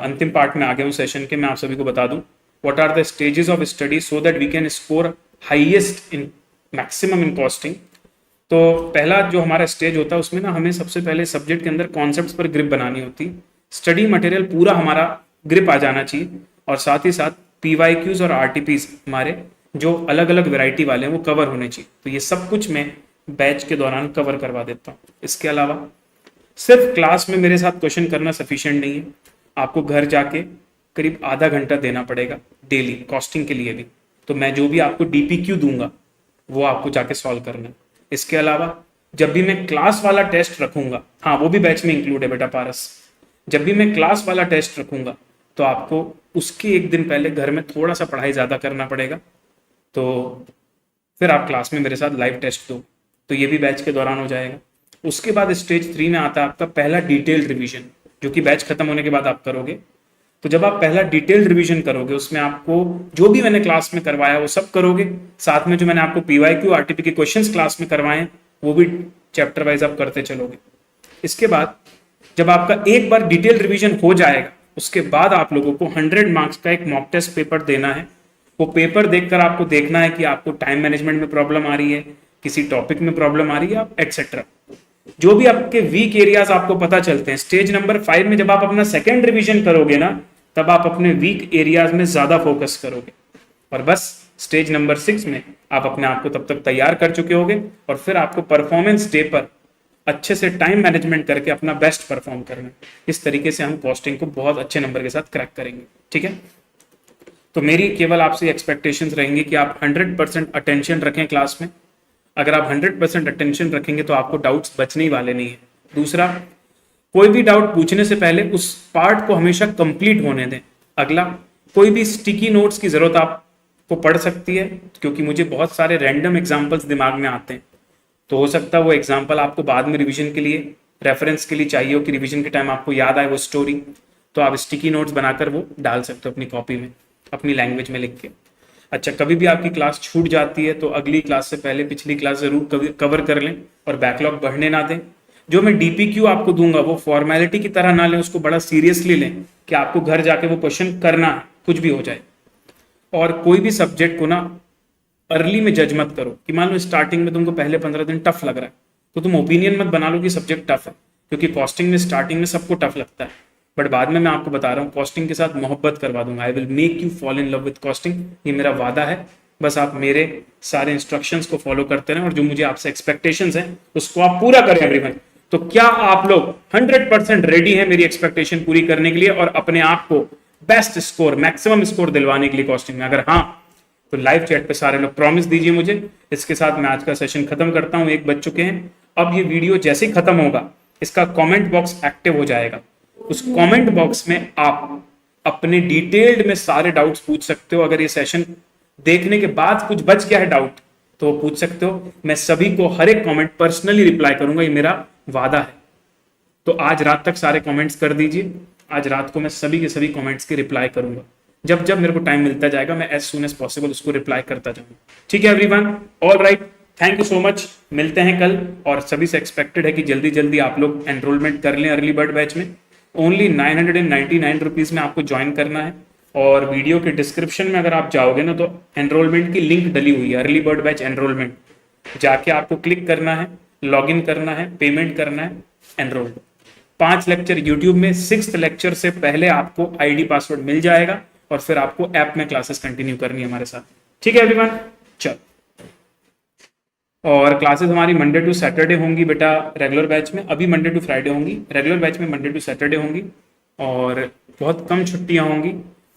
S1: अंतिम पार्ट में आ गया हूँ सेशन के। मैं आप सभी को बता दूं what are the stages of study so that we can score highest in maximum in costing. तो पहला जो हमारा स्टेज होता है उसमें ना हमें सबसे पहले सब्जेक्ट के अंदर कॉन्सेप्ट्स पर ग्रिप बनानी होती है। स्टडी मटेरियल पूरा हमारा ग्रिप आ जाना चाहिए और साथ ही साथ PYQs और RTPs हमारे जो अलग अलग वैरायटी वाले हैं वो कवर होने चाहिए। तो ये सब कुछ मैं बैच के दौरान कवर करवा देता हूँ। इसके अलावा सिर्फ क्लास में मेरे साथ क्वेश्चन करना सफिशिएंट नहीं है, आपको घर जाके करीब आधा घंटा देना पड़ेगा डेली कॉस्टिंग के लिए भी। तो मैं जो भी आपको DPQ दूंगा वो आपको जाके सॉल्व करना है। इसके अलावा जब भी मैं क्लास वाला टेस्ट रखूंगा, हाँ वो भी बैच में इंक्लूड है बेटा पारस, जब भी मैं क्लास वाला टेस्ट रखूंगा तो आपको उसके एक दिन पहले घर में थोड़ा सा पढ़ाई ज़्यादा करना पड़ेगा, तो फिर आप क्लास में मेरे साथ लाइव टेस्ट दो, तो ये भी बैच के दौरान हो जाएगा। उसके बाद स्टेज 3 में आता है आपका पहला डिटेल्ड रिवीजन, जो कि बैच खत्म होने के बाद आप करोगे। तो जब आप पहला डिटेल्ड रिवीजन करोगे उसमें आपको जो भी मैंने क्लास में करवाया वो सब करोगे, साथ में जो मैंने आपको PYQ RTP के क्वेश्चंस क्लास में करवाए वो भी चैप्टर वाइज आप करते चलोगे। इसके बाद जब आपका एक बार डिटेल रिवीजन हो जाएगा उसके बाद आप लोगों को 100 मार्क्स का एक मॉक टेस्ट पेपर देना है। वो पेपर देखकर आपको देखना है कि आपको टाइम मैनेजमेंट में प्रॉब्लम आ रही है, किसी टॉपिक में प्रॉब्लम आ रही है, एक्सेट्रा। जो भी आपके वीक एरियाज आपको पता चलते हैं, स्टेज नंबर 5 में जब आप अपना सेकेंड रिवीजन करोगे ना तब आप अपने वीक एरियाज में ज्यादा फोकस करोगे। और बस स्टेज नंबर 6 में आप अपने आप को तब तक तैयार कर चुके होगे और फिर आपको परफॉर्मेंस डे पर अच्छे से टाइम मैनेजमेंट करके अपना बेस्ट परफॉर्म करना है। इस तरीके से हम कॉस्टिंग को बहुत अच्छे नंबर के साथ क्रैक करेंगे, ठीक है। तो मेरी केवल आपसे एक्सपेक्टेशंस रहेंगी कि आप 100% अटेंशन रखें क्लास में। अगर आप 100% अटेंशन रखेंगे तो आपको डाउट्स बचने ही वाले नहीं है। दूसरा, कोई भी डाउट पूछने से पहले उस पार्ट को हमेशा कंप्लीट होने दें। अगला, कोई भी स्टिकी नोट्स की जरूरत आपको पड़ सकती है क्योंकि मुझे बहुत सारे रैंडम एग्जांपल्स दिमाग में आते हैं, तो हो सकता है वो एग्जांपल आपको बाद में रिवीजन के लिए रेफरेंस के लिए चाहिए हो कि रिवीजन के टाइम आपको याद आए वो स्टोरी, तो आप स्टिकी नोट्स बनाकर वो डाल सकते हो अपनी कॉपी में, अपनी लैंग्वेज में लिख के। अच्छा, कभी भी आपकी क्लास छूट जाती है तो अगली क्लास से पहले पिछली क्लास जरूर कवर कर लें और बैकलॉग बढ़ने ना दें। जो मैं DPQ आपको दूंगा वो फॉर्मेलिटी की तरह ना लें, उसको बड़ा सीरियसली लें कि आपको घर जाके वो क्वेश्चन करना है, कुछ भी हो जाए। और कोई भी सब्जेक्ट को ना अर्ली में जज मत करो कि मान लो स्टार्टिंग में तुमको पहले 15 दिन टफ लग रहा है तो तुम ओपिनियन मत बना लो कि सब्जेक्ट टफ है, क्योंकि कॉस्टिंग में स्टार्टिंग में सबको टफ लगता है, बट बाद में मैं आपको बता रहा हूँ कॉस्टिंग के साथ मोहब्बत करवा दूंगा। I will make you fall in love with costing, ये मेरा वादा है। बस आप मेरे सारे इंस्ट्रक्शंस को फॉलो करते रहें और जो मुझे आपसे एक्सपेक्टेशंस हैं उसको आप पूरा करें एवरीवन। तो क्या आप लोग 100% रेडी हैं मेरी एक्सपेक्टेशन पूरी करने के लिए और अपने आप को बेस्ट स्कोर, मैक्सिमम स्कोर दिलवाने के लिए कॉस्टिंग में? अगर हाँ तो लाइव चैट पे सारे लोग प्रॉमिस दीजिए मुझे। इसके साथ मैं आज का सेशन खत्म करता हूं, 1 बज चुके हैं। अब ये वीडियो जैसे ही खत्म होगा इसका कमेंट बॉक्स एक्टिव हो जाएगा, उस कमेंट बॉक्स में आप अपने डिटेल्ड में सारे डाउट्स पूछ सकते हो। अगर ये सेशन देखने के बाद कुछ बच गया है डाउट तो वो पूछ सकते हो, मैं सभी को हर एक कमेंट पर्सनली रिप्लाई करूंगा, ये मेरा वादा है। तो आज रात तक सारे कमेंट्स कर दीजिए, आज रात को मैं सभी के सभी कमेंट्स की रिप्लाई करूंगा। जब जब मेरे को टाइम मिलता जाएगा मैं एज सून एज पॉसिबल उसको रिप्लाई करता जाऊंगा, ठीक है everyone? All right, thank you so much. मिलते हैं कल और सभी से एक्सपेक्टेड है कि जल्दी जल्दी आप लोग एनरोलमेंट कर लें अर्ली बर्ड बैच में। ओनली 999 रुपीज में आपको ज्वाइन करना है और वीडियो के डिस्क्रिप्शन में अगर आप जाओगे ना तो एनरोलमेंट की लिंक डली हुई है, अर्ली बर्ड बैच एनरोलमेंट, जाके आपको क्लिक करना है, लॉगिन करना है, पेमेंट करना है, एनरोल। 5 लेक्चर यूट्यूब में, 6th लेक्चर से पहले आपको आईडी पासवर्ड मिल जाएगा और फिर आपको ऐप में क्लासेस कंटिन्यू करनी है हमारे साथ। ठीक है एवरीवन, चल। और क्लासेस हमारी मंडे टू सैटरडे होंगी बेटा रेगुलर बैच में, अभी मंडे टू फ्राइडे होंगी, रेगुलर बैच में मंडे टू सैटरडे होंगी और बहुत कम छुट्टियां होंगी।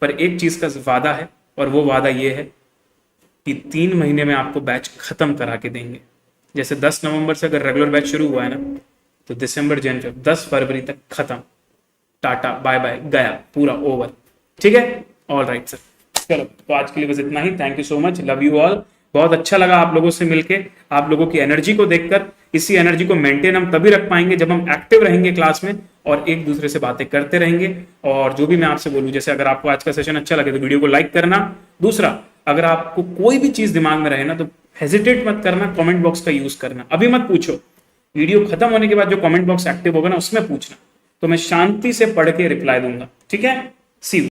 S1: पर एक चीज का वादा है और वो वादा ये है कि 3 महीने में आपको बैच खत्म करा के देंगे। जैसे 10 नवंबर से अगर रेगुलर बैच शुरू हुआ है ना, तो दिसंबर जनवरी 10 फरवरी तक खत्म, टाटा बाय बाय, गया पूरा ओवर। ठीक है, ऑल राइट सर। चलो तो आज के लिए बस इतना ही। Thank you so much, love you all. बहुत अच्छा लगा आप लोगों से मिलके, आप लोगों की एनर्जी को देखकर। इसी एनर्जी को मेंटेन हम तभी रख पाएंगे जब हम एक्टिव रहेंगे क्लास में और एक दूसरे से बातें करते रहेंगे। और जो भी मैं आपसे बोलूं, जैसे अगर आपको आज का सेशन अच्छा लगे तो वीडियो को लाइक करना। दूसरा, अगर आपको कोई भी चीज दिमाग में रहे ना तो हेजिटेट मत करना, कमेंट बॉक्स का यूज करना। अभी मत पूछो, वीडियो खत्म होने के बाद जो कमेंट बॉक्स एक्टिव होगा ना उसमें पूछना, तो मैं शांति से पढ़ के रिप्लाई दूंगा। ठीक है, सी यू।